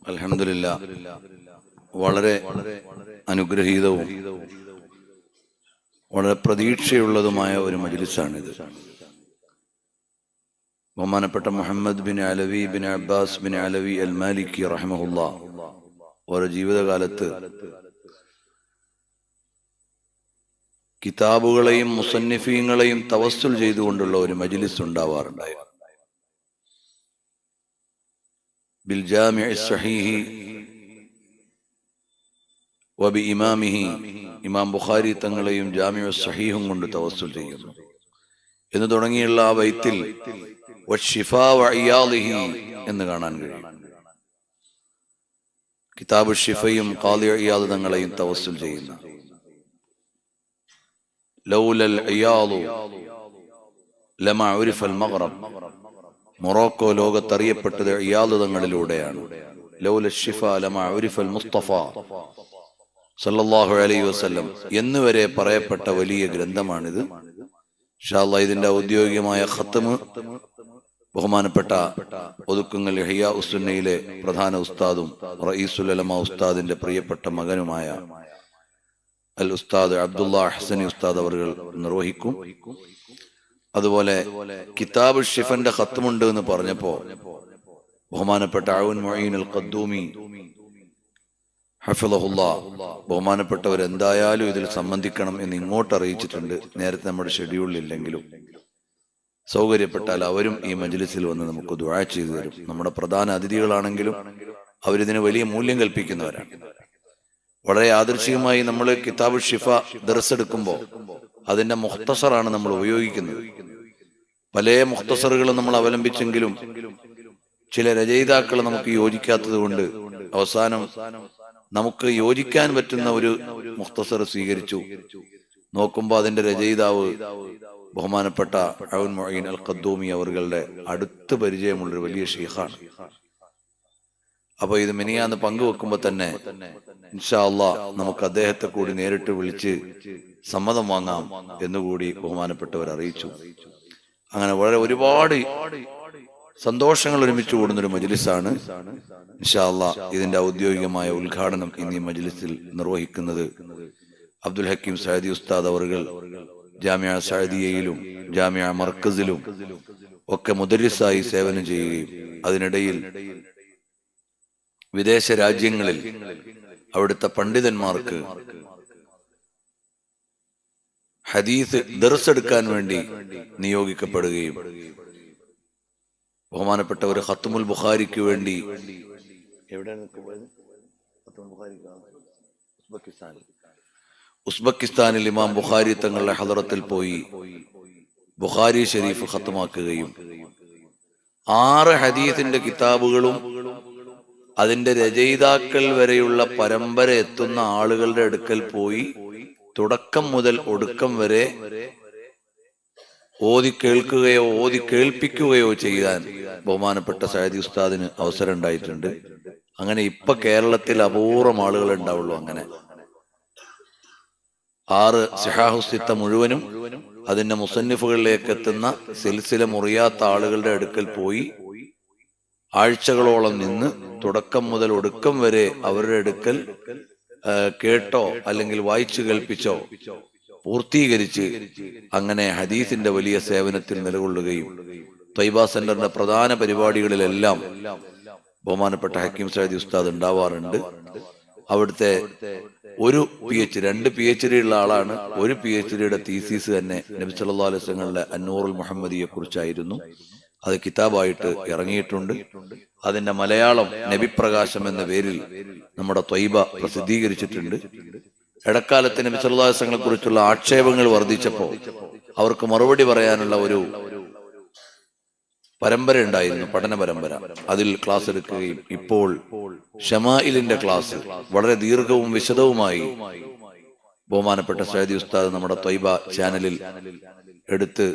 അൽഹംദുലില്ലാഹ് വളരെ അനുഗ്രഹീതവും വളരെ പ്രതീക്ഷയുള്ളതുമായ ഒരു മജ്ലിസാണിത്. ബഹുമാനപ്പെട്ട Muhammad bin Alavi bin Abbas bin Alavi അൽ മാലിക്കി റഹിമഹുല്ലാഹ് ഓരോ ജീവിതകാലത്ത് കിതാബുകളെയും മുസന്നിഫീങ്ങളെയും തവസ്സുൽ ചെയ്തുകൊണ്ടുള്ള ഒരു മജ്ലിസ് ഉണ്ടാവാറുണ്ടായി. ബിൽ ജാമിഇ സ്വഹീഹി വബി ഇമാമിഹി, ഇമാം ബുഖാരി തങ്ങളെയും ജാമിഉ സ്വഹീഹും കൊണ്ട് തവസ്സുൽ ചെയ്യുന്നു എന്ന് തുടങ്ങിയുള്ള ആ ബൈത്തിൽ വശിഫാ വഇയാലിഹി എന്ന് കാണാൻ കഴിയും. കിതാബ് ഷിഫയും ഖാദി ഇയാദ് തങ്ങളെയും തവസ്സുൽ ചെയ്യുന്ന ലൗലൽ ഇയാദു ലമാ ഉരിഫൽ മഗ്റബ്, മൊറോക്കോ ലോകത്തറിയപ്പെട്ടത് ഇയാദ് തങ്ങളിലൂടെയാണ്. ലൗലൽ ഷിഫാ ലമാ ഉരിഫൽ മുസ്തഫ സല്ലല്ലാഹു അലൈഹി വസല്ലം എന്നുവരെ പറയപ്പെട്ട വലിയ ഗ്രന്ഥമാണിത്. ഇൻഷാ അല്ലാഹ് ഇതിന്റെ ഔദ്യോഗികമായ ഖത്മ് ബഹുമാനപ്പെട്ട ഒതുക്കുങ്ങൽ ഇഹ്യാ ഉസ്സുന്നയിലെ പ്രധാന ഉസ്താദും റഈസുൽ ഉലമാ ഉസ്താദിന്റെ പ്രിയപ്പെട്ട മകനുമായ അൽ ഉസ്താദ് അബ്ദുല്ലാ ഹസനി ഉസ്താദ് അവர்கள் നിർവഹിക്കും. അതുപോലെ കിതാബ് ഷിഫന്റെ ഖത്മുണ്ട് എന്ന് പറഞ്ഞപ്പോ ബഹുമാനപ്പെട്ട ഔൻ മുഈൻ അൽ ഖദ്ദൂമി ഹഫിളഹുല്ലാഹ് ബഹുമാനപ്പെട്ടവർ എന്തായാലും ഇതിൽ സംബന്ധിക്കണം എന്ന് ഇങ്ങോട്ട് അറിയിച്ചിട്ടുണ്ട്. നേരത്തെ നമ്മുടെ ഷെഡ്യൂളിൽ ഇല്ലെങ്കിലും സൗകര്യപ്പെട്ടാൽ അവരും ഈ മജ്ലിസിൽ വന്ന് നമുക്ക് ദുആ ചെയ്തു തരും. നമ്മുടെ പ്രധാന അതിഥികളാണെങ്കിലും അവരിതിന് വലിയ മൂല്യം കൽപ്പിക്കുന്നവരാണ്. വളരെ യാദൃശ്ചികമായി നമ്മൾ കിതാബ് ഷിഫ ദർസ് എടുക്കുമ്പോൾ അതിന്റെ മുഖ്തസറാണ് നമ്മൾ ഉപയോഗിക്കുന്നത്. പല മുഖ്തസറുകളും നമ്മൾ അവലംബിച്ചെങ്കിലും ചില രചയിതാക്കൾ നമുക്ക് യോജിക്കാത്തത് കൊണ്ട് അവസാനം നമുക്ക് യോജിക്കാൻ പറ്റുന്ന ഒരു മുഖ്തസർ സ്വീകരിച്ചു. നോക്കുമ്പോൾ അതിന്റെ രചയിതാവ് ബഹുമാനപ്പെട്ട ഔൻ മുഈൻ അൽ ഖദ്ദൂമി അവരുടെ അടുത്ത് പരിചയമുള്ളൊരു വലിയ ഷെയ്ഖാണ്. അപ്പൊ ഇത് മിനിയാന്ന് പങ്കുവെക്കുമ്പോ തന്നെ ഇൻഷാ അല്ലാഹ് നമുക്ക് അദ്ദേഹത്തെ കൂടി നേരിട്ട് വിളിച്ച് സമ്മതം വാങ്ങാം എന്നുകൂടി ബഹുമാനപ്പെട്ടവർ അറിയിച്ചു. അങ്ങനെ വളരെ ഒരുപാട് സന്തോഷങ്ങൾ ഒരുമിച്ച് കൂടുന്നൊരു മജ്ലിസാണ്. ഇൻഷാ അല്ലാഹ് ഇതിന്റെ ഔദ്യോഗികമായ ഉദ്ഘാടനം ഇന്ന് ഈ മജ്ലിസിൽ നിർവഹിക്കുന്നത് അബ്ദുൽ ഹക്കീം സഅദി ഉസ്താദ് അവர்கள் ജാമിഅ സഅദിയയിലും ജാമിഅ മർക്കസിലും ഒക്കെ മുദരിസായി സേവനം ചെയ്യുകയും അതിനിടയിൽ വിദേശ രാജ്യങ്ങളിൽ അവിടുത്തെ പണ്ഡിതന്മാർക്ക് ഹദീസ് ദർസ് എടുക്കാൻ വേണ്ടി നിയോഗിക്കപ്പെടുകയും ബഹുമാനപ്പെട്ട ഒരു ഖത്മുൽ ബുഖാരിക്ക് വേണ്ടി ഉസ്ബെക്കിസ്ഥാനിൽ ഇമാം ബുഖാരി തങ്ങളുടെ ഹദറത്തിൽ പോയി ബുഖാരി ഷരീഫ് ഖത്മാക്കുകയും 6 ഹദീസിന്റെ കിതാബുകളും അതിന്റെ രചയിതാക്കൾ വരെയുള്ള പരമ്പര എത്തുന്ന ആളുകളുടെ അടുക്കൽ പോയി തുടക്കം മുതൽ ഒടുക്കം വരെ ഓതി കേൾക്കുകയോ ഓതി കേൾപ്പിക്കുകയോ ചെയ്യാൻ ബഹുമാനപ്പെട്ട സഅദി ഉസ്താദിന് അവസരം ഉണ്ടായിട്ടുണ്ട്. അങ്ങനെ ഇപ്പൊ കേരളത്തിൽ അപൂർവം ആളുകൾ ഉണ്ടാവുള്ളൂ. അങ്ങനെ 6 സിഹാഹുസിത്ത മുഴുവനും അതിന്റെ മുസന്നിഫുകളിലേക്ക് എത്തുന്ന സിൽസില മുറിയാത്ത ആളുകളുടെ അടുക്കൽ പോയി ആഴ്ചകളോളം നിന്ന് തുടക്കം മുതൽ ഒടുക്കം വരെ അവരുടെ അടുക്കൽ കേട്ടോ അല്ലെങ്കിൽ വായിച്ചു കേൾപ്പിച്ചോ പൂർത്തീകരിച്ച് അങ്ങനെ ഹദീസിന്റെ വലിയ സേവനത്തിൽ നിലകൊള്ളുകയും ത്വയ്ബ സെന്ററിന്റെ പ്രധാന പരിപാടികളിലെല്ലാം ബഹുമാനപ്പെട്ട ഹക്കീം സഅദി ഉസ്താദ് ഉണ്ടാവാറുണ്ട്. അവിടുത്തെ ഒരു PhD 2 PhD ഉള്ള ആളാണ്. ഒരു PhDയുടെ തീസീസ് തന്നെ നബി സല്ലല്ലാഹു അലൈഹി വസല്ലമയുടെ അന്നൂറുൽ മുഹമ്മദിയെ കുറിച്ചായിരുന്നു. അത് കിതാബായിട്ട് ഇറങ്ങിയിട്ടുണ്ട്. അതിന്റെ മലയാളം നബിപ്രകാശം എന്ന പേരിൽ നമ്മുടെ ത്വയ്ബ പ്രസിദ്ധീകരിച്ചിട്ടുണ്ട്. ഇടക്കാലത്ത് നബി സല്ലല്ലാഹു അലൈഹി വസല്ലമയെ കുറിച്ചുള്ള ആക്ഷേപങ്ങൾ വർദ്ധിച്ചപ്പോ അവർക്ക് മറുപടി പറയാനുള്ള ഒരു പരമ്പര ഉണ്ടായിരുന്നു, പഠന പരമ്പര. അതിൽ ക്ലാസ് എടുക്കുകയും ഇപ്പോൾ ഷമായിലിന്റെ ക്ലാസ് വളരെ ദീർഘവും വിശദവുമായി ബഹുമാനപ്പെട്ട സഅദി ഉസ്താദ് നമ്മുടെ ത്വയ്ബ ചാനലിൽ എടുത്ത്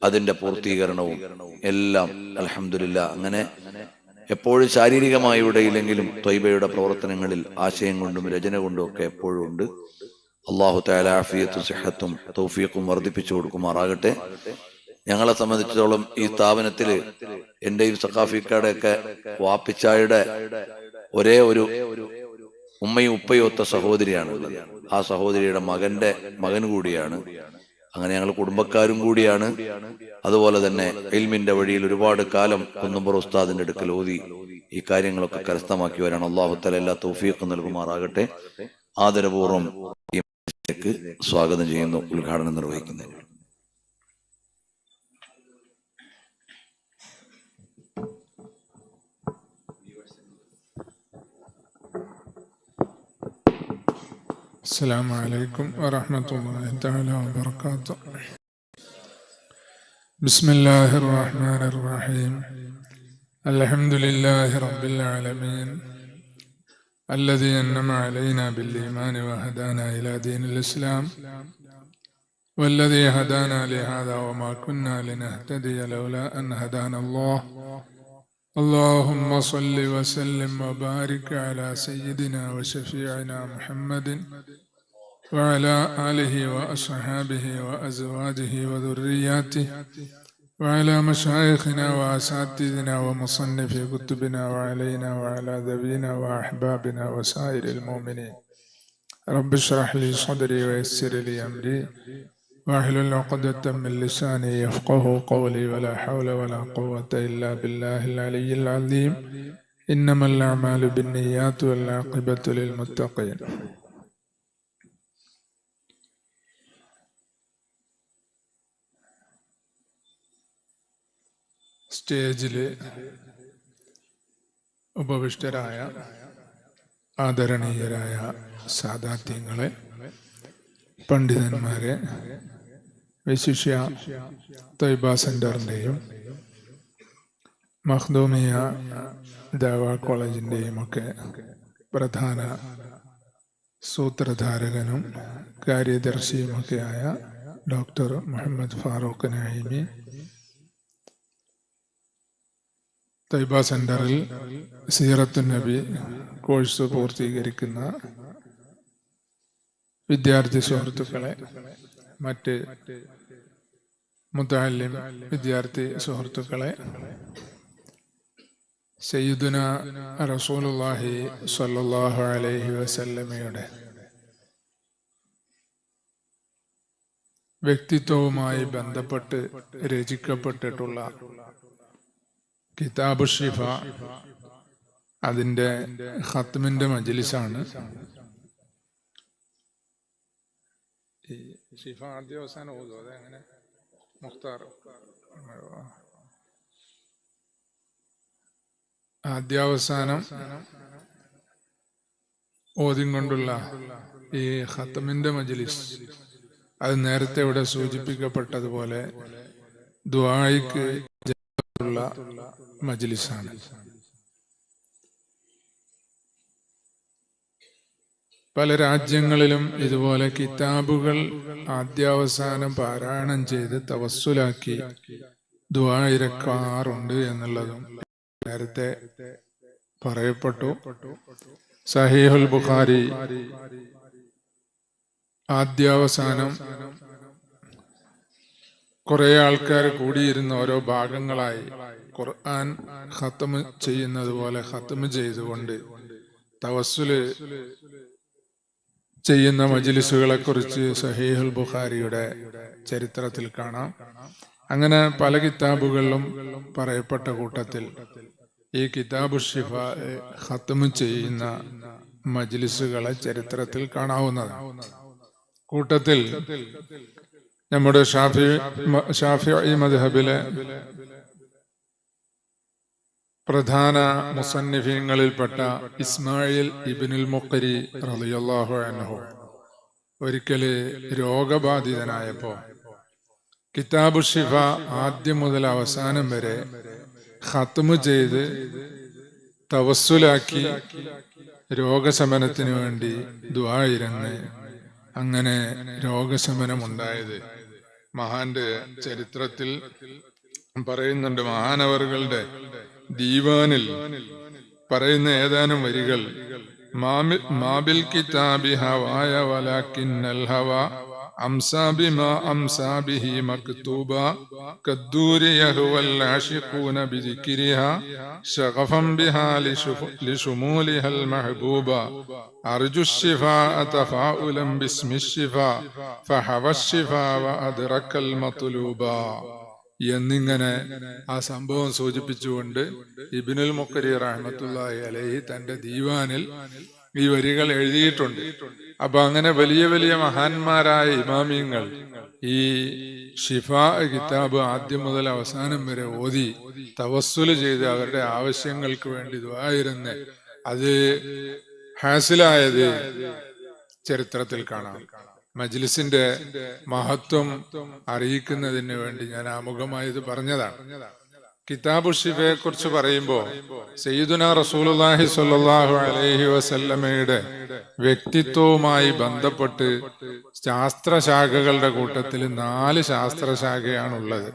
അതിന്റെ പൂർത്തീകരണവും എല്ലാം അൽഹംദുലില്ലാഹ് അങ്ങനെ എപ്പോഴും ശാരീരികമായി ഇവിടെയില്ലെങ്കിലും ത്വയ്ബയുടെ പ്രവർത്തനങ്ങളിൽ ആശയം കൊണ്ടും രചന കൊണ്ടും ഒക്കെ എപ്പോഴും ഉണ്ട്. അല്ലാഹു തആല ആഫിയത്തും സിഹത്തും തൗഫീഖും വർദ്ധിപ്പിച്ചു കൊടുക്കുമാറാകട്ടെ. ഞങ്ങളെ സംബന്ധിച്ചിടത്തോളം ഈ സ്ഥാപനത്തില് എന്റെയും സഖാഫിക്കയുടെ ഒക്കെ വാപ്പിച്ചായുടെ ഒരേ ഒരു ഉമ്മയും ഉപ്പയും ഒത്ത സഹോദരിയാണുള്ളത്. ആ സഹോദരിയുടെ മകൻ കൂടിയാണ്. അങ്ങനെ ഞങ്ങൾ കുടുംബക്കാരും കൂടിയാണ്. അതുപോലെ തന്നെ ഇൽമിന്റെ വഴിയിൽ ഒരുപാട് കാലം കുന്നുംപുറ ഉസ്താദിന്റെ അടുക്കൽ ഓതി ഈ കാര്യങ്ങളൊക്കെ കരസ്ഥമാക്കി വരാൻ അല്ലാഹു തആല എല്ലാ തൗഫീഖ് നൽകുമാറാകട്ടെ. ആദരപൂർവ്വം ഈ മജ്‌ലിസിലേക്ക് സ്വാഗതം ചെയ്യുന്നു. ഉദ്ഘാടനം നിർവഹിക്കുന്നതിന് السلام عليكم ورحمة الله تعالى وبركاته. بسم الله الرحمن الرحيم. الحمد لله رب العالمين الذي أنعم علينا بالإيمان وهدانا إلى دين الإسلام والذي هدانا لهذا وما كنا لنهتدي لولا أن هدانا الله. اللهم صل وسلم وبارك على سيدنا وشفيعنا محمد وعلى آله وأصحابه وأزواجه وذرياته وعلى مشايخنا وأساتذتنا ومصنفي كتبنا وعلينا وعلى ذوينا وأحبابنا وسائر المؤمنين. رب اشرح لي صدري ويسر لي أمري واحلل عقدة من لساني يفقه قولي ولا حول ولا قوة إلا بالله العلي العظيم. إنما الأعمال بالنيات والعاقبة للمتقين. സ്റ്റേജില് ഉപവിഷ്ടരായ ആദരണീയരായ സാദാത്യങ്ങളെ, പണ്ഡിതന്മാരെ, വിശിഷ്യ ത്വയ്ബ സെന്ററിന്റെയും മഖ്ദൂമിയ ദഅവ കോളേജിന്റെയും ഒക്കെ പ്രധാന സൂത്രധാരകനും കാര്യദർശിയുമൊക്കെയായ ഡോക്ടർ മുഹമ്മദ് ഫാറൂഖ് നഈമി, ത്വയ്ബ സെന്ററിൽ സീറത്തുൻ നബി കോഴ്സ് പൂർത്തീകരിക്കുന്ന വിദ്യാർത്ഥി സുഹൃത്തുക്കളെ, മറ്റ് മുതഅല്ലിം വിദ്യാർത്ഥി സുഹൃത്തുക്കളെ, സയ്യിദുന റസൂലുള്ളാഹി സ്വല്ലല്ലാഹു അലൈഹി വസല്ലമയുടെ വ്യക്തിത്വവുമായി ബന്ധപ്പെട്ട് രചിക്കപ്പെട്ടിട്ടുള്ള കിതാബ് ഷിഫ, അതിന്റെ ഖത്മിന്റെ മജ്‌ലിസാണ്. ഷിഫ ആദ്യ അവസാനം ഓതും, അതെങ്ങനെ മുഖ്താർ ആദ്യാവസാനം ഓതിം കൊണ്ടുള്ള ഈ ഖത്മിന്റെ മജ്‌ലിസ്, അത് നേരത്തെ ഇവിടെ സൂചിപ്പിക്കപ്പെട്ടതുപോലെ ദുആയിക്ക് ഉള്ള മജ്‌ലിസാണ്. പല രാജ്യങ്ങളിലും ഇതുപോലെ കിതാബുകൾ ആദ്യാവസാനം പാരായണം ചെയ്ത് തവസ്സുലാക്കി ദുആ ഇറക്കാറുണ്ട് എന്നുള്ളതും നേരത്തെ പറയപ്പെട്ടു. സഹീഹുൽ ബുഖാരി ആദ്യാവസാനം കുറെ ആൾക്കാർ കൂടിയിരുന്ന ഓരോ ഭാഗങ്ങളായി ഖുർആൻ ഖത്മ് ചെയ്യുന്നത് പോലെ ഖത്മ് ചെയ്തുകൊണ്ട് തവസ്സുല് ചെയ്യുന്ന മജ്‌ലിസുകളെ കുറിച്ച് സഹീഹുൽ ബുഖാരിയുടെ ചരിത്രത്തിൽ കാണാം. അങ്ങനെ പല കിതാബുകളിലും പറയപ്പെട്ട കൂട്ടത്തിൽ ഈ കിതാബു ഷിഫ ഖത്മ് ചെയ്യുന്ന മജ്‌ലിസുകളെ ചരിത്രത്തിൽ കാണാവുന്നതാണ്. കൂട്ടത്തിൽ നമ്മുടെ ഷാഫിഈ മദ്ഹബിലെ പ്രധാന മുസന്നിഫീങ്ങളിൽപ്പെട്ട ഇസ്മായിൽ ഇബ്നുൽ മുഖരി റളിയല്ലാഹു അൻഹു ഒരിക്കല് രോഗബാധിതനായപ്പോ കിതാബു ഷിഫ ആദ്യം മുതൽ അവസാനം വരെ ഖത്മ് ചെയ്ത് തവസ്സുലാക്കി രോഗശമനത്തിന് വേണ്ടി ദുആ ഇരന്ന് അങ്ങനെ രോഗശമനമുണ്ടായത് മഹാന്റെ ചരിത്രത്തിൽ പറയുന്നുണ്ട്. മഹാനവറുകളുടെ ദീവാനിൽ പറയുന്ന ഏതാനും വരികൾ, മാബിൽ കിതാബി ഹവായ വലാകിന്നൽ ഹവ أمسى بما أمسى به مكتوبا كالدور يهوى العاشقون بذكرها شغفا بها لشمولها المحبوبا أرجو الشفاء تفاؤلا باسم الشفاء فحوى الشفاء وأدرك المطلوبا എന്നിങ്ങനെ ആ സംഭവം സൂചിപ്പിച്ചുകൊണ്ട് ഇബ്നുൽ മുഖരി റഹ്മത്തുള്ളാഹി അലൈഹി തന്റെ ദീവാനിൽ ഈ വരികൾ എഴുതിയിട്ടുണ്ട്. അപ്പൊ അങ്ങനെ വലിയ വലിയ മഹാന്മാരായ ഇമാമിയങ്ങൾ ഈ ഷിഫാ കിതാബ് ആദ്യം മുതൽ അവസാനം വരെ ഓതി തവസ്സുല് ചെയ്ത് അവരുടെ ആവശ്യങ്ങൾക്ക് വേണ്ടി ദുആയിരുന്ന് അത് ഹാസിലായത് ചരിത്രത്തിൽ കാണാം. മജ്ലിസിന്റെ മഹത്വം അറിയിക്കുന്നതിന് വേണ്ടി ഞാൻ ആമുഖമായി ഇത് പറഞ്ഞതാണ്. കിതാബു ഷിഫയെ കുറിച്ച് പറയുമ്പോൾ സയ്യിദുനാ റസൂലുള്ളാഹി സ്വല്ലല്ലാഹു അലൈഹി വസല്ലമയുടെ വ്യക്തിത്വവുമായി ബന്ധപ്പെട്ട് ശാസ്ത്രശാഖകളുടെ കൂട്ടത്തിൽ 4 ശാസ്ത്രശാഖയാണുള്ളത്.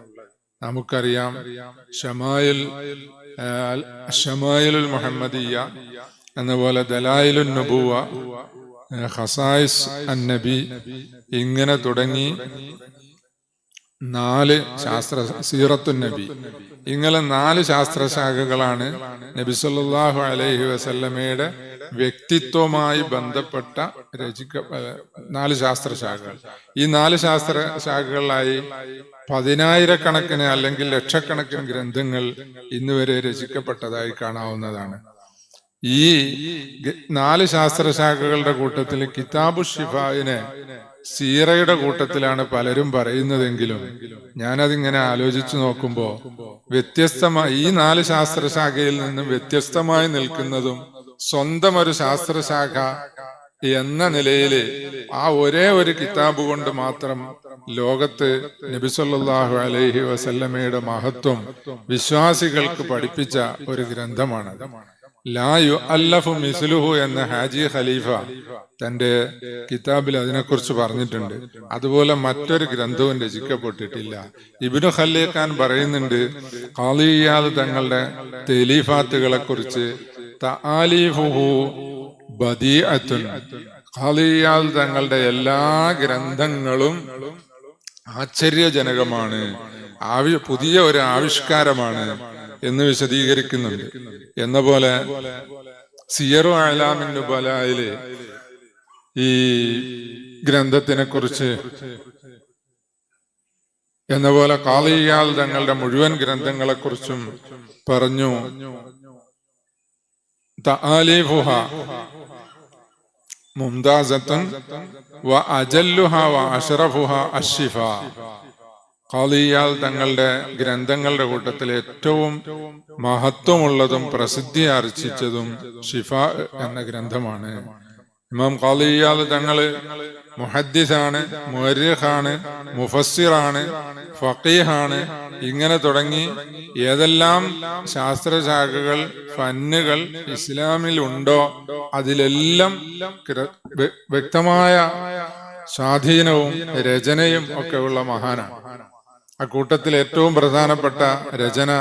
നമുക്കറിയാം ഷമായിലുൽ മുഹമ്മദിയ്യ, എന്നപോലെ ദലായിലുൻ നുബുവ, ഖസായിസ് അന്നബി, ഇങ്ങനെ തുടങ്ങി 4 സീറത്തുൻ നബി, ഇങ്ങനെ 4 ശാസ്ത്രശാഖകളാണ് നബി സല്ലല്ലാഹു അലൈഹി വസല്ലമയുടെ വ്യക്തിത്വവുമായി ബന്ധപ്പെട്ട 4 ശാസ്ത്രശാഖകൾ. ഈ 4 ശാസ്ത്രശാഖകളിലായി 10,000-കണക്കിന് അല്ലെങ്കിൽ ലക്ഷക്കണക്കിന് ഗ്രന്ഥങ്ങൾ ഇന്നുവരെ രചിക്കപ്പെട്ടതായി കാണാവുന്നതാണ്. ഈ 4 ശാസ്ത്രശാഖകളുടെ കൂട്ടത്തിൽ കിതാബു ഷിഫായിനെ സീറയുടെ കൂട്ടത്തിലാണ് പലരും പറയുന്നതെങ്കിലും ഞാനതിങ്ങനെ ആലോചിച്ചു നോക്കുമ്പോൾ വ്യത്യസ്തമായി ഈ 4 ശാസ്ത്രശാഖയിൽ നിന്നും വ്യത്യസ്തമായി നിൽക്കുന്നതും സ്വന്തം ഒരു ശാസ്ത്രശാഖ എന്ന നിലയിൽ ആ ഒരേ ഒരു കിതാബ് കൊണ്ട് മാത്രം ലോകത്ത് നബി സല്ലല്ലാഹു അലൈഹി വസല്ലമയുടെ മഹത്വം വിശ്വാസികൾക്ക് പഠിപ്പിച്ച ഒരു ഗ്രന്ഥമാണ്. ലാ യുഅല്ലഫു മിസ്ലുഹു എന്ന ഹാജി ഖലീഫ തന്റെ കിതാബിൽ അതിനെക്കുറിച്ച് പറഞ്ഞിട്ടുണ്ട്. അതുപോലെ മറ്റൊരു ഗ്രന്ഥവും രചിക്കപ്പെട്ടിട്ടില്ല. ഇബ്നു ഖല്ലീഖാൻ പറയുന്നുണ്ട് ഖാളി ഇയാദ് തങ്ങളുടെ തലീഫാത്തുകളെ കുറിച്ച്, തആലീഫുഹു ബദീഅത്തുൻ, ഖാളി ഇയാദ് തങ്ങളുടെ എല്ലാ ഗ്രന്ഥങ്ങളും ആശ്ചര്യജനകമാണ്, പുതിയ ഒരു ആവിഷ്കാരമാണ് എന്ന് വിശദീകരിക്കുന്നുണ്ട്. എന്ന പോലെ സിയറു അഅ്ലാമിൻ നുബലായിലെ ഈ ഗ്രന്ഥത്തിനെ കുറിച്ച്, എന്ന പോലെ ഖാളി ഇയാദ് തങ്ങളുടെ മുഴുവൻ ഗ്രന്ഥങ്ങളെ കുറിച്ചും പറഞ്ഞു. തആലീഫുഹ മുംതാസത്തുൻ വ അജല്ലുഹ വ അഷ്റഫുഹ അശ്ശിഫാ. ഖാളി ഇയാദ് തങ്ങളുടെ ഗ്രന്ഥങ്ങളുടെ കൂട്ടത്തിൽ ഏറ്റവും മഹത്വമുള്ളതും പ്രസിദ്ധി ആർജിച്ചതും ഷിഫാ എന്ന ഗ്രന്ഥമാണ്. ഇമാം ഖാളി ഇയാദ് തങ്ങള് മുഹദ്ദിസാണ്, മുഅർരിഖാണ്, മുഫസ്സിറാണ്, ഫഖീഹാണ്, ഇങ്ങനെ തുടങ്ങി ഏതെല്ലാം ശാസ്ത്രശാഖകൾ ഫന്നുകൾ ഇസ്ലാമിൽ ഉണ്ടോ അതിലെല്ലാം വ്യക്തമായ സ്വാധീനവും രചനയും ഒക്കെ ഉള്ള മഹാനാണ്. അക്കൂട്ടത്തിൽ ഏറ്റവും പ്രധാനപ്പെട്ട രചന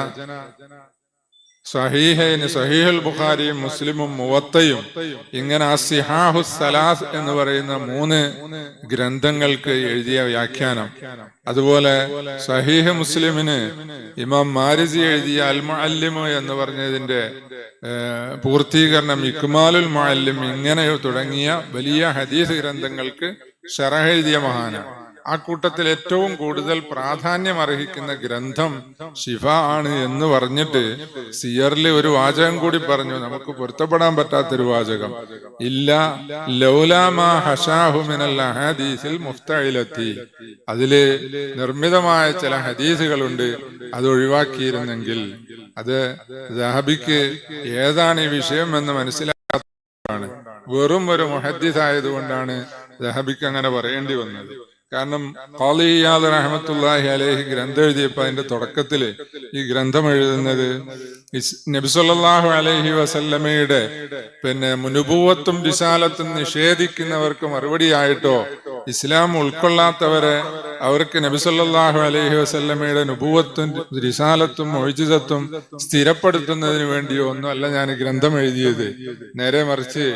സഹീഹുൽ ബുഖാരിയും മുസ്ലിമും മുവത്തയും, ഇങ്ങനെ അസ്സിഹാഹു സലാസ് എന്ന് പറയുന്ന 3 ഗ്രന്ഥങ്ങൾക്ക് എഴുതിയ വ്യാഖ്യാനം. അതുപോലെ സഹീഹ് മുസ്ലിമിന് ഇമാം മാരിസി എഴുതിയ അൽ മുഅല്ലിമു എന്ന് പറഞ്ഞതിന്റെ പൂർത്തീകരണം ഇക്മാലുൽ മുഅല്ലിം, ഇങ്ങനെ തുടങ്ങിയ വലിയ ഹദീസ് ഗ്രന്ഥങ്ങൾക്ക് ശറഹ് എഴുതിയ മഹാനാണ്. ആ കൂട്ടത്തിൽ ഏറ്റവും കൂടുതൽ പ്രാധാന്യം അർഹിക്കുന്ന ഗ്രന്ഥം ഷിഫ ആണ് എന്ന് പറഞ്ഞിട്ട് സിയറിൽ ഒരു വാചകം കൂടി പറഞ്ഞു, നമുക്ക് പൊരുത്തപ്പെടാൻ പറ്റാത്തൊരു വാചകം. ഇല്ല ലൗലാമാ ഹഷാഹു മിനൽ അഹാദീസിൽ മുഫ്തഇലത്തി, അതില് നിർമ്മിതമായ ചില ഹദീസുകളുണ്ട്, അത് ഒഴിവാക്കിയിരുന്നെങ്കിൽ. അത് ദഹബിക്ക് ഏതാണ് ഈ വിഷയം എന്ന് മനസ്സിലാക്കാത്തതാണ്. വെറും ഒരു മുഹദ്ദിസ് ആയതുകൊണ്ടാണ് ദഹബിക്ക് അങ്ങനെ പറയേണ്ടി വന്നത്. കാരണം ഖാളി ഇയാദ് റഹ്മത്തുള്ളാഹി അലൈഹി ഗ്രന്ഥം എഴുതിയപ്പോ അതിന്റെ തുടക്കത്തില് ഈ ഗ്രന്ഥം എഴുതുന്നത് നബി സല്ലല്ലാഹു അലൈഹി വസല്ലമയുടെ നുബുവത്തും റിസാലത്തും നിഷേധിക്കുന്നവർക്ക് മറുപടിയായിട്ടോ ഇസ്ലാം ഉൾക്കൊള്ളാത്തവരെ അവർക്ക് നബി സല്ലല്ലാഹു അലൈഹി വസല്ലമയുടെ നുബുവത്തും റിസാലത്തും മുഅ്ജിസത്തും സ്ഥിരപ്പെടുത്തുന്നതിന് വേണ്ടിയോ ഒന്നുമല്ല ഞാൻ ഗ്രന്ഥം എഴുതിയത്. നേരെ മറിച്ച്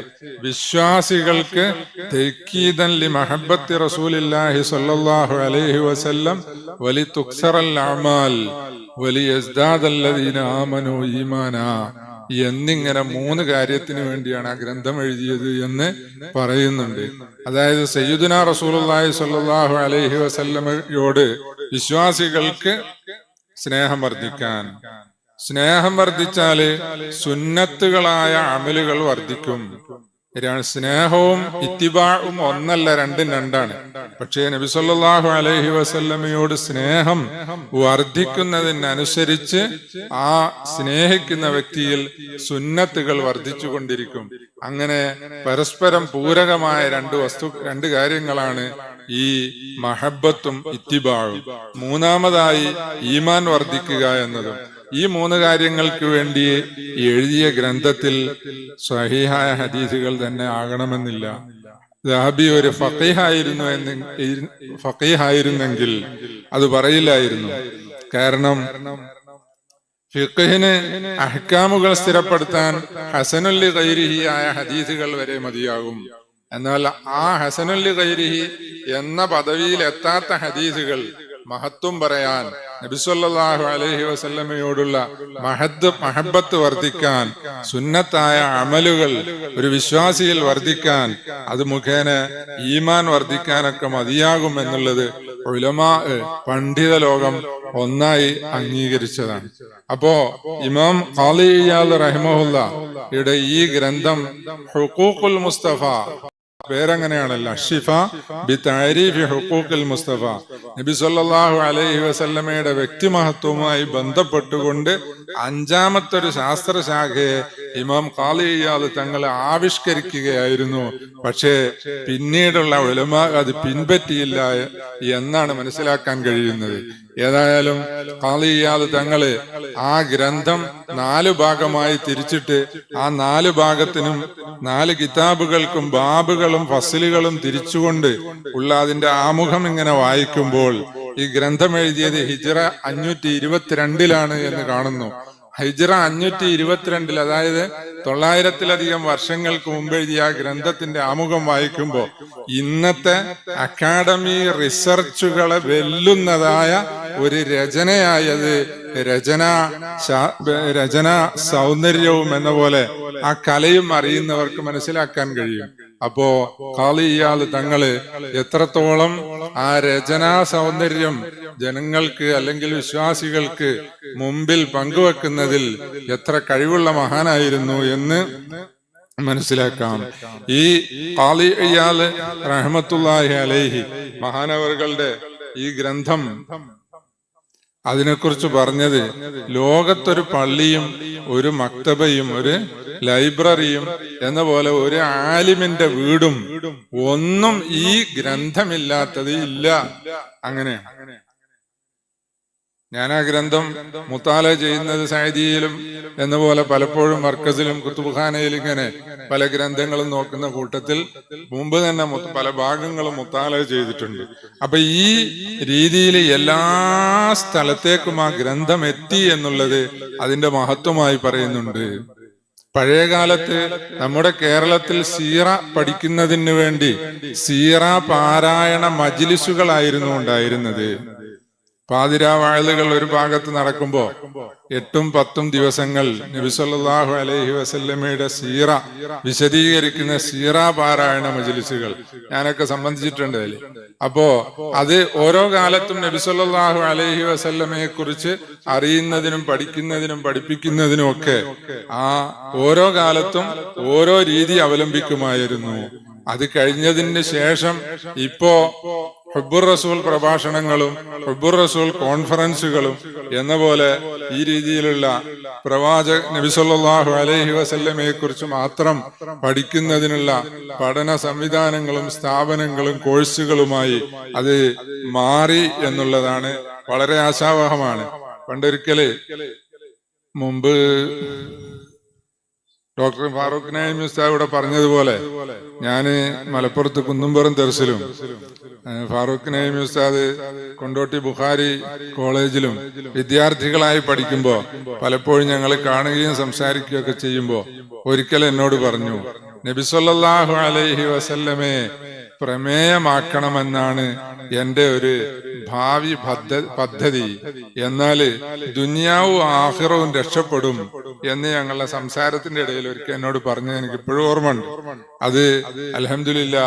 വിശ്വാസികൾക്ക് തഅ്കീദൻ ലി മഹബ്ബത്തി റസൂലില്ലാഹി സ്വല്ലല്ലാഹു അലൈഹി വസല്ലം വലി തുക്സറൽ അഅമാൽ വലി യസ്ദാദല്ലദീന ആമനൂ ഈമാനാ എന്നിങ്ങനെ 3 കാര്യത്തിന് വേണ്ടിയാണ് ആ ഗ്രന്ഥം എഴുതിയത് എന്ന് പറയുന്നുണ്ട്. അതായത് സയ്യിദുനാ റസൂലുള്ളാഹി സ്വല്ലല്ലാഹു അലൈഹി വസല്ലമയോട് വിശ്വാസികൾക്ക് സ്നേഹം വർദ്ധിക്കാൻ, സ്നേഹം വർദ്ധിച്ചാല് സുന്നത്തുകളായ അമലുകൾ വർദ്ധിക്കും. സ്നേഹവും ഇത്തിബാഉം ഒന്നല്ല, രണ്ടും രണ്ടാണ്. പക്ഷേ നബി സല്ലല്ലാഹു അലൈഹി വസല്ലമയോട് സ്നേഹം വർദ്ധിക്കുന്നതിനനുസരിച്ച് ആ സ്നേഹിക്കുന്ന വ്യക്തിയിൽ സുന്നത്തുകൾ വർദ്ധിച്ചുകൊണ്ടിരിക്കും. അങ്ങനെ പരസ്പരം പൂരകമായ രണ്ട് കാര്യങ്ങളാണ് ഈ മഹബത്തും ഇത്തിബാഉം. മൂന്നാമതായി ഈമാൻ വർദ്ധിക്കുക എന്നതും. ഈ 3 കാര്യങ്ങൾക്ക് വേണ്ടി എഴുതിയ ഗ്രന്ഥത്തിൽ സ്വഹീഹായ ഹദീസുകൾ തന്നെ ആകണമെന്നില്ല. ദഹബി ഒരു ഫഖീഹായിരുന്നെങ്കിൽ അത് പറയില്ലായിരുന്നു. കാരണം ഫിഖ്ഹിന് അഹ്കാമുകൾ സ്ഥിരപ്പെടുത്താൻ ഹസനുൽ ലി ഗൈരിഹി ആയ ഹദീസുകൾ വരെ മതിയാകും. എന്നാൽ ആ ഹസനുൽ ലി ഗൈരിഹി എന്ന പദവിയിൽ എത്താത്ത ഹദീസുകൾ മഹത്വം പറയാൻ, നബി സല്ലല്ലാഹു അലൈഹി വസല്ലമയോടുള്ള മഹബത്ത് വർദ്ധിക്കാൻ, സുന്നത്തായ അമലുകൾ ഒരു വിശ്വാസിയിൽ വർദ്ധിക്കാൻ, അത് മുഖേന ഈമാൻ വർദ്ധിക്കാനൊക്കെ മതിയാകും എന്നുള്ളത് ഉലമാ പണ്ഡിത ലോകം ഒന്നായി അംഗീകരിച്ചതാണ്. അപ്പോ ഇമാം ഖാലി ഇയാദ് റഹിമഹുല്ലയുടെ ഈ ഗ്രന്ഥം ഹുഖൂഖുൽ മുസ്തഫ, പേരങ്ങനെയാണല്ലോ, ഷിഫ ബി തഅരീഫി ഹുഖൂഖിൽ മുസ്തഫ, നബി സല്ലല്ലാഹു അലൈഹി വസല്ലമയുടെ വ്യക്തിമഹത്വവുമായി ബന്ധപ്പെട്ടുകൊണ്ട് 5ാമത്തെ ശാസ്ത്രശാഖയെ ഇമാം ഖാലി ഇയാദ് തങ്ങൾ ആവിഷ്കരിക്കുകയായിരുന്നു. പക്ഷേ പിന്നീടുള്ള ഉലമാ അത് പിൻപറ്റിയില്ല എന്നാണ് മനസ്സിലാക്കാൻ കഴിയുന്നത്. ഏതായാലും ഖാലി ഇയാദ് തങ്ങള് ആ ഗ്രന്ഥം 4 ഭാഗമായി തിരിച്ചിട്ട് ആ 4 ഭാഗത്തിനും 4 കിതാബുകൾക്കും ബാബുകളും ഫസ്ലുകളും തിരിച്ചുകൊണ്ട് ഉള്ള അതിന്റെ ആമുഖം ഇങ്ങനെ വായിക്കുമ്പോൾ ഈ ഗ്രന്ഥം എഴുതിയത് ഹിജ്റ 522 എന്ന് കാണുന്നു. ഹിജ്റ 522, അതായത് 900-ലധികം വർഷങ്ങൾക്ക് മുമ്പ് എഴുതിയ ആ ഗ്രന്ഥത്തിന്റെ ആമുഖം വായിക്കുമ്പോൾ ഇന്നത്തെ അക്കാഡമി റിസർച്ചുകളെ വെല്ലുന്നതായ ഒരു രചനയായത്, രചന സൗന്ദര്യവും എന്ന പോലെ ആ കലയും അറിയുന്നവർക്ക് മനസ്സിലാക്കാൻ കഴിയും. അപ്പോ ഖാലി ഇയാദ് തങ്ങള് എത്രത്തോളം ആ രചനാ സൗന്ദര്യം ജനങ്ങൾക്ക് അല്ലെങ്കിൽ വിശ്വാസികൾക്ക് മുമ്പിൽ പങ്കുവെക്കുന്നതിൽ എത്ര കഴിവുള്ള മഹാനായിരുന്നു എന്ന് മനസ്സിലാക്കാം. ഈ ഖാലി ഇയാദ് റഹ്മത്തുള്ളാഹി അലൈഹി മഹാനവറുകളുടെ ഈ ഗ്രന്ഥം അതിനെക്കുറിച്ച് പറഞ്ഞത്, ലോകത്തൊരു പള്ളിയും ഒരു മക്തബയും ഒരു ലൈബ്രറിയും എന്ന പോലെ ഒരു ആലിമിന്റെ വീടും ഒന്നും ഈ ഗ്രന്ഥമില്ലാത്തത് ഇല്ല. അങ്ങനെയാണ്. ഞാൻ ആ ഗ്രന്ഥം മുത്താല ചെയ്യുന്നത് സഅദിയിലും എന്ന പോലെ പലപ്പോഴും മർക്കസിലും കുത്തുബ്ഖാനയിലും ഇങ്ങനെ പല ഗ്രന്ഥങ്ങളും നോക്കുന്ന കൂട്ടത്തിൽ മുമ്പ് തന്നെ പല ഭാഗങ്ങളും മുത്താല ചെയ്തിട്ടുണ്ട്. അപ്പൊ ഈ രീതിയിൽ എല്ലാ സ്ഥലത്തേക്കും ആ ഗ്രന്ഥം എത്തി എന്നുള്ളത് അതിന്റെ മഹത്വമായി പറയുന്നുണ്ട്. പഴയകാലത്ത് നമ്മുടെ കേരളത്തിൽ സീറ പഠിക്കുന്നതിന് വേണ്ടി സീറ പാരായണ മജ്ലിസുകളായിരുന്നു ഉണ്ടായിരുന്നത്. പാതിരാവാഴലുകൾ ഒരു ഭാഗത്ത് നടക്കുമ്പോ 8-10 ദിവസങ്ങൾ നബി സല്ലല്ലാഹു അലൈഹി വസല്ലമയുടെ സീറ വിശദീകരിക്കുന്ന സീറ പാരായണ മജ്ലിസുകൾ ഞാനൊക്കെ സംബന്ധിച്ചിട്ടുണ്ട് അതിൽ. അപ്പോ അത് ഓരോ കാലത്തും നബി സല്ലല്ലാഹു അലൈഹി വസല്ലമയെ കുറിച്ച് അറിയുന്നതിനും പഠിക്കുന്നതിനും പഠിപ്പിക്കുന്നതിനും ഒക്കെ ആ ഓരോ കാലത്തും ഓരോ രീതി അവലംബിക്കുമായിരുന്നു. അത് കഴിഞ്ഞതിന് ശേഷം ഇപ്പോ ഹുബ്ബുർ റസൂൽ പ്രഭാഷണങ്ങളും ഹുബ്ബുർ റസൂൽ കോൺഫറൻസുകളും എന്ന പോലെ ഈ രീതിയിലുള്ള പ്രവാചക നബി സല്ലല്ലാഹു അലൈഹി വസല്ലമയെ കുറിച്ച് മാത്രം പഠിക്കുന്നതിനുള്ള പഠന സംവിധാനങ്ങളും സ്ഥാപനങ്ങളും കോഴ്സുകളുമായി അത് മാറി എന്നുള്ളതാണ് വളരെ ആശാവഹമാണ്. പണ്ടൊരിക്കല് മുമ്പ് ഡോക്ടർ ഫാറൂഖ് നഈം ഉസ്താദ് ഇവിടെ പറഞ്ഞതുപോലെ ഞാന് മലപ്പുറത്ത് കുന്നുംപുറം ദർസിലും ഫാറൂഖ് നഈം ഉസ്താദ് കൊണ്ടോട്ടി ബുഖാരി കോളേജിലും വിദ്യാർത്ഥികളായി പഠിക്കുമ്പോ പലപ്പോഴും ഞങ്ങൾ കാണുകയും സംസാരിക്കുകയും ഒക്കെ ചെയ്യുമ്പോ ഒരിക്കൽ എന്നോട് പറഞ്ഞു, നബി സല്ലല്ലാഹു അലൈഹി വസല്ലമയെ പ്രമേയമാക്കണമെന്നാണ് എന്റെ ഒരു ഭാവി പദ്ധതി. എന്നാല് ദുനിയാവും ആഖിറവും രക്ഷപ്പെടും എന്ന് ഞങ്ങളുടെ സംസാരത്തിന്റെ ഇടയിൽ ഒരിക്കൽ എന്നോട് പറഞ്ഞത് എനിക്ക് ഇപ്പോഴും ഓർമ്മയുണ്ട്. അത് അൽഹംദുലില്ലാ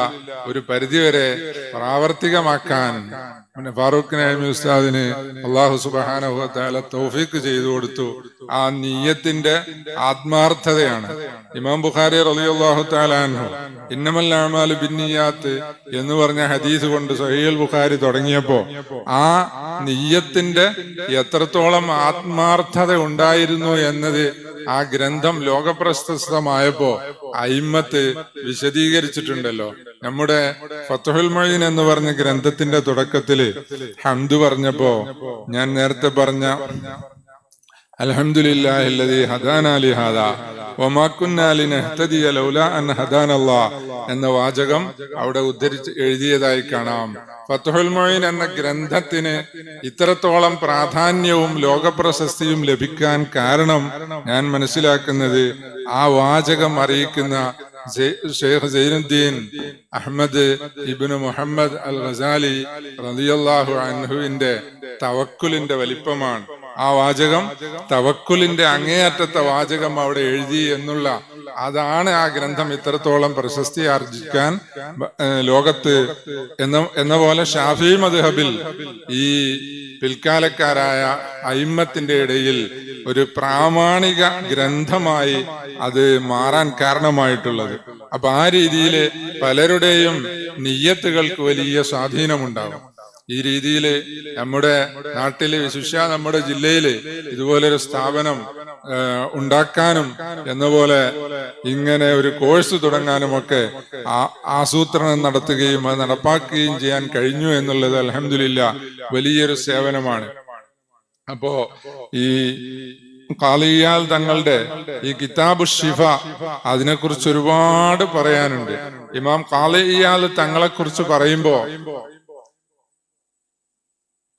ഒരു പരിധിവരെ പ്രാവർത്തികമാക്കാൻ ഫാറൂഖ് നഈം ഉസ്താദിന് അല്ലാഹു സുബ്ഹാനഹു വ തആല തൗഫീഖ് ചെയ്തു കൊടുത്തു. ആ നിയ്യത്തിന്റെ ആത്മാർത്ഥതയാണ്. ഇമാം ബുഖാരി റളിയല്ലാഹു തആല അൻഹു ഇന്നമൽ അഅ്മാലു ബിന്നിയാത്ത് എന്ന് പറഞ്ഞ ഹദീസ് കൊണ്ട് സഹീഹുൽ ബുഖാരി തുടങ്ങിയപ്പോ ആ നിയ്യത്തിന്റെ എത്രത്തോളം ആത്മാർത്ഥത ഉണ്ടായിരുന്നു എന്നത് ആ ഗ്രന്ഥം ലോകപ്രശസ്തമായപ്പോ അയിമ്മത്ത് വിശദീകരിച്ചിട്ടുണ്ടല്ലോ. നമ്മുടെ ഫത്ഹുൽ മുഈൻ എന്ന് പറഞ്ഞ ഗ്രന്ഥത്തിന്റെ തുടക്കത്തില് ഹംദ് പറഞ്ഞപ്പോ ഞാൻ നേരത്തെ പറഞ്ഞ അൽഹംദുലില്ലാഹില്ലദീ ഹദാനാ ലിഹാദാ വമാ കുന്നാ ലിനഹ്തദിയ ലൗലാ അൻ ഹദാനല്ലാഹ് എന്ന വാചകം അവിടെ ഉദ്ധരിച്ച് എഴുതിയതായി കാണാം. ഫത്ഹുൽ മുഈൻ എന്ന ഗ്രന്ഥത്തിന് ഇത്രത്തോളം പ്രാധാന്യവും ലോകപ്രശസ്തിയും ലഭിക്കാൻ കാരണം ഞാൻ മനസ്സിലാക്കുന്നത് ആ വാചകം അറിയിക്കുന്ന ഷെയ്ഖ് സൈനുദ്ദീൻ അഹ്മദ് ഇബ്നു മുഹമ്മദ് അൽ ഗസാലി റളിയല്ലാഹു അൻഹുവിന്റെ തവക്കുലിന്റെ വലിപ്പമാണ്. ആ വാചകം തവക്കുലിന്റെ അങ്ങേയറ്റത്തെ വാചകം അവിടെ എഴുതി എന്നുള്ള അതാണ് ആ ഗ്രന്ഥം ഇത്രത്തോളം പ്രശസ്തി ആർജിക്കാൻ ലോകത്ത് എന്ന പോലെ ഷാഫി മദ്ഹബിൽ ഈ പിൽക്കാലക്കാരായ അയിമ്മത്തിന്റെ ഇടയിൽ ഒരു പ്രാമാണിക ഗ്രന്ഥമായി അത് മാറാൻ കാരണമായിട്ടുള്ളത്. അപ്പൊ ആ രീതിയിൽ പലരുടെയും നിയ്യത്തുകൾക്ക് വലിയ സ്വാധീനമുണ്ടാകും. ഈ രീതിയിൽ നമ്മുടെ നാട്ടില് വിശിഷ്യ നമ്മുടെ ജില്ലയില് ഇതുപോലൊരു സ്ഥാപനം ഉണ്ടാക്കാനും എന്ന പോലെ ഇങ്ങനെ ഒരു കോഴ്സ് തുടങ്ങാനും ഒക്കെ ആസൂത്രണം നടത്തുകയും അത് നടപ്പാക്കുകയും ചെയ്യാൻ കഴിഞ്ഞു എന്നുള്ളത് അൽഹംദുലില്ലാ വലിയൊരു സേവനമാണ്. അപ്പോ ഈ ഖാളി ഇയാൽ തങ്ങളുടെ ഈ കിതാബു ശിഫ അതിനെക്കുറിച്ച് ഒരുപാട് പറയാനുണ്ട്. ഇമാം ഖാളി ഇയാൽ തങ്ങളെ കുറിച്ച് പറയുമ്പോ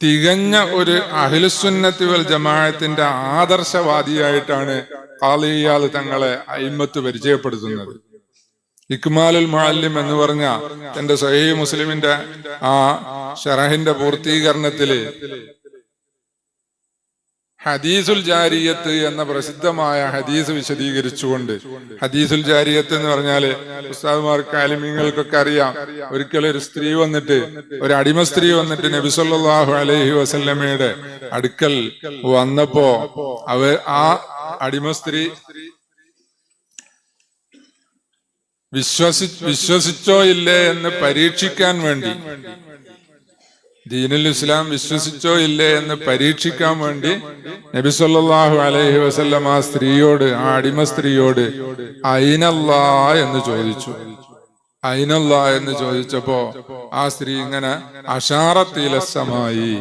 തികഞ്ഞ ഒരു അഹ്ലുസുന്നത്തി വൽ ജമാഅത്തിന്റെ ആദർശവാദിയായിട്ടാണ് ഖാളി ഇയാൽ തങ്ങളെ അയിമ്മത്ത് പരിചയപ്പെടുത്തുന്നത്. ഇക്മാലുൽ മുഅല്ലിം എന്ന് പറഞ്ഞ തന്റെ സഹീഹ് മുസ്ലിമിന്റെ ആ ശറഹിന്റെ പൂർത്തീകരണത്തില് ഹദീസുൽ ജാരിയത്ത് എന്ന പ്രസിദ്ധമായ ഹദീസ് വിശദീകരിച്ചുകൊണ്ട്, ഹദീസുൽ ജാരിയത്ത് എന്ന് പറഞ്ഞാല് ഉസ്താദുമാർക്ക് ആലിമീങ്ങൾക്കൊക്കെ അറിയാം. ഒരിക്കലും ഒരു സ്ത്രീ വന്നിട്ട്, ഒരു അടിമ സ്ത്രീ വന്നിട്ട് നബി സല്ലല്ലാഹു അലൈഹി വസല്ലമയുടെ അടുക്കൽ വന്നപ്പോ ആ അടിമ സ്ത്രീ വിശ്വസിച്ചോ ഇല്ലേ എന്ന് പരീക്ഷിക്കാൻ വേണ്ടി, ദീനുൽ ഇസ്ലാം വിശ്വസിച്ചോ ഇല്ലേ എന്ന് പരീക്ഷിക്കാൻ വേണ്ടി നബി സല്ലല്ലാഹു അലൈഹി വസല്ലം ആ സ്ത്രീയോട്, ആ അടിമ സ്ത്രീയോട് അയിനല്ലാ എന്ന് ചോദിച്ചു. അയിനല്ലാ എന്ന് ചോദിച്ചപ്പോ ആ സ്ത്രീ ഇങ്ങനെ അശാറത്തിലസമായി.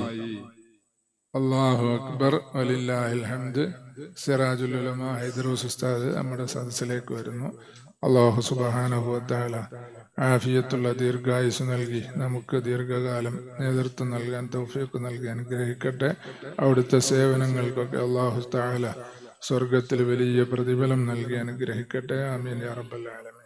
അല്ലാഹു അക്ബർ വലില്ലാഹിൽ ഹംദ്. സിറാജുൽ ഉലമ ഹൈദറൂസ് ഉസ്താദ് നമ്മുടെ സദസ്സിലേക്ക് വരുന്നു. അല്ലാഹു സുബ്ഹാനഹു വ തആല ആഫിയത്തുള്ള ദീർഘായുസ് നൽകി നമുക്ക് ദീർഘകാലം നേതൃത്വം നൽകാൻ തൗഫീഖ് നൽകി അനുഗ്രഹിക്കട്ടെ. അവിടുത്തെ സേവനങ്ങൾക്കൊക്കെ അല്ലാഹു തആല സ്വർഗത്തിൽ വലിയ പ്രതിഫലം നൽകി അനുഗ്രഹിക്കട്ടെ. ആമീൻ യാ റബ്ബൽ ആലമീൻ.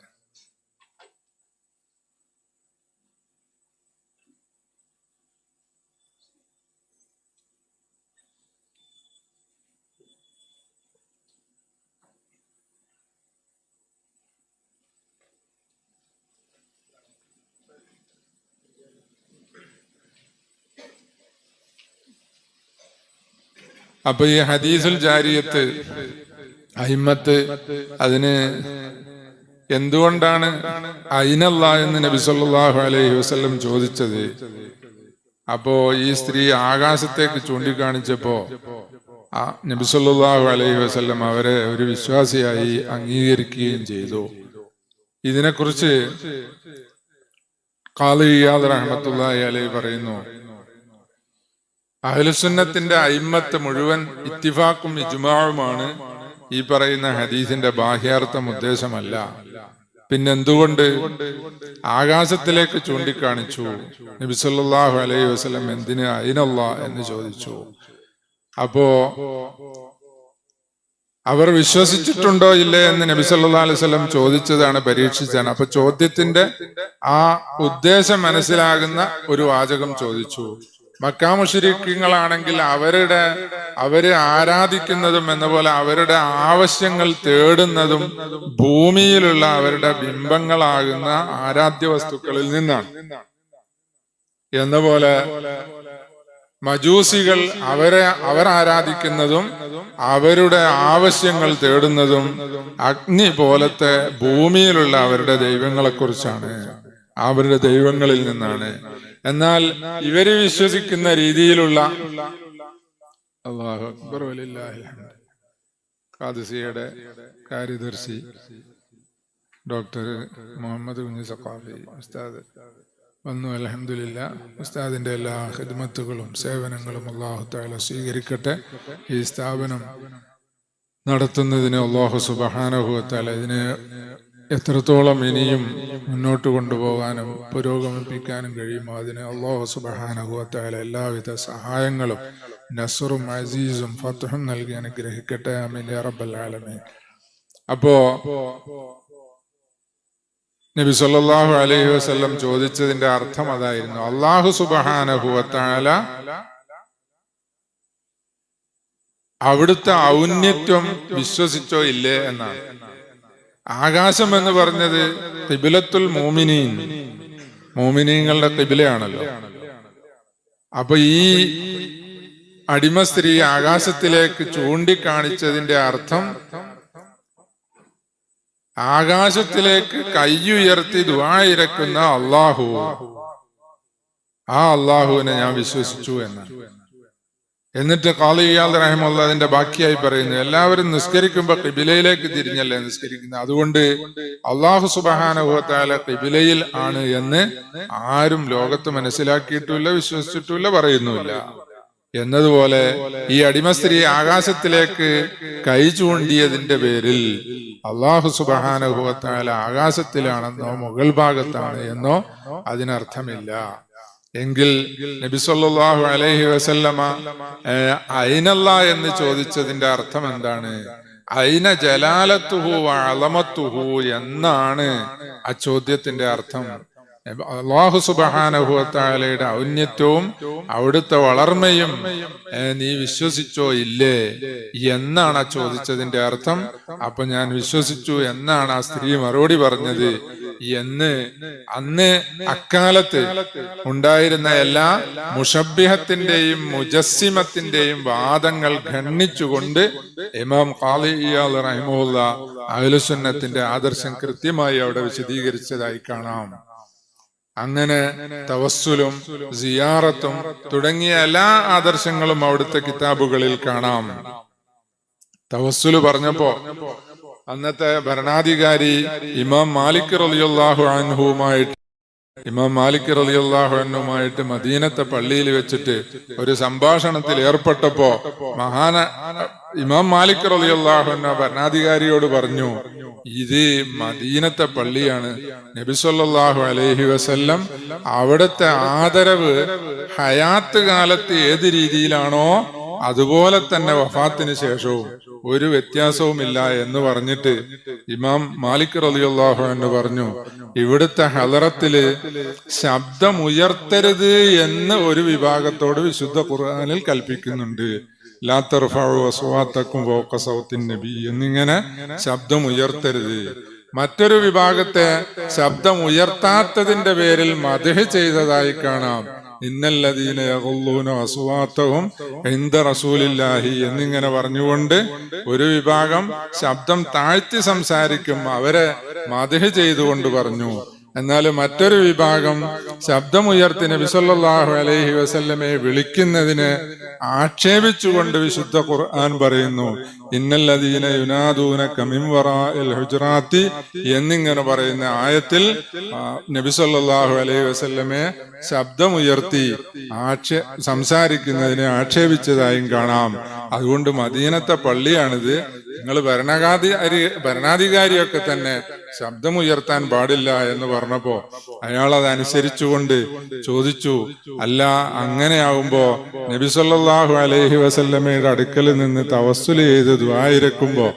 അപ്പൊ ഈ ഹദീസുൽ ജാരിയത്ത് അയിമ്മത്ത് അതിന് എന്തുകൊണ്ടാണ് അയിനല്ലാ എന്ന് നബി സല്ലല്ലാഹു അലൈഹി വസല്ലം ചോദിച്ചത്? അപ്പോ ഈ സ്ത്രീ ആകാശത്തേക്ക് ചൂണ്ടിക്കാണിച്ചപ്പോ നബി സല്ലല്ലാഹു അലൈഹി വസല്ലം അവരെ ഒരു വിശ്വാസിയായി അംഗീകരിക്കുകയും ചെയ്തു. ഇതിനെക്കുറിച്ച് ഖാളി ഇയാദ് റഹ്മത്തുള്ളാഹി അലൈഹി പറയുന്നു, അഹ്ലുസുന്നത്തിന്റെ അയിമ്മത്ത് മുഴുവൻ ഇത്തിഫാക്കും ഇജ്മാഉമാണ് ഈ പറയുന്ന ഹദീസിന്റെ ബാഹ്യാർത്ഥം ഉദ്ദേശമല്ല. പിന്നെന്തുകൊണ്ട് ആകാശത്തിലേക്ക് ചൂണ്ടിക്കാണിച്ചു? നബി സല്ലല്ലാഹു അലൈഹി വസല്ലം എന്തിന് അയിനല്ലാ എന്ന് ചോദിച്ചു. അപ്പോ അവർ വിശ്വസിച്ചിട്ടുണ്ടോ ഇല്ലേ എന്ന് നബി സല്ലല്ലാഹു അലൈഹി വസല്ലം ചോദിച്ചതാണ്, പരീക്ഷിച്ചാണ്. അപ്പൊ ചോദ്യത്തിന്റെ ആ ഉദ്ദേശം മനസ്സിലാകുന്ന ഒരു വാചകം ചോദിച്ചു. മക്കാ മുശ്രിക്കുകളാണെങ്കിൽ അവര് ആരാധിക്കുന്നതും എന്ന പോലെ അവരുടെ ആവശ്യങ്ങൾ തേടുന്നതും ഭൂമിയിലുള്ള അവരുടെ ബിംബങ്ങളാകുന്ന ആരാധ്യ വസ്തുക്കളിൽ നിന്നാണ്. എന്ന പോലെ മജൂസികൾ അവർ ആരാധിക്കുന്നതും അവരുടെ ആവശ്യങ്ങൾ തേടുന്നതും അഗ്നി പോലത്തെ ഭൂമിയിലുള്ള അവരുടെ ദൈവങ്ങളെ കുറിച്ചാണ്, അവരുടെ ദൈവങ്ങളിൽ നിന്നാണ്. എന്നാൽ ഇവര് വിശ്വസിക്കുന്ന രീതിയിലുള്ള അല്ലാഹു അക്ബർ വലില്ലാഹിൽ ഹംദ് ഖാദിസിയുടെ കാര്യദർശി ഡോക്ടർ മുഹമ്മദ് കുഞ്ഞി സഖാഫി ഉസ്താദ് വന്നു. അൽഹംദുലില്ലാ, ഉസ്താദിന്റെ എല്ലാ ഖിദ്മത്തുകളും സേവനങ്ങളും അല്ലാഹു തആല സ്വീകരിക്കട്ടെ. ഈ സ്ഥാപനം നടത്തുന്നതിന് അല്ലാഹു സുബ്ഹാനഹു വ തആല ഇതിനെ എത്രത്തോളം ഇനിയും മുന്നോട്ട് കൊണ്ടുപോകാനും പുരോഗമിപ്പിക്കാനും കഴിയുമോ അതിന് അല്ലാഹു സുബ്ഹാനഹു വ തആല എല്ലാവിധ സഹായങ്ങളും നസ്റും അസീസും ഫത്ഹും നൽകി അനുഗ്രഹിക്കട്ടെ. ആമീൻ യാ റബ്ബൽ ആലമീൻ. അപ്പോ നബി സല്ലല്ലാഹു അലൈഹി വസല്ലം ചോദിച്ചതിന്റെ അർത്ഥം അതായിരുന്നു. അല്ലാഹു സുബ്ഹാനഹു വ തആല അവിടുത്തെ ഔന്നത്യം വിശ്വസിച്ചോ ഇല്ലേ എന്നാണ്. ആകാശം എന്ന് പറഞ്ഞത് ഖിബ്ലത്തുൽ മുഅ്മിനീൻ, മുഅ്മിനീങ്ങളുടെ ഖിബ്ലയാണല്ലോ. അപ്പൊ ഈ അടിമ സ്ത്രീ ആകാശത്തിലേക്ക് ചൂണ്ടിക്കാണിച്ചതിന്റെ അർത്ഥം ആകാശത്തിലേക്ക് കയ്യുയർത്തി ദുആ ഇരക്കുന്ന അല്ലാഹു, ആ അല്ലാഹുവിനെ ഞാൻ വിശ്വസിച്ചു എന്നാണ്. എന്നിട്ട് ഖാളി ഇയാദ് റഹിമഹുല്ലാഹ് അതിന്റെ ബാക്കിയായി പറയുന്നു, എല്ലാവരും നിസ്കരിക്കുമ്പോ ഖിബിലയിലേക്ക് തിരിഞ്ഞല്ലേ നിസ്കരിക്കുന്നത്, അതുകൊണ്ട് അല്ലാഹു സുബ്ഹാനഹു വ തആല ഖിബിലയിൽ ആണ് എന്ന് ആരും ലോകത്ത് മനസ്സിലാക്കിയിട്ടുമില്ല, വിശ്വസിച്ചിട്ടുമില്ല, പറയുന്നുമില്ല. എന്നതുപോലെ ഈ അടിമ സ്ത്രീ ആകാശത്തിലേക്ക് കൈ ചൂണ്ടിയതിന്റെ പേരിൽ അല്ലാഹു സുബ്ഹാനഹു വ തആല ആകാശത്തിലാണെന്നോ മുകൾ ഭാഗത്താണ് എന്നോ അതിനർത്ഥമില്ല. എങ്കിൽ നബി സല്ലല്ലാഹു അലൈഹി വസല്ലമ അയിനല്ലാ എന്ന് ചോദിച്ചതിന്റെ അർത്ഥം എന്താണ്? അയിന ജലാലത്തുഹു വ അളമത്തുഹു എന്നാണ് ആ ചോദ്യത്തിന്റെ അർത്ഥം. അല്ലാഹു സുബ്ഹാനഹു വ തആലയുടെ ഔന്നത്യവും അവിടുത്തെ വളർമയും നീ വിശ്വസിച്ചോ ഇല്ലേ എന്നാണ് ആ ചോദിച്ചതിന്റെ അർത്ഥം. അപ്പൊ ഞാൻ വിശ്വസിച്ചു എന്നാണ് ആ സ്ത്രീ മറുപടി പറഞ്ഞത് എന്ന് അന്ന് അക്കാലത്ത് ഉണ്ടായിരുന്ന എല്ലാ മുഷബ്ബിഹത്തിന്റെയും മുജസ്സിമത്തിന്റെയും വാദങ്ങൾ ഖണ്ഡിച്ചുകൊണ്ട് ഇമാം ഖാളി ഇയാദ് റഹിമഹുല്ലാഹ് അഹ്ലുസുന്നത്തിന്റെ ആദർശം കൃത്യമായി അവിടെ വിശദീകരിച്ചതായി കാണാം. അങ്ങനെ തവസ്സുലും സിയാറത്തും തുടങ്ങിയ എല്ലാ ആദർശങ്ങളും അവിടുത്തെ കിതാബുകളിൽ കാണാം. തവസ്സുല് പറഞ്ഞപ്പോ അന്നത്തെ ഭരണാധികാരി ഇമാം മാലിക് റളിയല്ലാഹു അൻഹുമായിട്ട് മദീനത്തെ പള്ളിയിൽ വെച്ചിട്ട് ഒരു സംഭാഷണത്തിൽ ഏർപ്പെട്ടപ്പോ ഇമാം മാലിക് റളിയല്ലാഹു അൻഹു ഭരണാധികാരിയോട് പറഞ്ഞു, ഇത് മദീനത്തെ പള്ളിയാണ്. നബി സല്ലല്ലാഹു അലൈഹി വസല്ലം അവിടുത്തെ ആദരവ് ഹയാത്ത് കാലത്ത് ഏത് രീതിയിലാണോ അതുപോലെ തന്നെ വഫാത്തിന് ശേഷവും ഒരു വ്യത്യാസവുമില്ല എന്ന് പറഞ്ഞിട്ട് ഇമാം മാലിക് റളിയല്ലാഹു അൻഹു പറഞ്ഞു, ഇവിടുത്തെ ഹളറത്തില് ശബ്ദമുയർത്തരുത് എന്ന് ഒരു വിഭാഗത്തോട് വിശുദ്ധ ഖുർആനിൽ കൽപ്പിക്കുന്നുണ്ട്. ലാ തർഫഉ അസ്വാതക്കും ഫൗക സൗത്തിൻ നബി എന്നിങ്ങനെ ശബ്ദം ഉയർത്തരുത്. മറ്റൊരു വിഭാഗത്തെ ശബ്ദം ഉയർത്താത്തതിന്റെ പേരിൽ മദ്ഹ് ചെയ്തതായി കാണാം. ഇന്നല്ലദീന യഗുള്ളൂന അസ്വാതഹും ഇൻദ റസൂലില്ലാഹി എന്നിങ്ങനെ പറഞ്ഞുകൊണ്ട് ഒരു വിഭാഗം ശബ്ദം താഴ്ത്തി സംസാരിക്കും, അവരെ മദ്ഹ് ചെയ്തുകൊണ്ട് പറഞ്ഞു. എന്നാൽ മറ്റൊരു വിഭാഗം ശബ്ദമുയർത്തി നബി സല്ലല്ലാഹു അലൈഹി വസല്ലമയെ വിളിക്കുന്നതിന് ആക്ഷേപിച്ചുകൊണ്ട് വിശുദ്ധ ഖുർആൻ പറയുന്നു, ഇന്നല്ലദീന യുനാദൂനക മിൻ വറാഇൽ ഹുജറാത്തി എന്നിങ്ങനെ പറയുന്ന ആയത്തിൽ നബി സല്ലല്ലാഹു അലൈഹി വസല്ലമയെ ശബ്ദമുയർത്തി സംസാരിക്കുന്നതിനെ ആക്ഷേപിച്ചതായും കാണാം. അതുകൊണ്ട് മദീനത്തെ പള്ളിയാണിത്. നിങ്ങൾ ഭരണാധികാരിയൊക്കെ തന്നെ ശബ്ദമുയർത്താൻ പാടില്ല എന്ന് പറഞ്ഞപ്പോ അയാൾ അതനുസരിച്ചുകൊണ്ട് ചോദിച്ചു, അല്ല അങ്ങനെയാവുമ്പോ നബി സല്ലല്ലാഹു അലൈഹി വസല്ലമയുടെ അടുക്കൽ നിന്ന് തവസ്സുൽ ചെയ്ത് ദുആ ഇരക്കുമ്പോ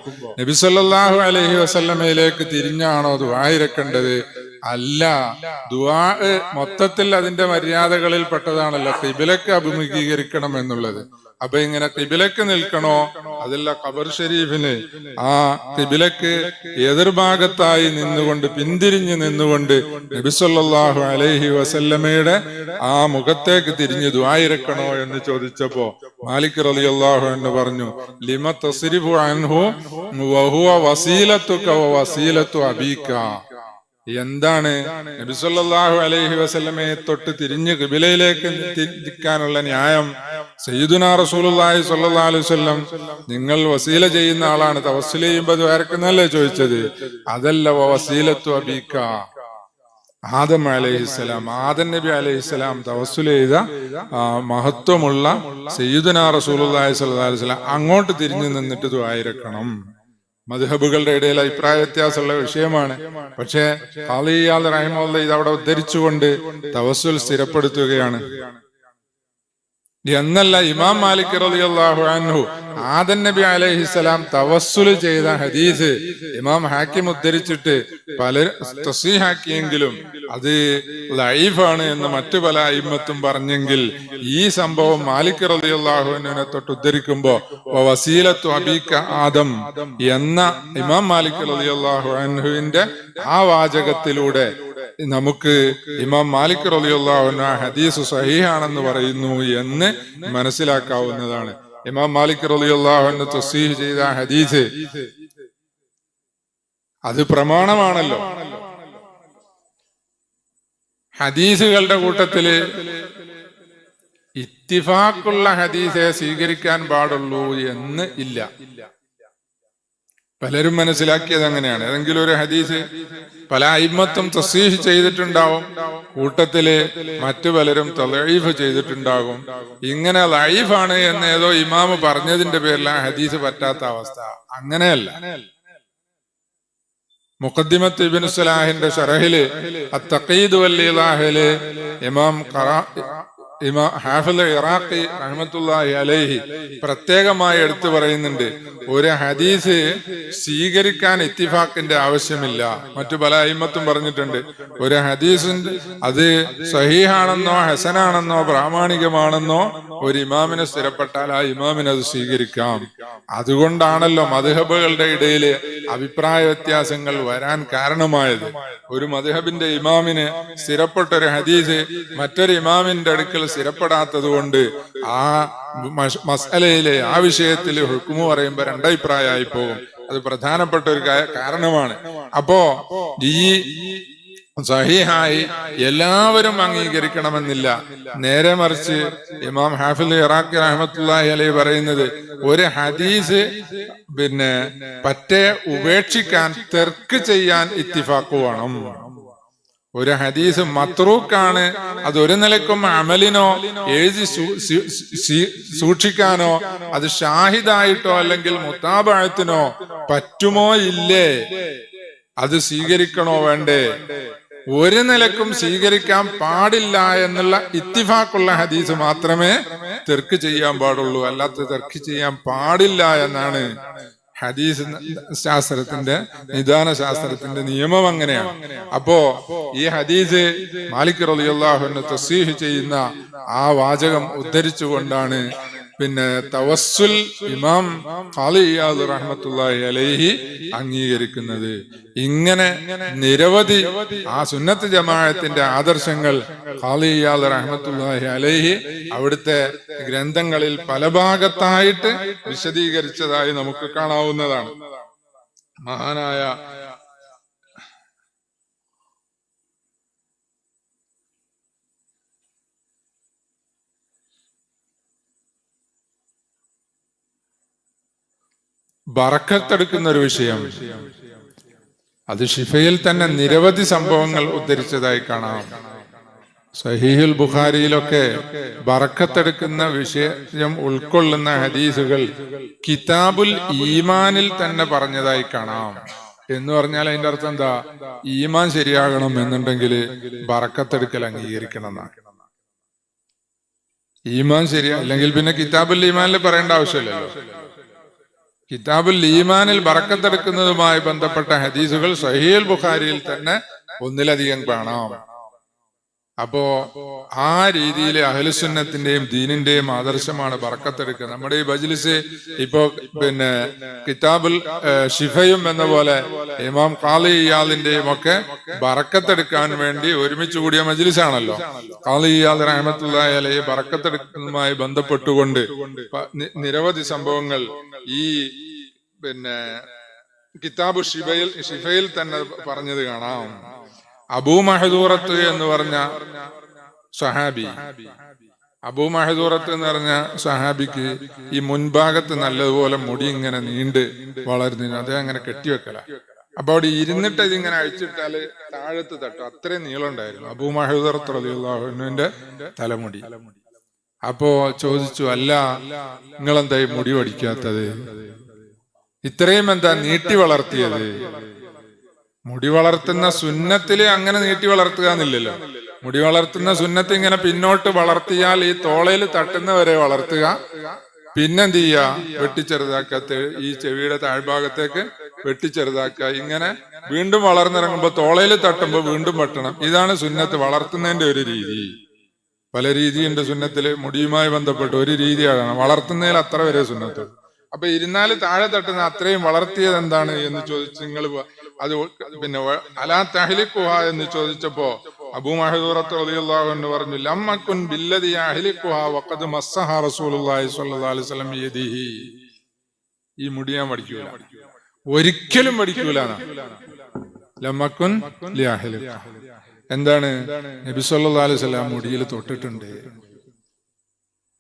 നബി സല്ലല്ലാഹു അലൈഹി വസല്ലമയിലേക്ക് തിരിഞ്ഞാണോ ദുആ ഇരക്കേണ്ടത്? അല്ല, ദുആ മൊത്തത്തിൽ അതിന്റെ മര്യാദകളിൽ പെട്ടതാണല്ലോ ഖിബിലക്ക് അഭിമുഖീകരിക്കണം എന്നുള്ളത്. അപ്പൊ ഇങ്ങനെ ഖിബിലക്ക് നിൽക്കണോ, അതല്ല ഖബർ ഷരീഫിന് ആ ഖിബിലക്ക് എതിർഭാഗത്തായി നിന്നുകൊണ്ട് പിന്തിരിഞ്ഞു നിന്നുകൊണ്ട് നബി സല്ലല്ലാഹു അലൈഹി വസല്ലമയുടെ ആ മുഖത്തേക്ക് തിരിഞ്ഞ് ദുആ ഇരക്കണോ എന്ന് ചോദിച്ചപ്പോ മാലിക് റളിയല്ലാഹു അൻഹു പറഞ്ഞു, ലിമ തസ്രിഫു അൻഹു വഹുവ വസീലത്തുക വസീലത്തു അബീക. എന്താണ് നബി സല്ലല്ലാഹു അലൈഹി വസല്ലമയെ തൊട്ട് തിരിഞ്ഞ് ഖിബിലയിലേക്ക് തിരിക്കാനുള്ള ന്യായം? സയ്യിദുനാ റസൂലുള്ളാഹി സ്വല്ലല്ലാഹു അലൈഹി വസല്ലം നിങ്ങൾ വസീല ചെയ്യുന്ന ആളാണ്, തവസ്സുൽ ചെയ്യുമ്പോൾ ദ്വാരക്കുന്നല്ലേ ചോദിച്ചത്? അതല്ല, വസീലത്തു അബീക. ആദം അലൈഹിസ്സലാം, ആദം നബി അലൈഹിസ്സലാം തവസ്സുൽ ചെയ്ത മഹത്വമുള്ള സയ്യിദുനാ റസൂലുള്ളാഹി സ്വല്ലല്ലാഹു അലൈഹി വസല്ലം അങ്ങോട്ട് തിരിഞ്ഞു നിന്നിട്ട് ദുആ ഇരക്കണം. മദ്ഹബുകളുടെ ഇടയിൽ അഭിപ്രായ വ്യത്യാസമുള്ള വിഷയമാണ്. പക്ഷേ ഖാളി ഇയാദ് റഹിമഹുല്ലാഹ് ഇത് അവിടെ ഉദ്ധരിച്ചുകൊണ്ട് തവസ്സുൽ സ്ഥിരപ്പെടുത്തുകയാണ്. എന്നല്ല, ഇമാം മാലിക് റളിയല്ലാഹു അൻഹു ആദം നബി അലൈഹിസ്സലാം തവസ്സുൽ ചെയ്ത ഹദീസ് ഇമാം ഹാക്കിം ഉദ്ധരിച്ചിട്ട് പലരും തസ്ഹീഹാക്കിയെങ്കിലും അത് ലഈഫാണ് എന്ന് മറ്റു പല അയിമ്മത്തും പറഞ്ഞെങ്കിൽ ഈ സംഭവം മാലിക് റളിയല്ലാഹു അൻഹുവിനെ തൊട്ട് ഉദ്ധരിക്കുമ്പോ വസീലത്തു അബീക ആദം എന്ന ഇമാം മാലിക് റളിയല്ലാഹു അൻഹുവിന്റെ ആ വാചകത്തിലൂടെ നമുക്ക് ഇമാം മാലിക് റളിയല്ലാഹു അൻഹു ഹദീസ് സഹീഹാണെന്ന് പറയുന്നു എന്ന് മനസ്സിലാക്കാവുന്നതാണ്. ഇമാം മാലിക് റളിയല്ലാഹു അൻഹു തസ്ഹീഹ് ചെയ്ത ഹദീസ് അത് പ്രമാണമാണല്ലോ. ഹദീസുകളുടെ കൂട്ടത്തില് ഇത്തിഫാഖുള്ള ഹദീസെ സ്വീകരിക്കാൻ പാടുള്ളൂ എന്ന് ഇല്ല. പലരും മനസ്സിലാക്കിയത് അങ്ങനെയാണ്. ഏതെങ്കിലും ഒരു ഹദീസ് പല അയിമ്മത്തും തസ്ഹീഹ് ചെയ്തിട്ടുണ്ടാവും, കൂട്ടത്തില് മറ്റു പലരും തളഈഫ് ചെയ്തിട്ടുണ്ടാകും. ഇങ്ങനെ ലഈഫാണ് എന്ന് ഏതോ ഇമാമ് പറഞ്ഞതിന്റെ പേരിൽ ആ ഹദീസ് പറ്റാത്ത അവസ്ഥ. അങ്ങനെയല്ല. മുഖദ്ദിമത്ത് ഇബ്നു സലാഹിന്റെ ശറഹില് അത്തഖീദ് വൽ ഇളാഹില് ഇമാം ഹാഫിദ് ഇറാഖി റഹ്മത്തുള്ളാഹി അലൈഹി പ്രത്യേകമായി എടുത്തു പറയുന്നുണ്ട്, ഒരു ഹദീസ് സ്വീകരിക്കാൻ ഇത്തിഫാഖിന്റെ ആവശ്യമില്ല. മറ്റു പല അയിമ്മത്തും പറഞ്ഞിട്ടുണ്ട്, ഒരു ഹദീസിന്റെ അത് സഹീഹാണെന്നോ ഹസനാണെന്നോ പ്രാമാണികമാണെന്നോ ഒരു ഇമാമിനെ സ്ഥിരപ്പെട്ടാൽ ആ ഇമാമിനെ അത് സ്വീകരിക്കാം. അതുകൊണ്ടാണല്ലോ മദ്ഹബുകളുടെ ഇടയില് അഭിപ്രായ വ്യത്യാസങ്ങൾ വരാൻ കാരണമായത്. ഒരു മദ്ഹബിന്റെ ഇമാമിന് സ്ഥിരപ്പെട്ട ഒരു ഹദീസ് മറ്റൊരു ഇമാമിന്റെ അടുക്കൽ സ്ഥിരപ്പെടാത്തത് കൊണ്ട് ആ മസ്അലയിലെ ആ വിഷയത്തിൽ ഹുക്മു പറയുമ്പോ രണ്ടഭിപ്രായമായി പോകും. അത് പ്രധാനപ്പെട്ട ഒരു കാരണമാണ്. അപ്പോ ഈ സഹീഹായി എല്ലാവരും അംഗീകരിക്കണമെന്നില്ല. നേരെ മറിച്ച് ഇമാം ഹാഫിദ് ഇറാഖി റഹ്മത്തുള്ളാഹി അലൈഹി പറയുന്നത്, ഒരു ഹദീസ് പറ്റേ ഉപേക്ഷിക്കാൻ തെർക്ക് ചെയ്യാൻ ഇത്തിഫാഖ് വേണം. ഒരു ഹദീസ് മത്രൂക്കാണ്, അതൊരു നിലക്കും അമലിനോ എഴുതി സൂക്ഷിക്കാനോ അത് ഷാഹിദായിട്ടോ അല്ലെങ്കിൽ മുതാബഅത്തിനോ പറ്റുമോ ഇല്ലേ, അത് സ്വീകരിക്കണോ വേണ്ടേ? ഒരു നിലക്കും സ്വീകരിക്കാൻ പാടില്ല എന്നുള്ള ഇത്തിഫാഖുള്ള ഹദീസ് മാത്രമേ തെർക്ക് ചെയ്യാൻ പാടുള്ളൂ. അല്ലാത്ത തെർക്ക് ചെയ്യാൻ പാടില്ല എന്നാണ് ഹദീസ് ശാസ്ത്രത്തിന്റെ നിദാന ശാസ്ത്രത്തിന്റെ നിയമം. അങ്ങനെയാണ്. അപ്പോ ഈ ഹദീസ് മാലിക് റളിയല്ലാഹു അൻഹു തസ്ഹീഹ് ചെയ്യുന്ന ആ വാചകം ഉദ്ധരിച്ചുകൊണ്ടാണ് തവസ്സുൽ ഇമാം ഖാളി ഇയാദ് റഹ്മത്തുള്ളാഹി അലൈഹി അംഗീകരിക്കുന്നത്. ഇങ്ങനെ നിരവധി ആ സുന്നത്ത് ജമാഅത്തിന്റെ ആദർശങ്ങൾ ഖാളി ഇയാദ് റഹ്മത്തുള്ളാഹി അലൈഹി അവിടുത്തെ ഗ്രന്ഥങ്ങളിൽ പല ഭാഗത്തായിട്ട് വിശദീകരിച്ചതായി നമുക്ക് കാണാവുന്നതാണ്. മഹാനായ ബറക്കത്തെടുക്കുന്ന ഒരു വിഷയം, അത് ഷിഫയിൽ തന്നെ നിരവധി സംഭവങ്ങൾ ഉദ്ധരിച്ചതായി കാണാം. സഹീഹുൽ ബുഖാരിയിലൊക്കെ ബറക്കത്തെടുക്കുന്ന വിഷയം ഉൾക്കൊള്ളുന്ന ഹദീസുകൾ കിതാബുൽ ഈമാനിൽ തന്നെ പറഞ്ഞതായി കാണാം. എന്ന് പറഞ്ഞാൽ അതിന്റെ അർത്ഥം എന്താ? ഈമാൻ ശരിയാകണം എന്നുണ്ടെങ്കിൽ ബറക്കത്തെടുക്കൽ അംഗീകരിക്കണം എന്നാണ്. ഈമാൻ ശരിയാ അല്ലെങ്കിൽ പിന്നെ കിതാബുൽ ഈമാനിൽ പറയേണ്ട ആവശ്യമില്ലല്ലോ. കിതാബുൽ ഈമാനിൽ ബറക്കത്തെടുക്കുന്നതുമായി ബന്ധപ്പെട്ട ഹദീസുകൾ സഹീഹുൽ ബുഖാരിയിൽ തന്നെ ഒന്നിലധികം കാണാം. അപ്പോ ആ രീതിയിൽ അഹ്ലുസുന്നത്തിന്റെയും ദീനിന്റെയും ആദർശമാണ് ബറക്കത്തെടുക്കുക. നമ്മുടെ ഈ മജ്ലിസ് ഇപ്പോ പിന്നെ കിതാബുൽ ഷിഫയും എന്ന പോലെ ഇമാം ഖാളി ഇയാദിന്റെയും ഒക്കെ ബറക്കത്തെടുക്കാൻ വേണ്ടി ഒരുമിച്ച് കൂടിയ മജ്ലിസാണല്ലോ. ഖാളി ഇയാദ് റഹ്മത്തുള്ളാഹി അലൈഹി ബറക്കത്തെടുക്കുന്നതുമായി ബന്ധപ്പെട്ടുകൊണ്ട് നിരവധി സംഭവങ്ങൾ ഈ പിന്നെ കിതാബു ഷിഫയിൽ തന്നെ പറഞ്ഞത് കാണാം. അബൂ മഹദൂറത്ത് എന്ന് പറഞ്ഞ സഹാബി, അബൂ മഹദൂറത്ത് എന്ന് പറഞ്ഞ സഹാബിക്ക് ഈ മുൻഭാഗത്ത് നല്ലതുപോലെ മുടി ഇങ്ങനെ നീണ്ട് വളർന്നു, അതേ അങ്ങനെ കെട്ടിവെക്കല. അപ്പൊ അവിടെ ഇരുന്നിട്ട് ഇതിങ്ങനെ അഴിച്ചിട്ടാല് താഴത്ത് തട്ടും, അത്രയും നീളം ഉണ്ടായിരുന്നു അബൂ മഹദൂറത്ത് റളിയല്ലാഹു അൻഹുവിന്റെ തലമുടി. അപ്പോ ചോദിച്ചു, അല്ല നിങ്ങളെന്താ ഈ മുടി വടിക്കാത്തത്? ഇത്രയും എന്താ നീട്ടി വളർത്തിയത്? മുടി വളർത്തുന്ന സുന്നത്തില് അങ്ങനെ നീട്ടി വളർത്തുക എന്നില്ലല്ലോ. മുടി വളർത്തുന്ന സുന്നത്ത് ഇങ്ങനെ പിന്നോട്ട് വളർത്തിയാൽ ഈ തോളയിൽ തട്ടുന്നവരെ വളർത്തുക, പിന്നെന്ത് ചെയ്യുക, വെട്ടിച്ചെറുതാക്കത്ത് ഈ ചെവിയുടെ താഴ്ഭാഗത്തേക്ക് വെട്ടിച്ചെറുതാക്കുക, ഇങ്ങനെ വീണ്ടും വളർന്നിറങ്ങുമ്പോ തോളയിൽ തട്ടുമ്പോ വീണ്ടും വെട്ടണം. ഇതാണ് സുന്നത്ത് വളർത്തുന്നതിന്റെ ഒരു രീതി. പല രീതിയുണ്ട് സുന്നത്തില്. മുടിയുമായി ബന്ധപ്പെട്ട് ഒരു രീതിയാണ് വളർത്തുന്നതിൽ അത്ര വരെ സുന്നത്ത്. അപ്പൊ ഇരുന്നാല് താഴെ തട്ടുന്ന അത്രയും വളർത്തിയത് എന്താണ് എന്ന് ചോദിച്ചു. നിങ്ങൾ അത് പിന്നെ അലാ തഹ്ലിഖുഹ എന്ന് ചോദിച്ചപ്പോ അബൂ മഹദൂറത്ത് റളിയല്ലാഹു അൻഹു പറഞ്ഞു, ലമ്മകുൻ ബില്ലദി യഹ്ലിഖുഹ വഖദ് മസ്സഹ റസൂലുള്ളാഹി സ്വല്ലല്ലാഹു അലൈഹി വസല്ലം യദിഹി. ഈ മുടി ഞാൻ പഠിക്കൂല, ഒരിക്കലും പഠിക്കൂല. ലമ്മകുൻ ലിയഹ്ലിഖ എന്താണ്? നബി സല്ലല്ലാഹു അലൈഹി വസല്ലം മുടിയിൽ തൊട്ടിട്ടുണ്ട്.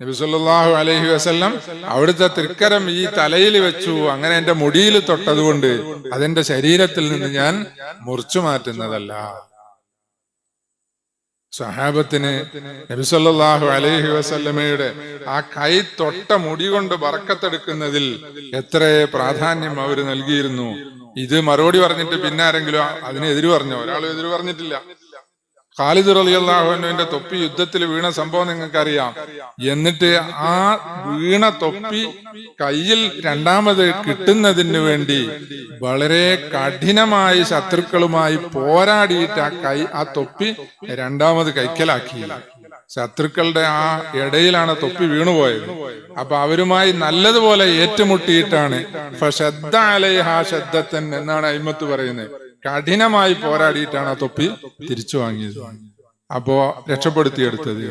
നബി സല്ലല്ലാഹു അലൈഹി വസല്ലം അവിടുത്തെ തൃക്കരം ഈ തലയിൽ വെച്ചു, അങ്ങനെ എന്റെ മുടിയിൽ തൊട്ടതുകൊണ്ട് അതെന്റെ ശരീരത്തിൽ നിന്ന് ഞാൻ മുറിച്ചു മാറ്റുന്നതല്ല. സ്വഹാബത്തിന് നബി സല്ലല്ലാഹു അലൈഹി വസല്ലമയുടെ ആ കൈ തൊട്ട മുടി കൊണ്ട് ബറക്കത്തെടുക്കുന്നതിൽ എത്ര പ്രാധാന്യം അവർ നൽകിയിരുന്നു. ഇത് മറുപടി പറഞ്ഞിട്ട് പിന്നെ ആരെങ്കിലും അതിനെതിര് പറഞ്ഞോ? ഒരാളും എതിര് പറഞ്ഞിട്ടില്ല. ഖാലിദ് റളിയല്ലാഹു അൻഹുവിന്റെ തൊപ്പി യുദ്ധത്തിൽ വീണ സംഭവം നിങ്ങൾക്കറിയാം. എന്നിട്ട് ആ വീണ തൊപ്പി കയ്യിൽ രണ്ടാമത് കിട്ടുന്നതിന് വേണ്ടി വളരെ കഠിനമായി ശത്രുക്കളുമായി പോരാടിയിട്ട് ആ തൊപ്പി രണ്ടാമത് കൈക്കലാക്കി. ശത്രുക്കളുടെ ആ ഇടയിലാണ് തൊപ്പി വീണുപോയത്. അപ്പൊ അവരുമായി നല്ലതുപോലെ ഏറ്റുമുട്ടിയിട്ടാണ് ഫശദ്ദ അലൈഹാ ശദ്ദത്തൻ എന്നാണ് അയിമത്ത് പറയുന്നത്. കഠിനമായി പോരാടിയിട്ടാണ് ആ തൊപ്പി തിരിച്ചു വാങ്ങിയത്, അപ്പോ രക്ഷപ്പെടുത്തിയെടുത്തത്.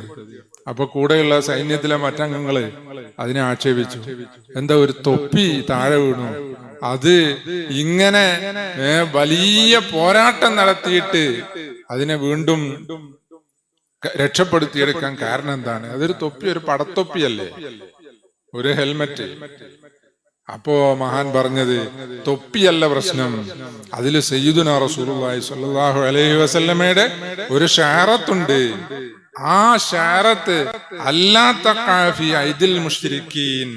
അപ്പൊ കൂടെയുള്ള സൈന്യത്തിലെ മറ്റംഗങ്ങള് അതിനെ ആക്ഷേപിച്ചു. എന്താ ഒരു തൊപ്പി താഴെ വീണു, അത് ഇങ്ങനെ വലിയ പോരാട്ടം നടത്തിയിട്ട് അതിനെ വീണ്ടും രക്ഷപ്പെടുത്തിയെടുക്കാൻ കാരണം എന്താണ്? അതൊരു തൊപ്പി, ഒരു പടത്തൊപ്പിയല്ലേ, ഒരു ഹെൽമറ്റ്. അപ്പോ മഹാൻ പറഞ്ഞത് തൊപ്പിയല്ല പ്രശ്നം, അതില് സയ്യിദുനാ റസൂലുള്ളാഹി സ്വല്ലല്ലാഹു അലൈഹി വസല്ലമയുടെ ഒരു ഷാറത്തുണ്ട്. ആ ഷാറത്ത് അല്ലാ തഖാഫി ഐദിൽ മുശ്രിക്കീൻ,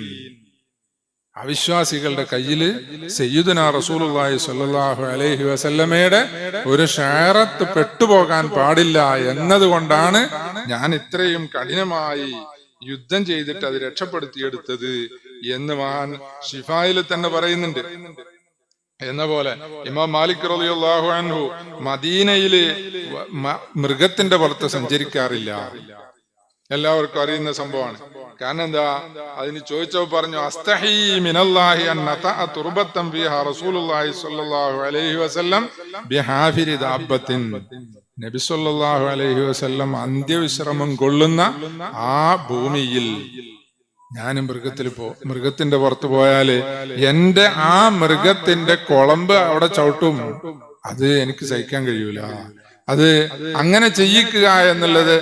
അവിശ്വാസികളുടെ കയ്യില് സയ്യിദുനാ റസൂലുള്ളാഹി സ്വല്ലല്ലാഹു അലൈഹി വസല്ലമയുടെ ഒരു ഷാറത്ത് പെട്ടുപോകാൻ പാടില്ല എന്നതുകൊണ്ടാണ് ഞാൻ ഇത്രയും കഠിനമായി യുദ്ധം ചെയ്തിട്ട് അത് രക്ഷപ്പെടുത്തിയെടുത്തത് എന്ന് മഹാൻ ഷിഫായിൽ തന്നെ പറയുന്നുണ്ട്. എന്ന പോലെ ഇമാം മാലിക് റളിയല്ലാഹു അൻഹു മദീനയില് മൃഗത്തിന്റെ പുറത്ത് സഞ്ചരിക്കാറില്ല. എല്ലാവർക്കും അറിയുന്ന സംഭവമാണ്. കാരണം എന്താ? അതിന് ചോദിച്ചോ പറഞ്ഞു, അസ്തഹീ മിനല്ലാഹി അൻ നതഅ തുർബത്തൻ ഫീഹാ റസൂലുള്ളാഹി സ്വല്ലല്ലാഹു അലൈഹി വസല്ലം ബിഹാഫിരി ദാബത്തിൻ. നബി സല്ലല്ലാഹു അലൈഹി വസല്ലം അന്ത്യവിശ്രമം കൊള്ളുന്ന ആ ഭൂമിയിൽ ഞാനും മൃഗത്തിന്റെ പുറത്ത് പോയാല് എന്റെ ആ മൃഗത്തിന്റെ കുളമ്പ് അവിടെ ചവിട്ടും, അത് എനിക്ക് സഹിക്കാൻ കഴിയൂല. അത് അങ്ങനെ ചെയ്യിക്കുക എന്നുള്ളത്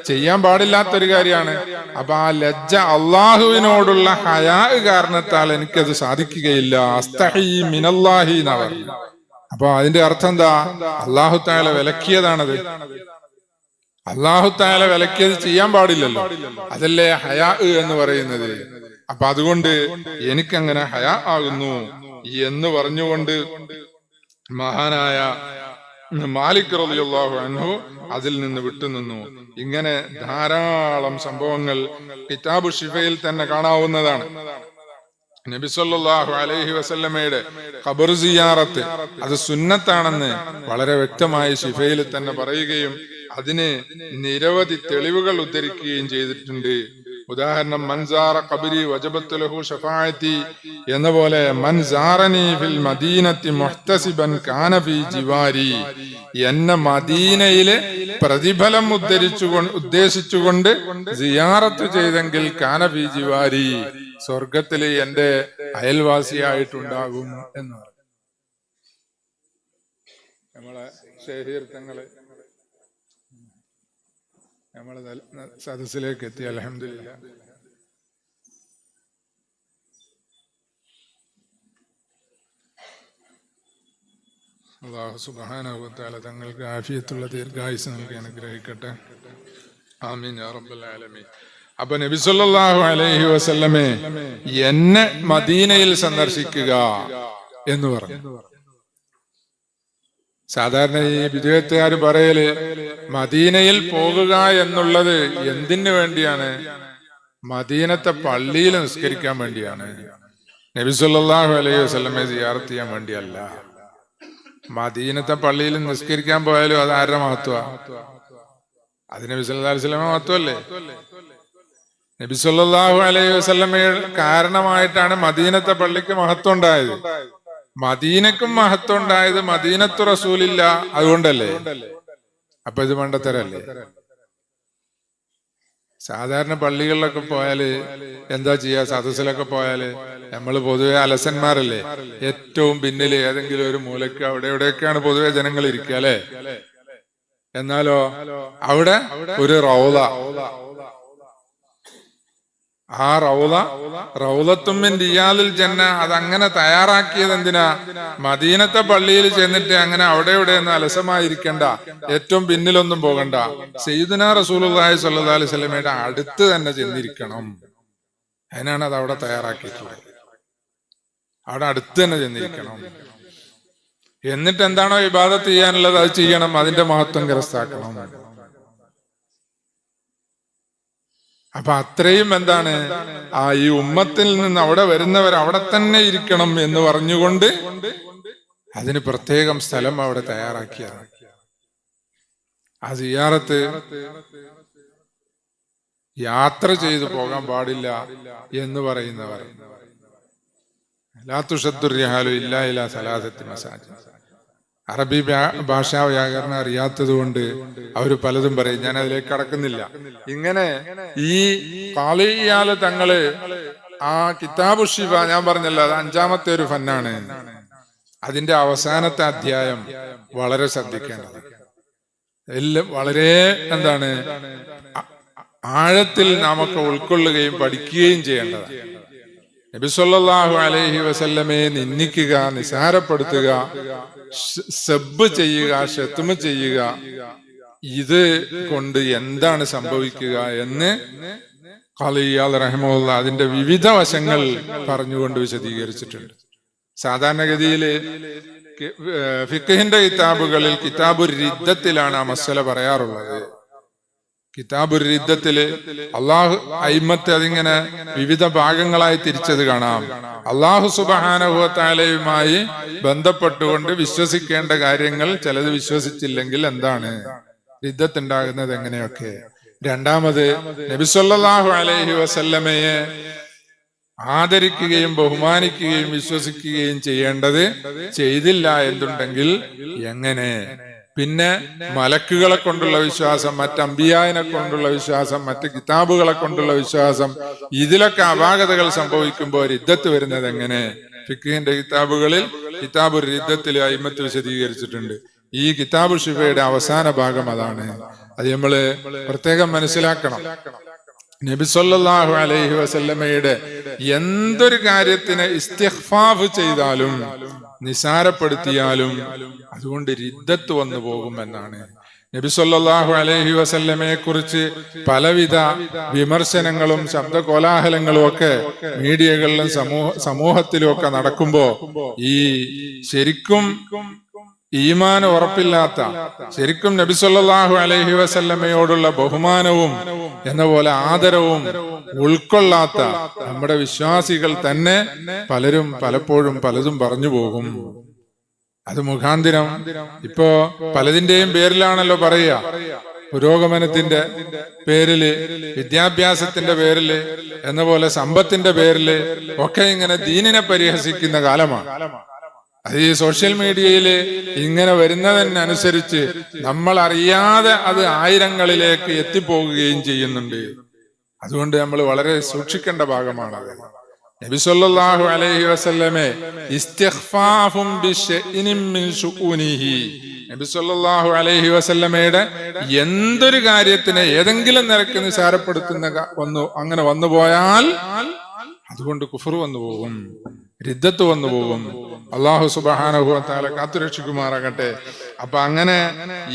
ചെയ്യാൻ പാടില്ലാത്തൊരു കാര്യമാണ്. അപ്പൊ ആ ലജ്ജ, അള്ളാഹുവിനോടുള്ള ഹയാ കാരണത്താൽ എനിക്കത് സാധിക്കുകയില്ല. അസ്തഹീ മിനല്ലാഹി എന്നാ പറഞ്ഞത്. അപ്പൊ അതിന്റെ അർത്ഥം എന്താ? അള്ളാഹു തആല വിലക്കിയതാണത്. അല്ലാഹു തആല വിലക്കിയത് ചെയ്യാൻ പാടില്ലല്ലോ. അതല്ലേ ഹയാ എന്ന് പറയുന്നത്. അപ്പൊ അതുകൊണ്ട് എനിക്കങ്ങനെ ഹയാ ആകുന്നു എന്ന് പറഞ്ഞുകൊണ്ട് മഹാനായ മാലിക് റളിയല്ലാഹു അൻഹു അതിൽ നിന്ന് വിട്ടുനിന്നു. ഇങ്ങനെ ധാരാളം സംഭവങ്ങൾ കിതാബു ശിഫയിൽ തന്നെ കാണാവുന്നതാണ്. നബി സല്ലല്ലാഹു അലൈഹി വസല്ലമയുടെ ഖബർ സിയാറത്ത് അത് സുന്നത്താണെന്ന് വളരെ വ്യക്തമായി ശിഫയിൽ തന്നെ പറയുകയും അതിന് നിരവധി തെളിവുകൾ ഉദ്ധരിക്കുകയും ചെയ്തിട്ടുണ്ട്. ഉദാഹരണം, മൻസാറ ഖബരി വജബത്ത് ലഹു ശഫാഅത്തി എന്ന പോലെ മൻസാറനി ഫിൽ മദീനത്തി മുഹ്തസിബൻ കാന ഫീ ജിവാരി, എന്നെ മദീനയിലെ പ്രതിഫലം ഉദ്ദേശിച്ചുകൊണ്ട് സിയാറത്ത് ചെയ്തെങ്കിൽ കാന ഫീ ജിവാരി, സ്വർഗത്തില് എന്റെ അയൽവാസിയായിട്ടുണ്ടാകും എന്ന് പറഞ്ഞു. നമ്മളെ ശേഖീർത്തങ്ങള് നമ്മളെ സദസ്സിലേക്ക് എത്തി. അൽഹംദുലില്ലാ. അല്ലാഹു സുബ്ഹാനഹു വ തആല തങ്ങൾക്ക് ആഫിയത്തുള്ള ദീർഘായുസ്സ് നൽകി അനുഗ്രഹിക്കട്ടെ. ആമീൻ യാ റബ്ബൽ ആലമീൻ. അപ്പൊ നബി സല്ലല്ലാഹു അലൈഹി വസല്ലമെ എന്നെ മദീനയിൽ സന്ദർശിക്കുക എന്ന് പറഞ്ഞു. സാധാരണ ഈ വിദേഹത്തുകാർ പറയല് മദീനയിൽ പോകുക എന്നുള്ളത് എന്തിനു വേണ്ടിയാണ്? മദീനത്തെ പള്ളിയിൽ നിസ്കരിക്കാൻ വേണ്ടിയാണ്. നബി സല്ലല്ലാഹു അലൈഹി വസല്ലമയെ സിയാറത്ത് ചെയ്യാൻ വേണ്ടിയല്ല. മദീനത്തെ പള്ളിയിൽ നിസ്കരിക്കാൻ പോയാലും അത് ആരുടെ മഹത്വ? അത് നബി സല്ലല്ലാഹു അലൈഹി വസല്ലമയുടെ മഹത്വല്ലേ? നബി സല്ലല്ലാഹു അലൈഹി വസല്ലമയുടെ കാരണമായിട്ടാണ് മദീനത്തെ പള്ളിക്ക് മഹത്വം ഉണ്ടായത്. മദീനക്കും മഹത്വം ഉണ്ടായത് മദീനത്തു റസൂലില്ല അതുകൊണ്ടല്ലേ? അപ്പൊ ഇത് മണ്ടത്തരല്ലേ? സാധാരണ പള്ളികളിലൊക്കെ പോയാല് എന്താ ചെയ്യാ? സദസ്സിലൊക്കെ പോയാല് നമ്മൾ പൊതുവെ അലസന്മാരല്ലേ? ഏറ്റവും പിന്നില് ഏതെങ്കിലും ഒരു മൂലക്ക് അവിടെ എവിടെയൊക്കെയാണ് പൊതുവെ ജനങ്ങൾ ഇരിക്കുക അല്ലെ? എന്നാലോ അവിടെ ഒരു റൗള, ആ റൗളത്തുമ്മിൻ റിയാദിൽ ജന്ന, അതങ്ങനെ തയ്യാറാക്കിയത് എന്തിനാ? മദീനത്തെ പള്ളിയിൽ ചെന്നിട്ട് അങ്ങനെ അവിടെ ഇവിടെ ഒന്നും അലസമായിരിക്കണ്ട, ഏറ്റവും പിന്നിലൊന്നും പോകണ്ട, സയ്യിദുനാ റസൂലുള്ളാഹി സ്വല്ലല്ലാഹു അലൈഹി വസല്ലമയുടെ അടുത്ത് തന്നെ ചെന്നിരിക്കണം. അതിനാണ് അത് അവിടെ തയ്യാറാക്കിയിട്ടുള്ളത്. അവിടെ അടുത്ത് തന്നെ ചെന്നിരിക്കണം. എന്നിട്ട് എന്താണോ ഇബാദത്ത് ചെയ്യാനുള്ളത് അത് ചെയ്യണം, അതിന്റെ മഹത്വം കരസ്ഥമാക്കണം. അപ്പൊ അത്രയും എന്താണ് ഈ ഉമ്മത്തിൽ നിന്ന് അവിടെ വരുന്നവർ അവിടെ തന്നെ ഇരിക്കണം എന്ന് പറഞ്ഞുകൊണ്ട് അതിന് പ്രത്യേകം സ്ഥലം അവിടെ തയ്യാറാക്കിയതാണ്. ആ സിയാറത്ത് യാത്ര ചെയ്തു പോകാൻ പാടില്ല എന്ന് പറയുന്നവർ, ലാ തുഷദ്ദു റിഹാലു ഇല്ലാ ഇലാ സലാസത്തി മസാജിദ്. അറബി ഭാഷാ വ്യാകരണം അറിയാത്തത് കൊണ്ട് അവർ പലതും പറയും. ഞാൻ അതിലേക്ക് കടക്കുന്നില്ല. ഇങ്ങനെ ഈ ഖാലിയാല് തങ്ങള് ആ കിതാബു ശിഫ, ഞാൻ പറഞ്ഞല്ലോ അത് 5-ാമത്തെ ഒരു ഫന്നാണ്. അതിന്റെ അവസാനത്തെ അധ്യായം വളരെ ശ്രദ്ധിക്കേണ്ടത്, എല്ലാം വളരെ എന്താണ് ആഴത്തിൽ നാമൊക്കെ ഉൾക്കൊള്ളുകയും പഠിക്കുകയും ചെയ്യേണ്ടതാണ്. നബി സല്ലല്ലാഹു അലൈഹി വസല്ലമയെ നിന്ദിക്കുക, നിസാരപ്പെടുത്തുക, സബ്ബ് ചെയ്യുക, ശത്മ ചെയ്യുക, ഇത് കൊണ്ട് എന്താണ് സംഭവിക്കുക എന്ന് ഖാലിയാൽ റഹിമഹുല്ലാഹ് അതിന്റെ വിവിധ വശങ്ങൾ പറഞ്ഞുകൊണ്ട് വിശദീകരിച്ചിട്ടുണ്ട്. സാധാരണഗതിയില് ഫിഖ്ഹിന്റെ കിതാബുകളിൽ കിതാബുർ റിദ്ദത്തിലാണ് ആ മസല പറയാറുള്ളത്. കിതാബുർ റിദ്ദത്തില് അള്ളാഹു അയിമ്മത്തെ അതിങ്ങനെ വിവിധ ഭാഗങ്ങളായി തിരിച്ചത് കാണാം. അള്ളാഹു സുബ്ഹാനഹു വ തആലയുമായി ബന്ധപ്പെട്ടുകൊണ്ട് വിശ്വസിക്കേണ്ട കാര്യങ്ങൾ ചിലത് വിശ്വസിച്ചില്ലെങ്കിൽ എന്താണ് റിദ്ദത്ത് ഉണ്ടാകുന്നത്, എങ്ങനെയൊക്കെ. രണ്ടാമത് നബി സല്ലല്ലാഹു അലൈഹി വസല്ലമയെ ആദരിക്കുകയും ബഹുമാനിക്കുകയും വിശ്വസിക്കുകയും ചെയ്യേണ്ടത് ചെയ്തില്ല എന്നുണ്ടെങ്കിൽ എങ്ങനെ. പിന്നെ മലക്കുകളെ കൊണ്ടുള്ള വിശ്വാസം, മറ്റ് അമ്പിയായിനെ കൊണ്ടുള്ള വിശ്വാസം, മറ്റ് കിതാബുകളെ കൊണ്ടുള്ള വിശ്വാസം, ഇതിലൊക്കെ അപാകതകൾ സംഭവിക്കുമ്പോൾ റിദ്ദത്ത് വരുന്നത് എങ്ങനെ? ഫിഖ്ഹിന്റെ കിതാബുകളിൽ കിതാബുർ റിദ്ദത്തിൽ അയിമ്മത്ത് വിശദീകരിച്ചിട്ടുണ്ട്. ഈ കിതാബു ശിഫയുടെ അവസാന ഭാഗം അതാണ്. അത് നമ്മള് പ്രത്യേകം മനസ്സിലാക്കണം. നബി സല്ലല്ലാഹു അലൈഹി വസല്ലമയുടെ എന്തൊരു കാര്യത്തിന് ഇസ്തിഗ്ഫാഫ് ചെയ്താലും നിസാരപ്പെടുത്തിയാലും അതുകൊണ്ട് റിദ്ദത്ത് വന്നു പോകുമെന്നാണ്. നബി സല്ലല്ലാഹു അലൈഹി വസല്ലമയെ കുറിച്ച് പലവിധ വിമർശനങ്ങളും ശബ്ദ കോലാഹലങ്ങളും ഒക്കെ മീഡിയകളിലും സമൂഹത്തിലും ഒക്കെ നടക്കുമ്പോ ഈ ശരിക്കും ഈമാൻ ഉറപ്പില്ലാത്ത, ശരിക്കും നബി സല്ലല്ലാഹു അലൈഹി വസല്ലമയോടുള്ള ബഹുമാനവും എന്ന പോലെ ആദരവും ഉൾക്കൊള്ളാത്ത നമ്മുടെ വിശ്വാസികൾ തന്നെ പലരും പലപ്പോഴും പലതും പറഞ്ഞു പോകും. അത് മുഖാന്തിരം ഇപ്പോ പലതിന്റെയും പേരിലാണല്ലോ പറയുക. പുരോഗമനത്തിന്റെ പേരില്, വിദ്യാഭ്യാസത്തിന്റെ പേരില്, എന്ന പോലെ സമ്പത്തിന്റെ പേരില് ഒക്കെ ഇങ്ങനെ ദീനിനെ പരിഹസിക്കുന്ന കാലമാണ്. അത് ഈ സോഷ്യൽ മീഡിയയില് ഇങ്ങനെ വരുന്നതിനനുസരിച്ച് നമ്മൾ അറിയാതെ അത് ആയിരങ്ങളിലേക്ക് എത്തിപ്പോകുകയും ചെയ്യുന്നുണ്ട്. അതുകൊണ്ട് നമ്മൾ വളരെ സൂക്ഷിക്കേണ്ട ഭാഗമാണത്. നബി സല്ലല്ലാഹു അലൈഹി വസല്ലമെ ഇസ്തിഗ്ഫാഫും ബിശൈഇൻ മിൻ ശുഊനിഹി, നബി സല്ലല്ലാഹു അലൈഹി വസല്ലമയുടെ എന്തൊരു കാര്യത്തിനെ ഏതെങ്കിലും നിരക്ക് നിസാരപ്പെടുത്തുന്ന അങ്ങനെ വന്നു പോയാൽ അതുകൊണ്ട് കുഫർ വന്നു പോകും, റിദ്ദത്ത് വന്നു പോകും. അല്ലാഹു സുബ്ഹാനഹു വ തആല കാത്തുരക്ഷിക്കുമാറാകട്ടെ. അപ്പൊ അങ്ങനെ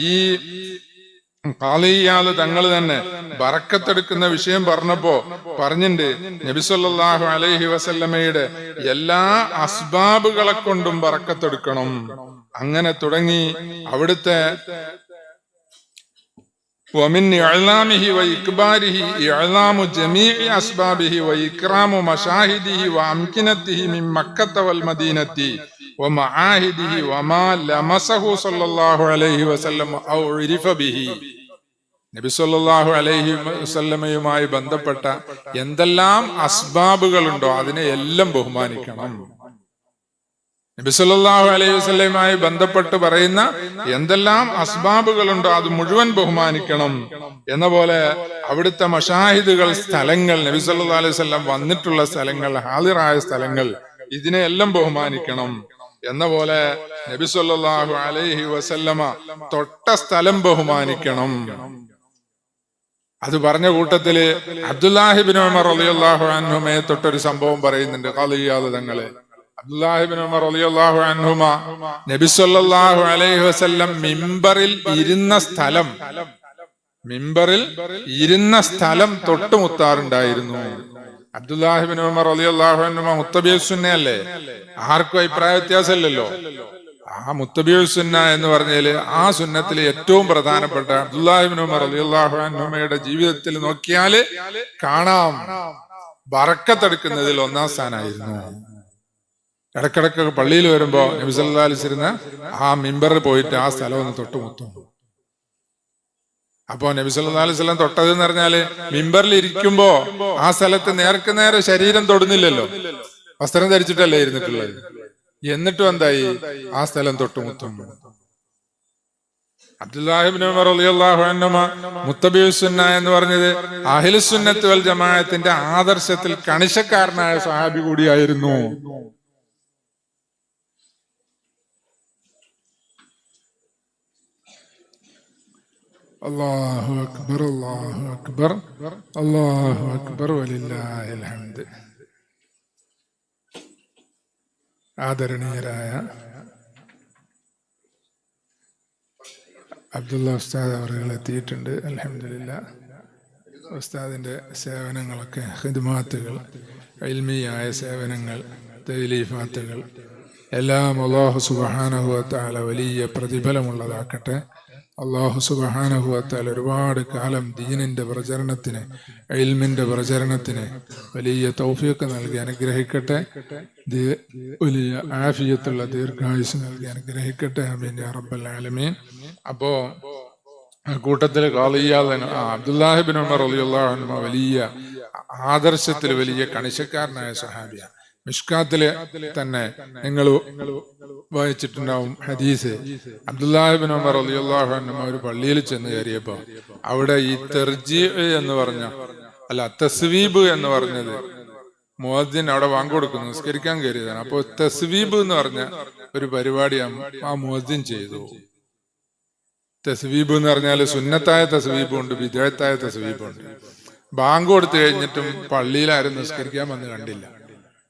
ഈ ഖാലിയാൽ തങ്ങൾ തന്നെ ബറക്കത്തെടുക്കുന്ന വിഷയം പറഞ്ഞിട്ടുണ്ട്. നബി സല്ലല്ലാഹു അലൈഹി വസല്ലമയുടെ എല്ലാ അസ്ബാബുകളെ കൊണ്ടും ബറക്കത്തെടുക്കണം. അങ്ങനെ തുടങ്ങി അവിടുത്തെ ومن إعلامه وإكباره إعلام جميع أسبابه وإكرام مشاهده وأمكنته من مكة والمدينة ومعاهده وما لمسه صلى الله عليه وسلم أو عرف به. നബി സല്ലല്ലാഹു അലൈഹി വസല്ലമയുമായി ബന്ധപ്പെട്ട എന്തെല്ലാം അസ്ബാബുകളുണ്ടോ അതിനെ എല്ലാം ബഹുമാനിക്കണം. നബി സല്ലല്ലാഹു അലൈഹി വസല്ലമയുമായി ബന്ധപ്പെട്ട് പറയുന്ന എന്തെല്ലാം അസ്ബാബുകളുണ്ടോ അത് മുഴുവൻ ബഹുമാനിക്കണം. എന്ന പോലെ അവിടുത്തെ മഷാഹിദുകൾ, സ്ഥലങ്ങൾ, നബി സല്ലല്ലാഹു അലൈഹി വസല്ലം വന്നിട്ടുള്ള സ്ഥലങ്ങൾ, ഹാളിറായ സ്ഥലങ്ങൾ, ഇതിനെ എല്ലാം ബഹുമാനിക്കണം. എന്ന പോലെ നബി സല്ലല്ലാഹു അലൈഹി വസല്ലമ തൊട്ട സ്ഥലം ബഹുമാനിക്കണം. അത് പറഞ്ഞ കൂട്ടത്തില് അബ്ദുല്ലാഹി ഇബ്നു ഉമർ റളിയല്ലാഹു അൻഹുമയെ തൊട്ടൊരു സംഭവം പറയുന്നുണ്ട്. ഖാലിയാദ് തങ്ങളെ അബ്ദുല്ലാഹി ഇബ്നു ഉമർ റളിയല്ലാഹു അൻഹുമ നബി സല്ലല്ലാഹു അലൈഹി വസല്ലം മിമ്പറിൽ ഇരുന്ന സ്ഥലം തൊട്ടുമുത്താറുണ്ടായിരുന്നു. അബ്ദുല്ലാഹി ഇബ്നു ഉമർ റളിയല്ലാഹു അൻഹുമ മുത്തബിഉസ് സുന്നയല്ലേ, ആർക്കും അഭിപ്രായ വ്യത്യാസമില്ലല്ലോ. ആ മുത്തബിഉസ് സുന്ന എന്ന് പറഞ്ഞാല് ആ സുന്നത്തിൽ ഏറ്റവും പ്രധാനപ്പെട്ട അബ്ദുല്ലാഹി ഇബ്നു ഉമർ റളിയല്ലാഹു അൻഹുമയുടെ ജീവിതത്തിൽ നോക്കിയാല് കാണാം, ബറക്കത്തെടുക്കുന്നതിൽ ഒന്നാം സ്ഥാനമായിരുന്നു. ഇടക്കിടക്ക് പള്ളിയിൽ വരുമ്പോ നബി സല്ലല്ലാഹു അലൈഹി വസല്ലം ആ മിമ്പറിൽ പോയിട്ട് ആ സ്ഥലം ഒന്ന് തൊട്ടുമുത്തും. അപ്പോ നബി സല്ലല്ലാഹു അലൈഹി വസല്ലം തൊട്ടത് എന്ന് പറഞ്ഞാല് മിമ്പറിൽ ഇരിക്കുമ്പോ ആ സ്ഥലത്ത് നേർക്ക് നേരെ ശരീരം തൊടുന്നില്ലല്ലോ, വസ്ത്രം ധരിച്ചിട്ടല്ലേ ഇരുന്നിട്ടുള്ളത്. എന്നിട്ടും എന്തായി, ആ സ്ഥലം തൊട്ടുമുത്തും. അബ്ദുല്ലാഹി ഇബ്നു ഉമർ റളിയല്ലാഹു അൻഹുമ മുത്തബിഉസ് സുന്ന എന്ന് പറഞ്ഞത് അഹ്ലുസ് സുന്നത്ത് വൽ ജമാഅത്തിന്റെ ആദർശത്തിൽ കണിശക്കാരനായ സഹാബി കൂടിയായിരുന്നു. അല്ലാഹു അക്ബർ, അല്ലാഹു അക്ബർ, അല്ലാഹു അക്ബർ, വലില്ലാഹിൽ ഹംദ്. ആദരണീയരായ അബ്ദുള്ള ഉസ്താദ് അവர்கள் എത്തിയിട്ടുണ്ട്. അൽഹംദുലില്ലാഹ്. ഉസ്താദിന്റെ സേവനങ്ങളൊക്കെ, ഖിദ്മാത്തുകൾ, ഇൽമിയായ സേവനങ്ങൾ, തൗലീഫാത്തുകൾ എല്ലാം അല്ലാഹു സുബ്ഹാനഹു വ തആല വലിയ പ്രതിഫലമുള്ളതാക്കട്ടെ. അല്ലാഹു സുബ്ഹാനഹു വ തആല ഒരുപാട് കാലം ദീനിന്റെ പ്രചരണത്തിന്, ഇൽമിന്റെ പ്രചരണത്തിന് വലിയ തൗഫീഖ് നൽകി അനുഗ്രഹിക്കട്ടെ. വലിയ ആഫിയത്തുള്ള ദീർഘായുസ് നൽകി അനുഗ്രഹിക്കട്ടെ. ആമീൻ യാ റബ്ബൽ ആലമീൻ. അപ്പോ കൂട്ടത്തില് അബ്ദുല്ലാഹി ഇബ്നു ഉമർ റളിയല്ലാഹു അൻഹു വലിയ ആദർശത്തിൽ വലിയ കണിശക്കാരനായ സഹാബിയാണ്. മിഷ്കാത്തില് തന്നെ നിങ്ങൾ വായിച്ചിട്ടുണ്ടാവും ഹദീസ്. അബ്ദുല്ലാഹി ഇബ്നു ഉമർ റളിയല്ലാഹു അൻഹു ഒരു പള്ളിയിൽ ചെന്ന് കയറിയപ്പോ അവിടെ ഈ തർജീഅ് എന്ന് പറഞ്ഞ തസ്വീബ് എന്ന് പറഞ്ഞത് മുഅദ്ദിൻ അവിടെ വാങ്ങി കൊടുക്കുന്നു, നിസ്കരിക്കാൻ കയറിയതാണ്. അപ്പൊ തസ്വീബ് എന്ന് പറഞ്ഞ ഒരു പരിപാടി ആ മുഅദ്ദിൻ ചെയ്തു. തസ്വീബ് എന്ന് പറഞ്ഞാല് സുന്നത്തായ തസ്വീബും ഉണ്ട്, ബിദ്അത്തായ തസ്വീബും ഉണ്ട്. ബാങ്ക് കൊടുത്തു കഴിഞ്ഞിട്ടും പള്ളിയിൽ ആരും നിസ്കരിക്കാൻ വന്ന് കണ്ടില്ല.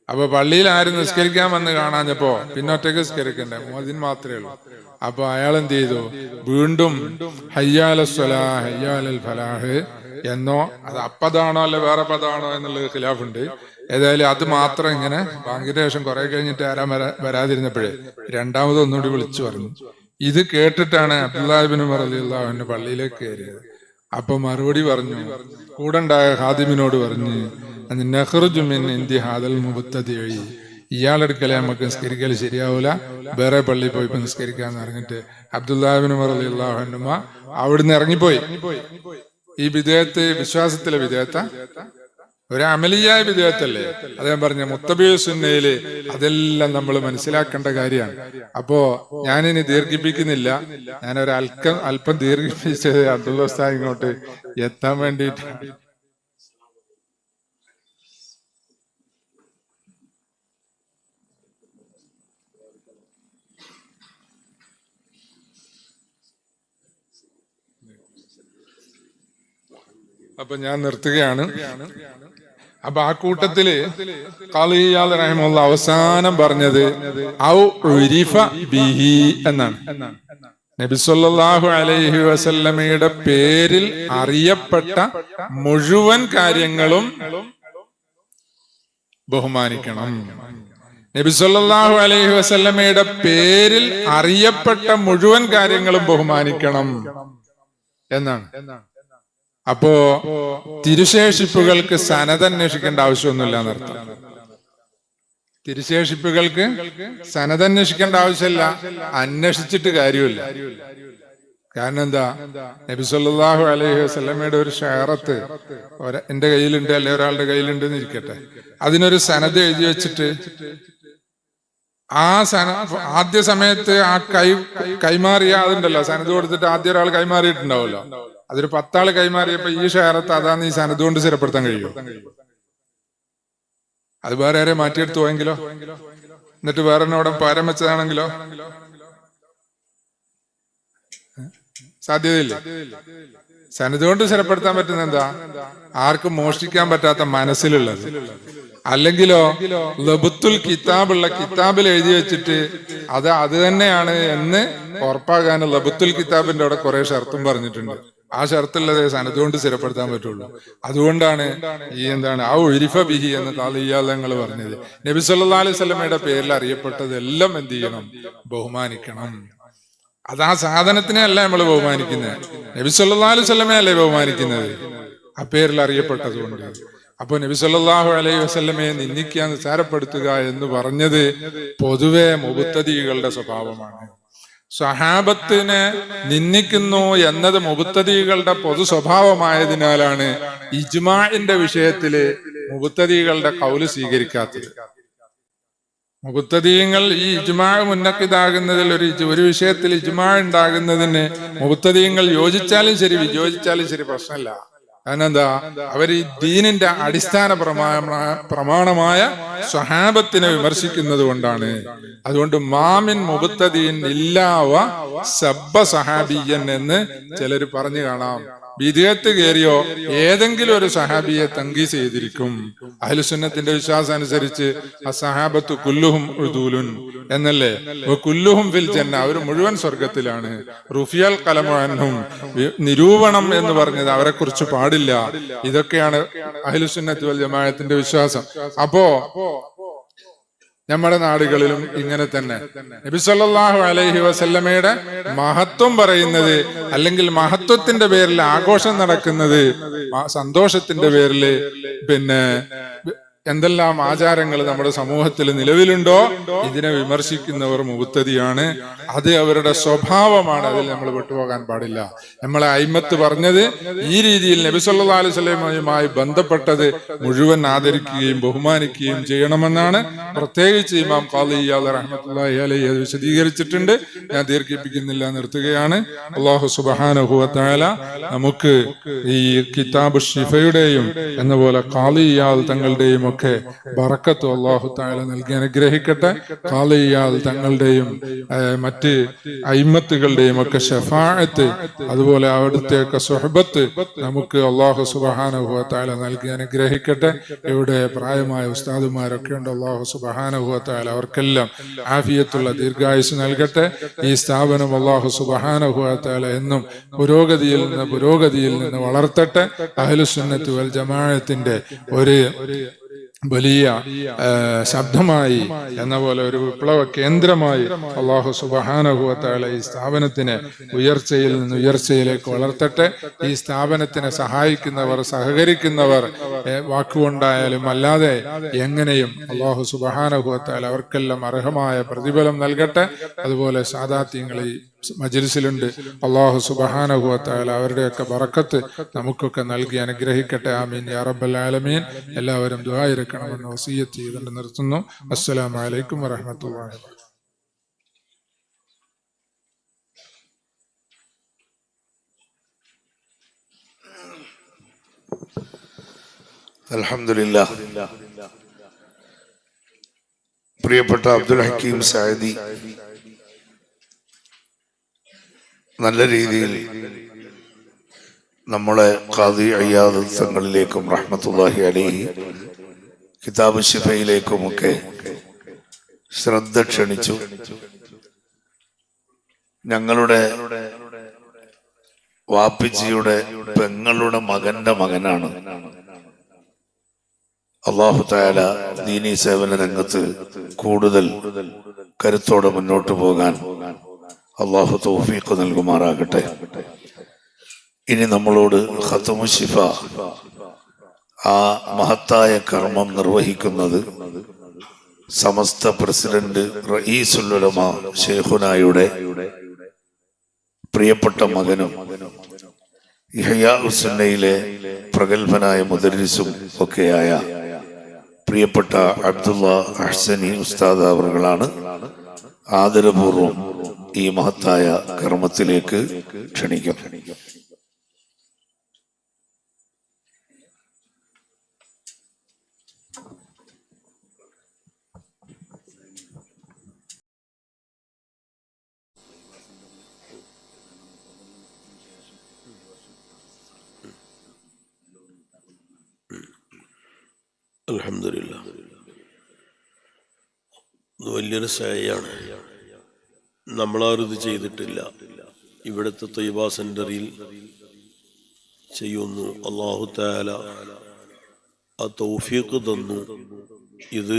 അപ്പൊ പള്ളിയിൽ ആരും നിസ്കരിക്കാൻ വന്ന് കാണാഞ്ഞപ്പോ പിന്നെ ഒറ്റയ്ക്ക് നിസ്കരിക്കണ്ടേ, മുഅദ്ദിൻ മാത്രമേ ഉള്ളൂ. അപ്പൊ അയാൾ എന്ത് ചെയ്തു, വീണ്ടും ഹയ്യാലൽ സ്വലാഹ് ഹയ്യാലൽ ഫലാഹ് എന്നോ, അത് അപ്പതാണോ അല്ലെ വേറെ പദാണോ എന്നുള്ളത് ഖിലാഫുണ്ട്. ഏതായാലും അത് മാത്രം ഇങ്ങനെ ബാങ്കിന്റെ ശേഷം കുറെ കഴിഞ്ഞിട്ട് ആരാ വരാതിരുന്നപ്പോഴേ രണ്ടാമത് ഒന്നുകൂടി വിളിച്ചു പറഞ്ഞു. ഇത് കേട്ടിട്ടാണ് അബ്ദുല്ലാഹി ഇബ്നു ഉമർ റളിയല്ലാഹു അൻഹു പള്ളിയിലേക്ക് കയറിയത്. അപ്പൊ മറുപടി പറഞ്ഞു, കൂടെ ഉണ്ടായ ഖാദിമിനോട് പറഞ്ഞു, നഖ്റുജു മിൻ ഇന്ദി ഹാദൽ മുബ്തദി, ഇയാളെടുക്കലേ നമുക്ക് നിസ്കരിക്കൽ ശരിയാവൂല, വേറെ പള്ളിയിൽ പോയി നിസ്കരിക്കാന്ന് പറഞ്ഞിട്ട് അബ്ദുല്ലാഹി ഇബ്നു ഉമർ റളിയല്ലാഹു അൻഹു അവിടുന്ന് ഇറങ്ങിപ്പോയി. ഈ വിദേഹത്ത് വിശ്വാസത്തിലെ വിദേഹത്ത ഒരു അമലിയായ വിദേഹത്തല്ലേ. അദ്ദേഹം പറഞ്ഞ മുത്തബി സുന്നയില് അതെല്ലാം നമ്മൾ മനസ്സിലാക്കേണ്ട കാര്യമാണ്. അപ്പോ ഞാനിനി ദീർഘിപ്പിക്കുന്നില്ല, ഞാനൊരു അല്പം ദീർഘിപ്പിച്ചത് അബ്ദുള്ള ഉസ്താദ് ഇങ്ങോട്ട് എത്താൻ വേണ്ടിയിട്ടാണ്. അപ്പൊ ഞാൻ നിർത്തുകയാണ്. അപ്പൊ ആ കൂട്ടത്തില് ഖാദി ഇയാദ് റഹിമഹുല്ലാ അവസാനം പറഞ്ഞത് ഔ ഉരിഫ ബിഹി എന്നാണ്. നബി സല്ലല്ലാഹു അലൈഹി വസല്ലമയുടെ പേരിൽ അറിയപ്പെട്ട മുഴുവൻ കാര്യങ്ങളും ബഹുമാനിക്കണം. നബി സല്ലല്ലാഹു അലൈഹി വസല്ലമയുടെ പേരിൽ അറിയപ്പെട്ട മുഴുവൻ കാര്യങ്ങളും ബഹുമാനിക്കണം എന്നാണ്. അപ്പോ തിരുശേഷിപ്പുകൾക്ക് സനത് അന്വേഷിക്കേണ്ട ആവശ്യമൊന്നുമില്ല എന്നർത്ഥം. തിരുശേഷിപ്പുകൾക്ക് സനത് അന്വേഷിക്കേണ്ട ആവശ്യമില്ല, അന്വേഷിച്ചിട്ട് കാര്യമില്ല. കാരണം എന്താ, നബി സല്ലല്ലാഹു അലൈഹി വസല്ലമയുടെ ഒരു ഷഅറത്ത് എന്റെ കയ്യിലുണ്ട്, അല്ലെ ഒരാളുടെ കയ്യിലുണ്ട് എന്ന് ഇരിക്കട്ടെ, അതിനൊരു സനത് എഴുതി വെച്ചിട്ട് ആ ആദ്യ സമയത്ത് ആ കൈമാറിയ അതുണ്ടല്ലോ, സനത് കൊടുത്തിട്ട് ആദ്യം ഒരാൾ കൈമാറിയിട്ടുണ്ടാവുമല്ലോ, അതൊരു 10 ആള് കൈമാറിയപ്പോ ഈ ഷെയറത്ത് അതാന്ന് ഈ സനത് കൊണ്ട് സ്ഥിരപ്പെടുത്താൻ കഴിയുമോ? അത് വേറെ ആരെ മാറ്റിയെടുത്തു പോയെങ്കിലോ, എന്നിട്ട് വേറെ അവിടെ പകരം വെച്ചതാണെങ്കിലോ സാധ്യതയില്ല. സനത് കൊണ്ട് സ്ഥിരപ്പെടുത്താൻ പറ്റുന്ന എന്താ, ആർക്കും മോഷ്ടിക്കാൻ പറ്റാത്ത മനസ്സിലുള്ളത്. അല്ലെങ്കിലോ ലബുത്തുൽ കിതാബുള്ള കിതാബിൽ എഴുതി വെച്ചിട്ട് അത് തന്നെയാണ് എന്ന് ഉറപ്പാകാൻ ലബുത്തുൽ കിതാബിന്റെ അവിടെ കുറെ ഷർത്തും പറഞ്ഞിട്ടുണ്ട്. ആ ഷർത്തുള്ളത് സനത് കൊണ്ട് സ്ഥിരപ്പെടുത്താൻ പറ്റുള്ളൂ. അതുകൊണ്ടാണ് ഈ എന്താണ് ആ ഉരിഫ ബിഹി എന്ന് താലിയാലങ്ങൾ പറഞ്ഞത്. നബി സല്ലല്ലാഹു അലൈഹി വസല്ലമയുടെ പേരിൽ അറിയപ്പെട്ടതെല്ലാം എന്ത് ചെയ്യണം, ബഹുമാനിക്കണം. അത് ആ സാധനത്തിനെ അല്ല നമ്മൾ ബഹുമാനിക്കുന്നത്, നബി സല്ലല്ലാഹു അലൈഹി വസല്ലമയെ അല്ലേ ബഹുമാനിക്കുന്നത്, ആ പേരിൽ അറിയപ്പെട്ടത് കൊണ്ട്. അപ്പൊ നബി സല്ലല്ലാഹു അലൈഹി വസല്ലമയെ നിന്ദിക്കാൻ നിസ്സാരപ്പെടുത്തുക എന്ന് പറഞ്ഞത് പൊതുവെ മുബ്തദികളുടെ സ്വഭാവമാണ്. സ്വഹാബത്തിനെ നിന്ദിക്കുന്നു എന്നത് മുബ്തദികളുടെ പൊതു സ്വഭാവമായതിനാലാണ് ഇജ്മാഇന്റെ വിഷയത്തില് മുബ്തദികളുടെ ഖൗല് സ്വീകരിക്കാത്തത്. മുബ്തദീങ്ങൾ ഈ ഇജ്മാ മുന്നക്കിതാകുന്നതിൽ ഒരു വിഷയത്തിൽ ഇജ്മാ ഉണ്ടാകുന്നതിന് മുബ്തദീങ്ങൾ യോജിച്ചാലും ശരി വിയോജിച്ചാലും ശരി പ്രശ്നമില്ല. കാരണം എന്താ, അവർ ഈ ദീനിന്റെ അടിസ്ഥാന പ്രമാണമായ സ്വഹാബത്തിനെ വിമർശിക്കുന്നത് കൊണ്ടാണ്. അതുകൊണ്ട് മാമിൻ മുബ്തദീൻ ഇല്ലാവ സബ്ബ സഹാബിയൻ എന്ന് ചിലർ പറഞ്ഞു കാണാം. വിദേഹത്ത് കയറിയോ ഏതെങ്കിലും ഒരു സഹാബിയെ തങ്കീസ് ചെയ്തിരിക്കും. അഹ്ലുസുന്നത്തിന്റെ വിശ്വാസം അനുസരിച്ച് അസ്സഹാബത്തു കുല്ലുഹും ഉദൂലുൻ എന്നല്ലേ, കുല്ലുഹും ഫിൽ ജന്ന, അവർ മുഴുവൻ സ്വർഗത്തിലാണ്. റുഫിയൽ ഖലമു അൻഹും, നിരൂപണം എന്ന് പറഞ്ഞത് അവരെ കുറിച്ച് പാടില്ല. ഇതൊക്കെയാണ് അഹ്ലുസുന്നത്ത് വൽ ജമാഅത്തിന്റെ വിശ്വാസം. അപ്പോ നമ്മുടെ നാടുകളിലും ഇങ്ങനെ തന്നെ നബി സല്ലല്ലാഹു അലൈഹി വസല്ലമയുടെ മഹത്വം പറയുന്നത്, അല്ലെങ്കിൽ മഹത്വത്തിന്റെ പേരിൽ ആഘോഷം നടക്കുന്നത്, സന്തോഷത്തിന്റെ പേരിൽ പിന്നെ എന്തെല്ലാം ആചാരങ്ങൾ നമ്മുടെ സമൂഹത്തിൽ നിലവിലുണ്ടോ ഇതിനെ വിമർശിക്കുന്നവർ മുബ്തദിയാണ്. അത് അവരുടെ സ്വഭാവമാണ്, അതിൽ നമ്മൾ വിട്ടുപോകാൻ പാടില്ല. നമ്മളെ അയിമത്ത് പറഞ്ഞത് ഈ രീതിയിൽ നബി സല്ലല്ലാഹു അലൈഹി വസല്ലമയുമായി ബന്ധപ്പെട്ടത് മുഴുവൻ ആദരിക്കുകയും ബഹുമാനിക്കുകയും ചെയ്യണമെന്നാണ്. പ്രത്യേകിച്ച് ഇമാം ഖാദി ഇയാദ് റഹ്മത്തുള്ളാഹി അലൈഹി അത് വിശദീകരിച്ചിട്ടുണ്ട്. ഞാൻ ദീർഘിപ്പിക്കുന്നില്ല, നിർത്തുകയാണ്. അല്ലാഹു സുബ്ഹാനഹു വ തആല നമുക്ക് ഈ കിതാബ് ഷിഫയുടെയും എന്നപോലെ ഖാദി ഇയാദ് തങ്ങളുടെയും ഒക്കെ ബറക്കത്ത് അല്ലാഹു തആല നൽകി അനുഗ്രഹിക്കട്ടെ. ഖാളി ഇയാൽ തങ്ങളുടെയും മറ്റ് അയിമ്മത്തുകളുടെയും ഒക്കെ ശഫാഅത്ത്, അതുപോലെ അവിടുത്തെയൊക്കെ സുഹബത്ത് നമുക്ക് അല്ലാഹു സുബ്ഹാനഹു വ തആല നൽകി അനുഗ്രഹിക്കട്ടെ. ഇവിടെ പ്രായമായ ഉസ്താദുമാരൊക്കെ ഉണ്ട്. അല്ലാഹു സുബ്ഹാനഹു വ തആല അവർക്കെല്ലാം ആഫിയത്തുള്ള ദീർഘായുസ് നൽകട്ടെ. ഈ സ്ഥാപനം അല്ലാഹു സുബ്ഹാനഹു വ തആല എന്നും പുരോഗതിയിൽ നിന്ന് വളർത്തട്ടെ. അഹ്ലുസുന്നത്ത് വൽ ജമാഅത്തിന്റെ ഒരു വലിയ ശബ്ദമായി എന്ന പോലെ ഒരു വിപ്ലവ കേന്ദ്രമായി അല്ലാഹു സുബ്ഹാനഹു വ തആല ഈ സ്ഥാപനത്തിനെ ഉയർച്ചയിൽ നിന്ന് ഉയർച്ചയിലേക്ക് വളർത്തട്ടെ. ഈ സ്ഥാപനത്തിനെ സഹായിക്കുന്നവർ, സഹകരിക്കുന്നവർ വാക്കുകൊണ്ടായാലും അല്ലാതെ എങ്ങനെയും അല്ലാഹു സുബ്ഹാനഹു വ തആല അവർക്കെല്ലാം അർഹമായ പ്രതിഫലം നൽകട്ടെ. അതുപോലെ സാദാത്യങ്ങൾ ഈ മജ്ലിസിലുണ്ട്. അല്ലാഹു സുബ്ഹാനഹു വ തആല അവരുടെയൊക്കെ ബറക്കത്ത് നമുക്കൊക്കെ നൽകി അനുഗ്രഹിക്കട്ടെ. ആമീൻ യാ റബ്ബൽ ആലമീൻ. എല്ലാവരും ദുആ ഇരക്കണമെന്ന് വസിയ്യത്ത് ചെയ്തുകൊണ്ട് നിർത്തുന്നു. അസ്സലാമു അലൈക്കും വറഹ്മത്തുള്ളാഹി വബറകാതുഹു. അൽഹംദുലില്ലാഹ്. പ്രിയപ്പെട്ട അബ്ദുൽ ഹക്കീം സഅദി നല്ല രീതിയിൽ നമ്മളെ ഖാദി അയ്യാദ് തങ്ങളിലേക്കും റഹ്മത്തുള്ളാഹി അലൈഹി കിതാബ് ശിഫയിലേക്കുമൊക്കെ ശ്രദ്ധ ക്ഷണിച്ചു. ഞങ്ങളുടെ വാപ്പിജിയുടെ പെങ്ങളുടെ മകന്റെ മകനാണ്. അല്ലാഹു തആല ദീനീ സേവന രംഗത്ത് കൂടുതൽ കരുത്തോടെ മുന്നോട്ട് പോകാൻ അല്ലാഹു തൗഫീഖ് നൽകുമാറാകട്ടെ. ഇനി നമ്മളോട് ഖത്മു ശിഫ ആ മഹത്തായ കർമ്മം നിർവഹിക്കുന്നത് സമസ്ത പ്രസിഡന്റ് റഈസുൽ ഉലമാ ശൈഖുനായുടെ പ്രിയപ്പെട്ട മകനും ഇഹ്യാഉസ് സുന്നയിലെ പ്രഗത്ഭനായ മുദരിസും ഒക്കെയായ പ്രിയപ്പെട്ട അബ്ദുള്ള അഹ്സനി ഉസ്താദ് അവറുകളാണ്. ആദരപൂർവം ഈ മഹത്തായ കർമ്മത്തിലേക്ക് ക്ഷണിക്കും. അൽഹംദുലില്ലാഹ്. വലിയൊരു സഹായാണ്. നമ്മളാരും ഇത് ചെയ്തിട്ടില്ല. ഇവിടുത്തെ ത്വയ്ബ സെന്ററിൽ ചെയ്യുന്നു. അല്ലാഹു തആല ആ തൗഫീഖ് തന്നു. ഇത്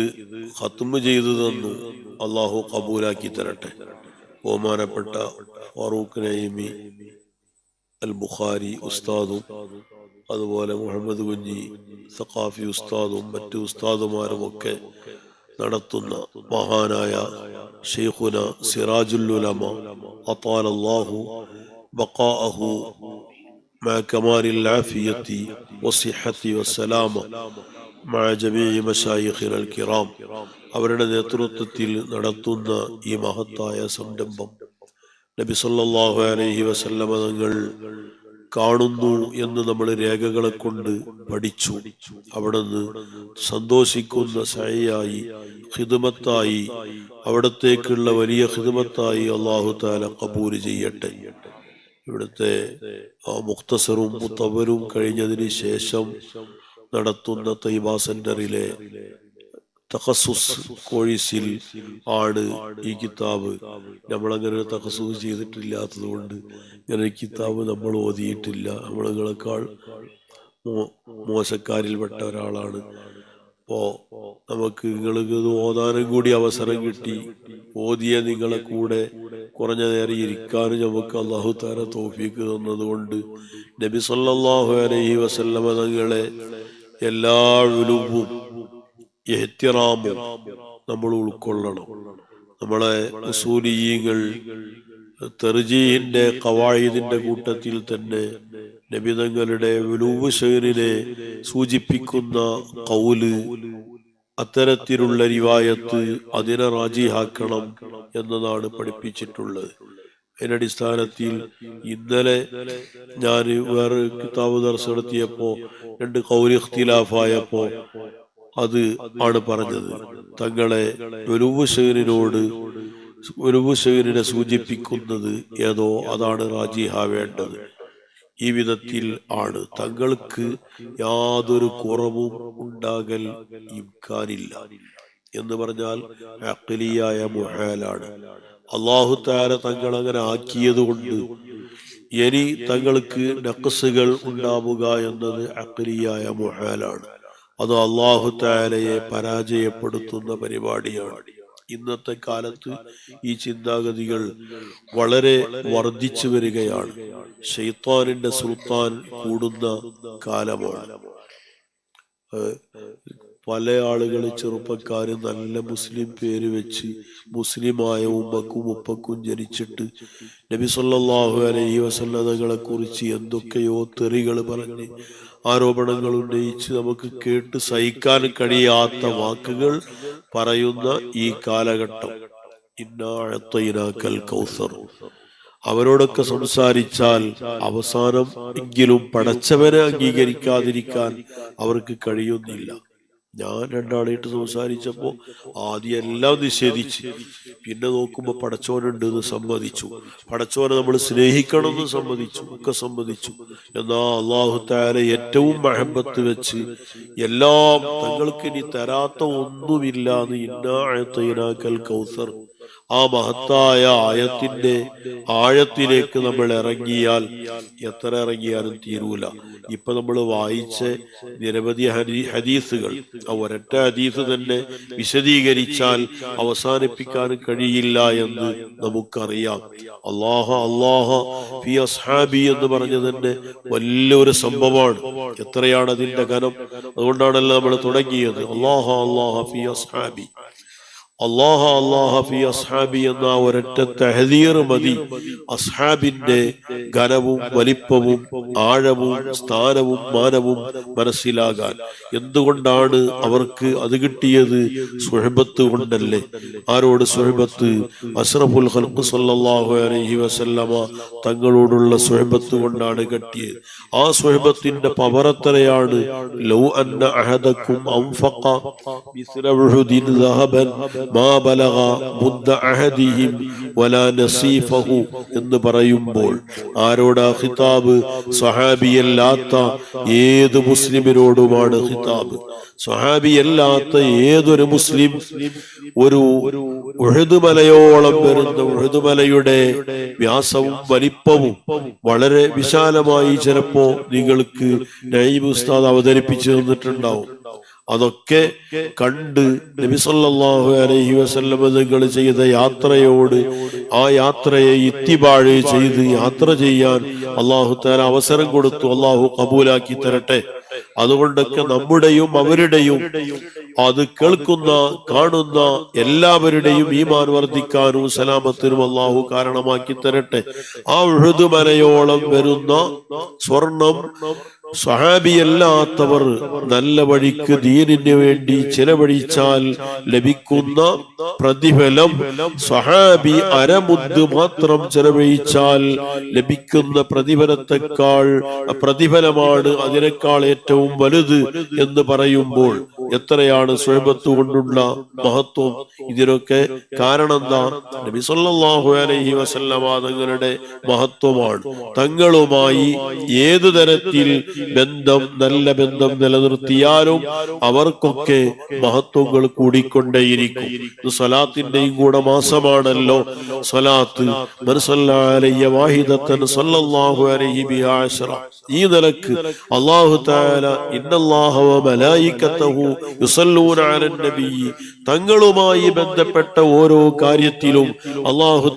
ഖത്മ് ചെയ്തു തന്നു. അല്ലാഹു ഖബൂലാക്കി തരട്ടെ. ബഹുമാനപ്പെട്ട ഫാറൂഖ് നഈമി അൽ ബുഖാരി ഉസ്താദും അതുപോലെ മുഹമ്മദ് കുഞ്ഞി സഖാഫി ഉസ്താദും മറ്റു ഉസ്താദുമാരുമൊക്കെ നടത്തുന്ന മഹാനായ ശൈഖുന സിറാജുൽ ഉലമ അതാലല്ലാഹു ബഖാഅഹു മഅ കമാലിൽ ആഫിയത്തി വസ്സിഹത്തി വസ്സലാമ മഅ ജമീഇ മശായിഖിനൽ കിറാം അവരുടെ നേതൃത്വത്തിൽ നടത്തുന്ന ഈ മഹത്തായ സംരംഭം നബി സല്ലല്ലാഹു അലൈഹി വസല്ലമ തങ്ങൾ കാണുന്നു എന്ന് നമ്മൾ രേഖകളെ കൊണ്ട് പഠിച്ചു. അവിടുന്ന് സന്തോഷിക്കുന്ന സഅയായി ഖിദ്മത്തായി അവിടത്തേക്കുള്ള വലിയ ഖിദ്മത്തായി അല്ലാഹു തആല ഖബൂൽ ചെയ്യട്ടെ. ഇവിടുത്തെ മുഖ്തസറും മുത്തവരും കഴിഞ്ഞതിന് ശേഷം നടത്തുന്ന ത്വയ്ബ സെന്ററിലെ തഖസ്സുസ് കോഴ്സിൽ ആണ് ഈ കിതാബ്. നമ്മളങ്ങനെ തഖസ്സുസ് ചെയ്തിട്ടില്ലാത്തത് കൊണ്ട് ഇങ്ങനെ കിതാബ് നമ്മൾ ഓതിയിട്ടില്ല. നമ്മളെക്കാൾ മോശക്കാരിൽപ്പെട്ട ഒരാളാണ്. അപ്പോ നമുക്ക് നിങ്ങൾക്ക് ഇത് ഓതാനും കൂടി അവസരം കിട്ടി. ഓതിയ നിങ്ങളെ കൂടെ കുറഞ്ഞ നേരം ഇരിക്കാനും നമുക്ക് അല്ലാഹു തആല തൗഫീഖ് തന്നതുകൊണ്ട് നബി സല്ലല്ലാഹു അലൈഹി വസല്ലമ തങ്ങളെ എല്ലാ ഉലുവും ഇഹ്തിറാമും നമ്മൾ ഉൾക്കൊള്ളണം. നമ്മളെ ഉസൂലിയീങ്ങൾ തർജീഹിന്റെ ഖവായിദിന്റെ കൂട്ടത്തിൽ തന്നെ നബി തങ്ങളുടെ ഉലൂവ് ശൈറിനെ സൂചിപ്പിക്കുന്ന ഖൗല്, അത്തരത്തിലുള്ള റിവായത്ത് അതിനെ റാജിഹാക്കണം എന്നതാണ് പഠിപ്പിച്ചിട്ടുള്ളത്. അതിനടിസ്ഥാനത്തിൽ ഇന്നലെ ഞാൻ വേറെ കിതാബ് ദർസ് നടത്തിയപ്പോ രണ്ട് ഖൗല് ഇഖ്തിലാഫായപ്പോ അത് ആണ് പറഞ്ഞത്. തങ്ങളെ ഉലുവുശൈനിനോട് ഉലുവുശൈനിനെ സൂചിപ്പിക്കുന്നത് ഏതോ അതാണ് റാജിഹാവേണ്ടത്. ഈ വിധത്തിൽ ആണ് തങ്ങൾക്ക് യാതൊരു കുറവും ഉണ്ടാകൽ ഇംകാനില്ല എന്ന് പറഞ്ഞാൽ അഖ്ലിയായ മുഹാലാണ്. അല്ലാഹു തആല തങ്ങൾ അങ്ങനെ ആക്കിയത് കൊണ്ട് ഇനി തങ്ങൾക്ക് നഖ്സുകൾ ഉണ്ടാവുക എന്നത് അഖ്ലിയായ മുഹാലാണ്. അത് അല്ലാഹു തആലയെ പരാജയപ്പെടുത്തുന്ന പരിപാടിയാണ്. ഇന്നത്തെ കാലത്ത് ഈ ചിന്താഗതികൾ വളരെ വർദ്ധിച്ചു വരികയാണ്. ശൈത്താനിന്റെ സുൽത്താൻ കൂടുന്ന കാലമാണ്. പല ആളുകൾ ചെറുപ്പക്കാര് നല്ല മുസ്ലിം പേര് വെച്ച് മുസ്ലിമായ ഉമ്മക്കും ഉപ്പക്കും ജനിച്ചിട്ട് നബി സല്ലല്ലാഹു അലൈഹി വസല്ലം തങ്ങളെ കുറിച്ച് എന്തൊക്കെയോ തെറികൾ പറഞ്ഞ് ആരോപണങ്ങൾ ഉന്നയിച്ച് നമുക്ക് കേട്ട് സഹിക്കാൻ കഴിയാത്ത വാക്കുകൾ പറയുന്ന ഈ കാലഘട്ടം. ഇന്നാ അഅ്തൈനാക്കൽ കൗസർ അവരോടൊക്കെ സംസാരിച്ചാൽ അവസാനം എങ്കിലും പടച്ചവനെ അംഗീകരിക്കാതിരിക്കാൻ അവർക്ക് കഴിയുന്നില്ല. ഞാൻ രണ്ടാളായിട്ട് സംസാരിച്ചപ്പോ ആദ്യം എല്ലാം നിഷേധിച്ച്, പിന്നെ നോക്കുമ്പോ പടച്ചോനുണ്ട് എന്ന് സമ്മതിച്ചു, പടച്ചോനെ നമ്മൾ സ്നേഹിക്കണം എന്ന് സമ്മതിച്ചു, ഒക്കെ സമ്മതിച്ചു. എന്നാ അല്ലാഹു തആല ഏറ്റവും മഹബത്ത് വെച്ച് എല്ലാം തങ്ങൾക്ക് ഇനി തരാത്ത ഒന്നുമില്ല എന്ന് ഇന്നാ അഅ്തൈനാക്കൽ കൗസർ ആ മഹത്തായ ആയത്തിന്റെ ആഴത്തിലേക്ക് നമ്മൾ ഇറങ്ങിയാൽ എത്ര ഇറങ്ങിയാലും തീരൂല. ഇപ്പൊ നമ്മൾ വായിച്ച നിരവധി ഹദീസുകൾ, ആ ഒരൊറ്റ ഹദീസ് തന്നെ വിശദീകരിച്ചാൽ അവസാനിപ്പിക്കാൻ കഴിയില്ല എന്ന് നമുക്കറിയാം. അല്ലാഹ ഫി അസ്ഹാബി എന്ന് പറഞ്ഞ തന്നെ വലിയൊരു സംഭവമാണ്. എത്രയാണ് അതിന്റെ ഘനം! അതുകൊണ്ടാണല്ലോ നമ്മൾ തുടങ്ങിയത് അല്ലാഹ ഫി അസ്ഹാബി. അല്ലാഹ ഫി അസ്ഹാബി എന്ന ഒരൊറ്റ തഹദീർ മതി അസ്ഹാബിന്റെ ഘനവും വലിപ്പവും ആഴവും സ്ഥാനവും മാനവും മനസ്സിലാകാൻ. എന്തുകൊണ്ടാണ് അവർക്ക് അത് കിട്ടിയത്? സുഹബത്ത് കൊണ്ടല്ലേ. ആരോട് സുഹബത്ത്? അഷ്റഫുൽ ഖൽഖ് സല്ലല്ലാഹു അലൈഹി വസല്ലമ തങ്ങളോടുള്ള സുഹബത്ത് കൊണ്ടാണ് കിട്ടിയത്. ആ സുഹബത്തിന്റെ പവർ എത്രയാണ്! ലൗ അന്ന അഹദക്കും അൻഫഖ മിസ്ല ഉഹുദിൻ ദഹബൻ മാ ബലഗ മുദ്ദ അഹദിഹിം വലാ നസീഫഹു എന്ന് പറയുമ്പോൾ ആരോടാ ഖിതാബ്? സ്വഹാബിയല്ലാത്ത ഏത് മുസ്ലിമിനോടുമാണ് ഖിതാബ്. സ്വഹാബിയല്ലാത്ത ഏതൊരു മുസ്ലിം ഒരു ഉഹദ് മലയോളം വരുന്ന ഉഹദ് മലയുടെ വ്യാസവും വലിപ്പവും വളരെ വിശാലമായി ചിലപ്പോ നിങ്ങൾക്ക് നഈബ് ഉസ്താദ് അവതരിപ്പിച്ചു തന്നിട്ടുണ്ടാവും. അതൊക്കെ കണ്ട് നബി സല്ലല്ലാഹു അലൈഹി വസല്ലം തങ്ങൾ ചെയ്ത യാത്രയോട് ആ യാത്രയെ ഇത്തിബാഴ് ചെയ്ത് യാത്ര ചെയ്യാൻ അല്ലാഹു തആല അവസരം കൊടുത്തു. അല്ലാഹു കബൂലാക്കി തരട്ടെ. അതുകൊണ്ടൊക്കെ നമ്മുടെയും അവരുടെയും അത് കേൾക്കുന്ന കാണുന്ന എല്ലാവരുടെയും ഈമാൻ വർദ്ധിക്കാനും സലാമത്തിനും അല്ലാഹു കാരണമാക്കി തരട്ടെ. ആ ഉഹദ് മലയോളം വരുന്ന സ്വർണം സ്വഹാബിയല്ലാത്തവർ നല്ല വഴിക്ക് ദീനിന് വേണ്ടി ചിലവഴിച്ചാൽ ലഭിക്കുന്ന പ്രതിഫലം സ്വഹാബി അരമുദ്ദ് മാത്രം ചിലവഴിച്ചാൽ ലഭിക്കുന്ന പ്രതിഫലമാണ് അതിനേക്കാൾ ഏറ്റവും വലുത് എന്ന് പറയുമ്പോൾ എത്രയാണ് സ്വഹബത്ത് കൊണ്ടുള്ള മഹത്വം! ഇതിനൊക്കെ കാരണം എന്താ? നബി സല്ലല്ലാഹു അലൈഹി വസല്ലമ തങ്ങളുടെ മഹത്വമാണ്. തങ്ങളുമായി ഏതു തരത്തിൽ നല്ല ബന്ധം നിലനിർത്തിയാലും അവർക്കൊക്കെ മഹത്വങ്ങൾ കൂടിക്കൊണ്ടേയിരിക്കും. ഇത് സ്വലാത്തിന്റെയും കൂടെ മാസമാണല്ലോ. സ്വലാത്ത് ഈ നിലക്ക് അല്ലാഹു തആല ഇന്നല്ലാഹ വ മലായികതഹു യുസല്ലൂന അലൻ നബി തങ്ങളുമായി ബന്ധപ്പെട്ട ഓരോ കാര്യത്തിലും അല്ലാഹു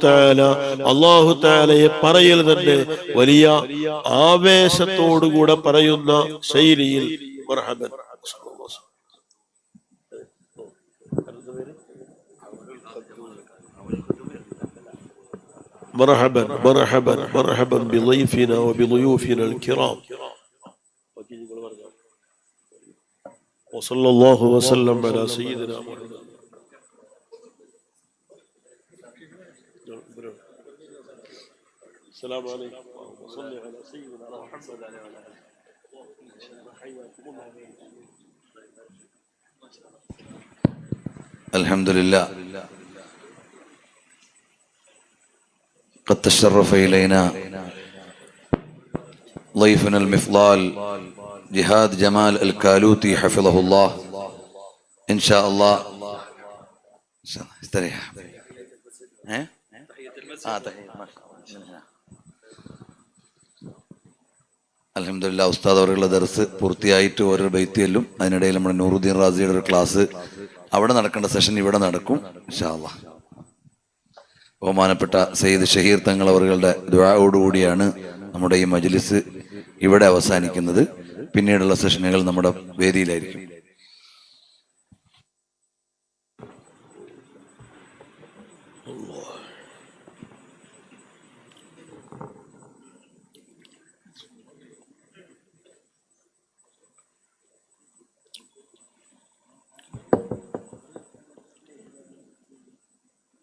തആലയെ പറയൽ തന്നെ വലിയ ആവേശത്തോടുകൂടെ പറയുന്ന ശൈലിയിൽ മർഹബൻ مرحبا مرحبا مرحبا بضيفنا وبضيوفنا الكرام وصلى الله وسلم على سيدنا محمد. السلام عليكم وصلي على سيدنا محمد وعلى آله وصحبه حياكم الله. അൽഹംദുലില്ലാ قد تشرف إلينا ضيفنا المفضال جهاد جمال الكالوتي حفظه الله إن شاء الله استريح അൽഹംദുലില്ലാ ഉസ്താദ് അവരുടെ ദർസ് പൂർത്തിയായിട്ട് ഓരോ ബൈത്തിയല്ലും അതിനിടയിൽ നമ്മുടെ നൂറുദ്ദീൻ റാസിയുടെ ഒരു ക്ലാസ് അവിടെ നടക്കേണ്ട സെഷൻ ഇവിടെ നടക്കും ഇൻഷാ അല്ലാഹ്. ബഹുമാനപ്പെട്ട സയ്യിദ് ഷഹീർ തങ്ങൾ അവരുടെ ദുആയോടുകൂടിയാണ് നമ്മുടെ ഈ മജ്ലിസ് ഇവിടെ അവസാനിക്കുന്നത്. പിന്നീടുള്ള സെഷനുകൾ നമ്മുടെ വേദിയിലായിരിക്കും.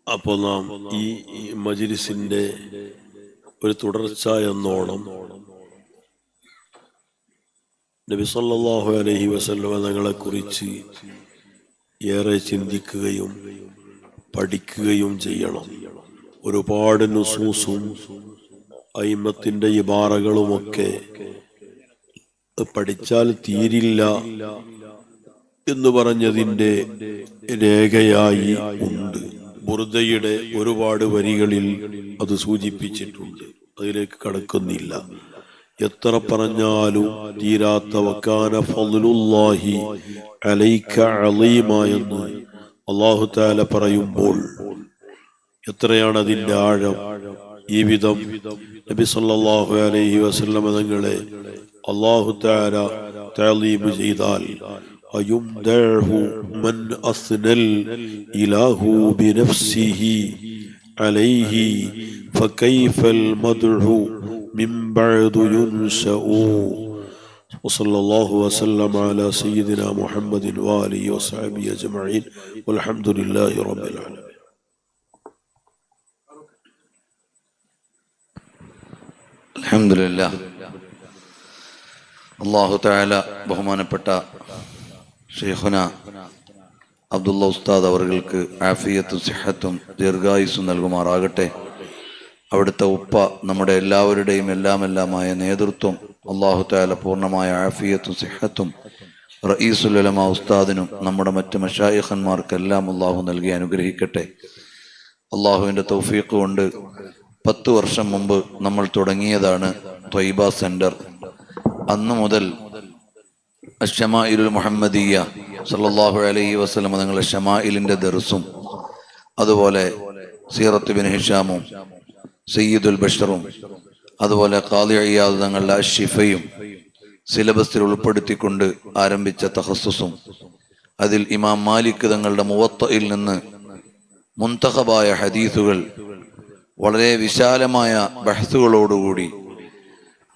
അപ്പോൾ നാം ഈ മജ്ലിസിന്റെ ഒരു തുടർച്ച എന്നോണം നബി സല്ലല്ലാഹു അലൈഹി വസല്ലം തങ്ങളെ കുറിച്ച് ഏറെ ചിന്തിക്കുകയും പഠിക്കുകയും ചെയ്യണം. ഒരുപാട് നുസൂസും അയിമത്തിന്റെ ഇബാറകളുമൊക്കെ പഠിച്ചാൽ തീരില്ല എന്ന് പറഞ്ഞതിന്റെ രേഖയായി ഉണ്ട്. ബുർദയുടെ ഒരുപാട് വരികളിൽ അത് സൂചിപ്പിച്ചിട്ടുണ്ട്. അതിലേക്ക് കടക്കുന്നില്ല. എത്ര പറഞ്ഞാലും തീരാത്ത വക്കാന ഫദ്ലുല്ലാഹി അലൈക അളീമ എന്ന് അല്ലാഹു തആല പറയുമ്പോൾ എത്രയാണ് അതിന്റെ ആഴം. ഈ വിധം നബി സല്ലല്ലാഹു അലൈഹി വസല്ലം തങ്ങളെ അല്ലാഹു തആല തഅലീം ചെയ്താൽ ويمدعه من أثنى الإله بنفسه عليه فكيف المدح من بعد ينشأ. وصلى الله وسلم على سيدنا محمد وآله وصحبه أجمعين والحمد لله رب العالمين. الحمد لله. الله تعالى ബഹുമാനപ്പെട്ട ഷെയ്ഖുന അബ്ദുള്ള ഉസ്താദ് അവർക്ക് ആഫിയത്തും സിഹത്തും ദീർഘായുസ്സും നൽകുമാറാകട്ടെ. അവിടുത്തെ ഉപ്പ നമ്മുടെ എല്ലാവരുടെയും എല്ലാമായ നേതൃത്വം അല്ലാഹു തആല പൂർണ്ണമായ ആഫിയത്തും സിഹത്തും റഈസുൽ ഉലമാ ഉസ്താദിനും നമ്മുടെ മറ്റ് മശായിഖന്മാർക്കെല്ലാം അല്ലാഹു നൽകി അനുഗ്രഹിക്കട്ടെ. അല്ലാഹുവിൻ്റെ തൗഫീഖ് കൊണ്ട് 10 വർഷം മുമ്പ് നമ്മൾ തുടങ്ങിയതാണ് ത്വയ്ബ സെന്റർ. അന്നു മുതൽ അശ്ശമാഇലുൽ മുഹമ്മദിയ്യ സല്ലല്ലാഹു അലൈഹി വസല്ലം തങ്ങളുടെ ഷമായിലിന്റെ ദർസും അതുപോലെ സീറത്ത് ഇബ്നു ഹിഷാമും സയ്യിദുൽ ബഷറും അതുപോലെ ഖാദി ഇയാദ് തങ്ങളുടെ അശ്ശിഫയും സിലബസിൽ ഉൾപ്പെടുത്തിക്കൊണ്ട് ആരംഭിച്ച തഖസ്സുസും അതിൽ ഇമാം മാലിക് തങ്ങളുടെ മുവത്തയിൽ നിന്ന് മുൻതഖബായ ഹദീസുകൾ വളരെ വിശാലമായ ബഹ്സുകളോടുകൂടി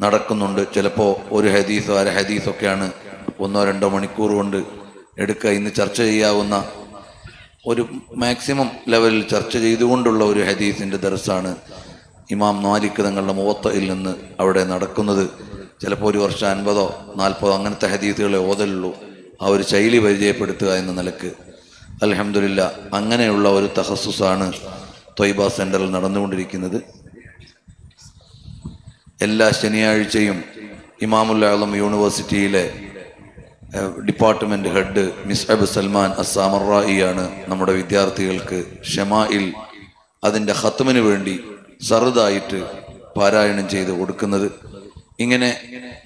നടക്കുന്നുണ്ട്. ചിലപ്പോൾ ഒരു ഹദീസോ അര ഹദീസൊക്കെയാണ് 1-2 മണിക്കൂർ കൊണ്ട് എടുക്കുക. ഇന്ന് ചർച്ച ചെയ്യാവുന്ന ഒരു മാക്സിമം ലെവലിൽ ചർച്ച ചെയ്തുകൊണ്ടുള്ള ഒരു ഹദീസിൻ്റെ ദർസാണ് ഇമാം മാലിക് തങ്ങളുടെ മുവത്തയിൽ നിന്ന് അവിടെ നടക്കുന്നത്. ചിലപ്പോൾ ഒരു വർഷം 50-40 അങ്ങനത്തെ ഹദീസുകളെ ഓതലുള്ളൂ. ആ ഒരു ശൈലി പരിചയപ്പെടുത്തുക എന്ന നിലക്ക് അൽഹംദുലില്ലാ അങ്ങനെയുള്ള ഒരു തഖസ്സുസാണ് ത്വയ്ബ സെന്ററിൽ നടന്നുകൊണ്ടിരിക്കുന്നത്. എല്ലാ ശനിയാഴ്ചയും ഇമാമുൽ ആലം യൂണിവേഴ്സിറ്റിയിലെ ഡിപ്പാർട്ട്മെന്റ് ഹെഡ് മിസ്അബ് സൽമാൻ അസ്സാമറായിയാണ് നമ്മുടെ വിദ്യാർത്ഥികൾക്ക് ഷമായിൽ അതിൻ്റെ ഖത്മിന് വേണ്ടി സർദായിട്ട് പാരായണം ചെയ്ത് കൊടുക്കുന്നത്. ഇങ്ങനെ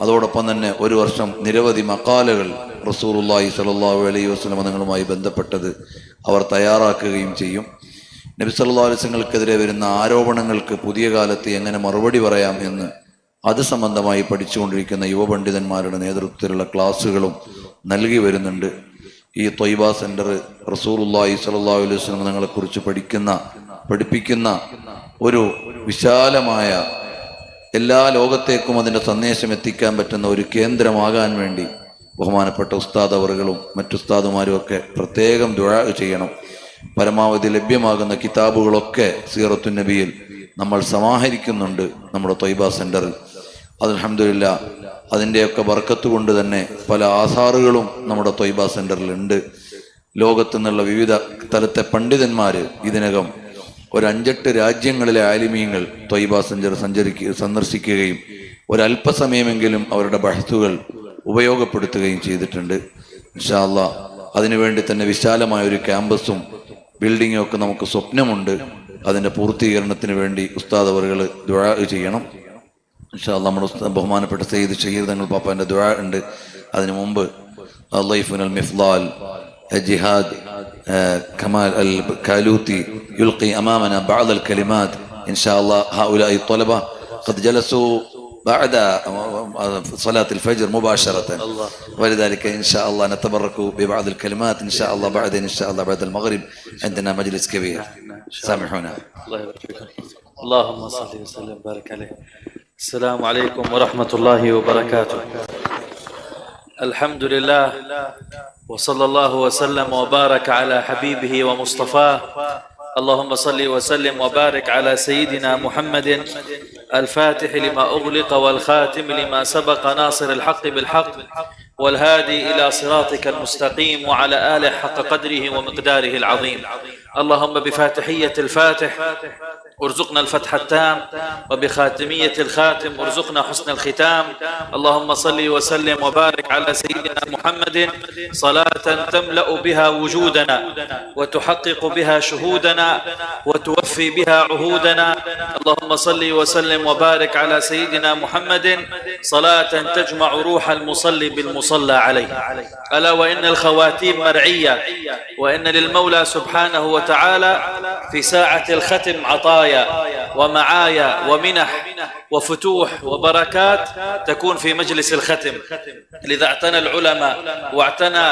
അതോടൊപ്പം തന്നെ ഒരു വർഷം നിരവധി മക്കാലകൾ റസൂലുള്ളാഹി സ്വല്ലല്ലാഹു അലൈഹി വസല്ലം തങ്ങളുമായി ബന്ധപ്പെട്ടത് അവർ തയ്യാറാക്കുകയും ചെയ്യും. നബി സല്ലല്ലാഹു അലൈഹി വസല്ലമക്കെതിരെ വരുന്ന ആരോപണങ്ങൾക്ക് പുതിയ കാലത്ത് എങ്ങനെ മറുപടി പറയാം എന്ന് അത് സംബന്ധമായി പഠിച്ചുകൊണ്ടിരിക്കുന്ന യുവപണ്ഡിതന്മാരുടെ നേതൃത്വത്തിലുള്ള ക്ലാസ്സുകളും നൽകി വരുന്നുണ്ട്. ഈ ത്വയ്ബ സെന്റർ റസൂലുള്ളാഹി സ്വല്ലല്ലാഹു അലൈഹി വസല്ലം തങ്ങളെക്കുറിച്ച് പഠിപ്പിക്കുന്ന ഒരു വിശാലമായ എല്ലാ ലോകത്തേക്കും അതിൻ്റെ സന്ദേശം എത്തിക്കാൻ പറ്റുന്ന ഒരു കേന്ദ്രമാകാൻ വേണ്ടി ബഹുമാനപ്പെട്ട ഉസ്താദ് അവറുകളും മറ്റുസ്താദുമാരും ഒക്കെ പ്രത്യേകം ദുആ ചെയ്യണം. പരമാവധി ലഭ്യമാകുന്ന കിതാബുകളൊക്കെ സീറത്തുൻ നബിയിൽ നമ്മൾ സമാഹരിക്കുന്നുണ്ട് നമ്മുടെ ത്വയ്ബ സെന്ററിൽ. അൽഹംദുലില്ലാ അതിൻ്റെയൊക്കെ ബർക്കത്ത് കൊണ്ട് തന്നെ പല ആസാറുകളും നമ്മുടെ ത്വയ്ബ സെന്ററിൽ ഉണ്ട്. ലോകത്തു നിന്നുള്ള വിവിധ തലത്തെ പണ്ഡിതന്മാര് ഇതിനകം ഒരു 5-8 രാജ്യങ്ങളിലെ ആലിമീങ്ങൾ ത്വയ്ബ സന്ദർശിക്കുകയും ഒരല്പസമയമെങ്കിലും അവരുടെ ബഹ്സുകൾ ഉപയോഗപ്പെടുത്തുകയും ചെയ്തിട്ടുണ്ട്. ഇൻഷാ അല്ലാഹ് അതിനുവേണ്ടി തന്നെ വിശാലമായ ഒരു ക്യാമ്പസും ബിൽഡിങ്ങും ഒക്കെ നമുക്ക് സ്വപ്നമുണ്ട്. അതിന്റെ പൂർത്തീകരണത്തിന് വേണ്ടി ഉസ്താദ് അവറുകൾ ദുആ ചെയ്യണം. ഇൻഷാ അല്ലാഹ് നമ്മുടെ ബഹുമാനപ്പെട്ട സയ്യിദ് ഷഹീർ തങ്ങൾ പാപ്പാന്റെ ദുആ ഉണ്ട്. അതിനു മുമ്പ് അൽ മിഫ്ലാൽ جهاد كمال الكالوتي يلقي أمامنا بعض الكلمات. إن شاء الله هؤلاء الطلبة قد جلسوا بعد صلاة الفجر مباشرة، ولذلك إن شاء الله نتبرك ببعض الكلمات إن شاء الله بعدين إن شاء الله بعد المغرب عندنا مجلس كبير. سامحونا. الله يبارك فيك. اللهم صل وسلم وبارك عليه. السلام عليكم ورحمة الله وبركاته. الحمد لله وصلى الله وسلم وبارك على حبيبه ومصطفاه. اللهم صل وسلم وبارك على سيدنا محمد الفاتح لما أغلق والخاتم لما سبق ناصر الحق بالحق والهادي إلى صراطك المستقيم وعلى آله حق قدره ومقداره العظيم. اللهم بفاتحية الفاتح ارزقنا الفتح التام وبخاتمية الخاتم ارزقنا حسن الختام. اللهم صل وسلم وبارك على سيدنا محمد صلاة تملأ بها وجودنا وتحقق بها شهودنا وتوفي بها عهودنا. اللهم صل وسلم وبارك على سيدنا محمد صلاة تجمع روح المصلي بالمصلى عليه. ألا وإن الخواتيم مرعية، وإن للمولى سبحانه وتعالى في ساعة الختم عطايا ومعايا ومنح وفتوح وبركات تكون في مجلس الختم. لذا اعتنى العلماء واعتنى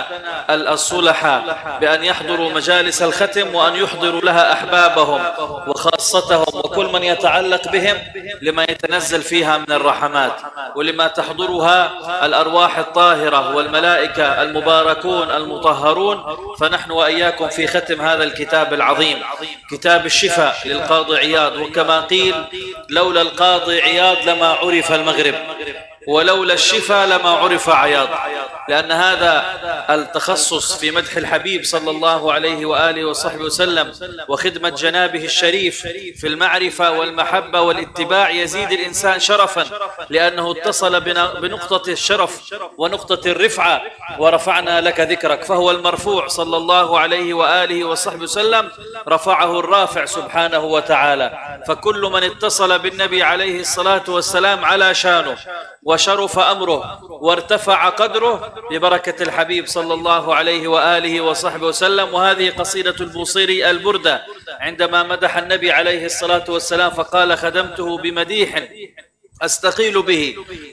الصلحاء بأن يحضروا مجالس الختم وأن يحضروا لها أحبابهم وخاصتهم وكل من يتعلق بهم لما يتنزل فيها من الرحمات ولما تحضرها الأرواح الطاهرة والملائكة المباركون المطهرون. فنحن وإياكم في ختم هذا الكتاب العظيم كتاب الشفاء للقاضي عياض. وكما قيل لولا القاضي عياض لما عرف المغرب ولولا الشفاء لما عرف عياض، لأن هذا التخصص في مدح الحبيب صلى الله عليه وآله وصحبه وسلم وخدمة جنابه الشريف في المعرفة والمحبة والاتباع يزيد الإنسان شرفا، لأنه اتصل بنقطة الشرف ونقطة الرفعة. ورفعنا لك ذكرك، فهو المرفوع صلى الله عليه وآله وصحبه وسلم رفعه الرافع سبحانه وتعالى. فكل من اتصل بالنبي عليه الصلاة والسلام على شانه وشرف أمره وارتفع قدره ببركة الحبيب صلى الله عليه وآله وصحبه وسلم. وهذه قصيدة البوصيري البردة عندما مدح النبي عليه الصلاة والسلام فقال خدمته بمديح أستقيل به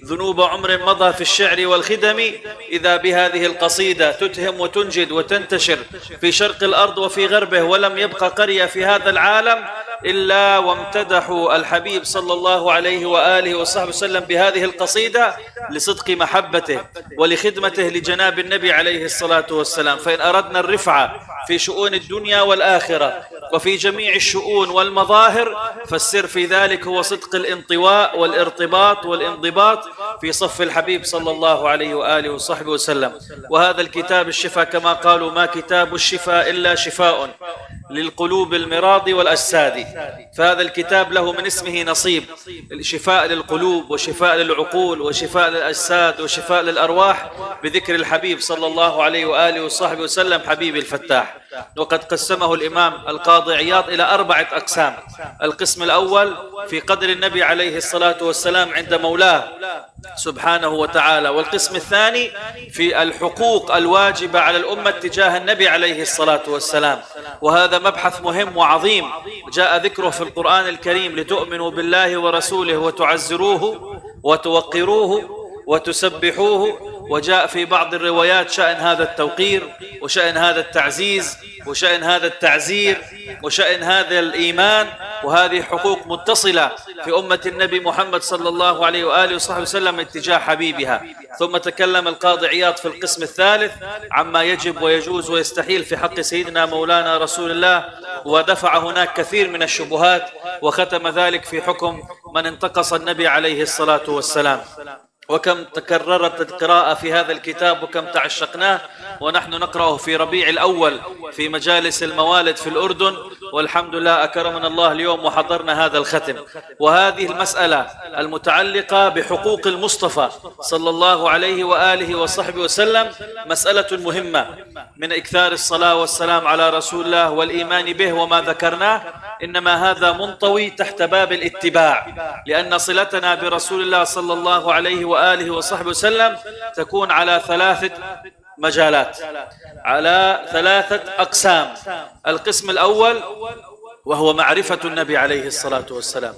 ذنوب عمر مضى في الشعر والخدم. إذا بهذه القصيدة تتهم وتنجد وتنتشر في شرق الأرض وفي غربه، ولم يبقى قرية في هذا العالم إلا وامتدحوا الحبيب صلى الله عليه وآله وصحبه وسلم بهذه القصيدة لصدق محبته ولخدمته لجناب النبي عليه الصلاة والسلام. فإن أردنا الرفعة في شؤون الدنيا والآخرة وفي جميع الشؤون والمظاهر فالسر في ذلك هو صدق الانطواء والارتباط والانضباط في صف الحبيب صلى الله عليه وآله وصحبه وسلم. وهذا الكتاب الشفاء كما قالوا ما كتاب الشفاء إلا شفاء للقلوب المراض والأجساد. فهذا الكتاب له من اسمه نصيب، شفاء للقلوب وشفاء للعقول وشفاء للأجساد وشفاء للأرواح بذكر الحبيب صلى الله عليه وآله وصحبه وسلم حبيب الفتاح. وقد قسمه الإمام القاضي عياض إلى 4 أقسام. القسم الأول في قدر النبي عليه الصلاة والسلام عند مولاه سبحانه وتعالى، والقسم الثاني في الحقوق الواجبة على الأمة تجاه النبي عليه الصلاة والسلام. وهذا مبحث مهم وعظيم جاء ذكره في القرآن الكريم لتؤمنوا بالله ورسوله وتعزروه وتوقروه وتسبحوه. وجاء في بعض الروايات شأن هذا التوقير وشأن هذا التعزيز وشأن هذا التعزير وشأن هذا الإيمان. وهذه حقوق متصلة في أمة النبي محمد صلى الله عليه وآله وصحبه وسلم اتجاه حبيبها. ثم تكلم القاضي عياض في القسم الثالث عما يجب ويجوز ويستحيل في حق سيدنا مولانا رسول الله، ودفع هناك كثير من الشبهات، وختم ذلك في حكم من انتقص النبي عليه الصلاة والسلام. وكم تكررت القراءة في هذا الكتاب وكم تعشقناه، ونحن نقرأه في ربيع الأول في مجالس الموالد في الأردن، والحمد لله أكرمنا الله اليوم وحضرنا هذا الختم. وهذه المسألة المتعلقة بحقوق المصطفى صلى الله عليه وآله وصحبه وسلم مسألة مهمة، من إكثار الصلاة والسلام على رسول الله والإيمان به وما ذكرناه، إنما هذا منطوي تحت باب الاتباع، لأن صلتنا برسول الله صلى الله عليه وآله وصحبه وسلم تكون على 3 مجالات، على 3 أقسام. القسم الأول وهو معرفة النبي عليه الصلاة والسلام،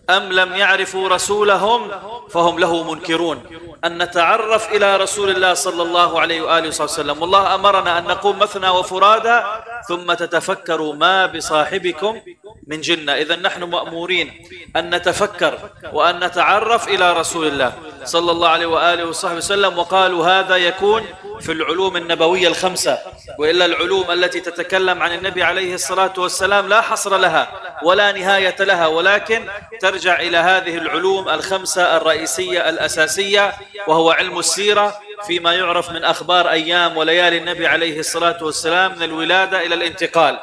أم لم يعرفوا رسولهم فهم له منكرون، أن نتعرف إلى رسول الله صلى الله عليه وآله وسلم. والله أمرنا أن نقوم مثنى وفرادا ثم تتفكروا ما بصاحبكم من جنة. إذن نحن مأمورين أن نتفكر وأن نتعرف إلى رسول الله صلى الله عليه وآله وصحبه وسلم. وقالوا هذا يكون في العلوم النبوية ال5، وإلا العلوم التي تتكلم عن النبي عليه الصلاة والسلام لا حصر لها ولا نهاية لها، ولكن ترجع إلى هذه العلوم ال5 الرئيسية الأساسية، وهو علم السيرة فيما يعرف من أخبار أيام وليالي النبي عليه الصلاة والسلام من الولادة إلى الانتقال،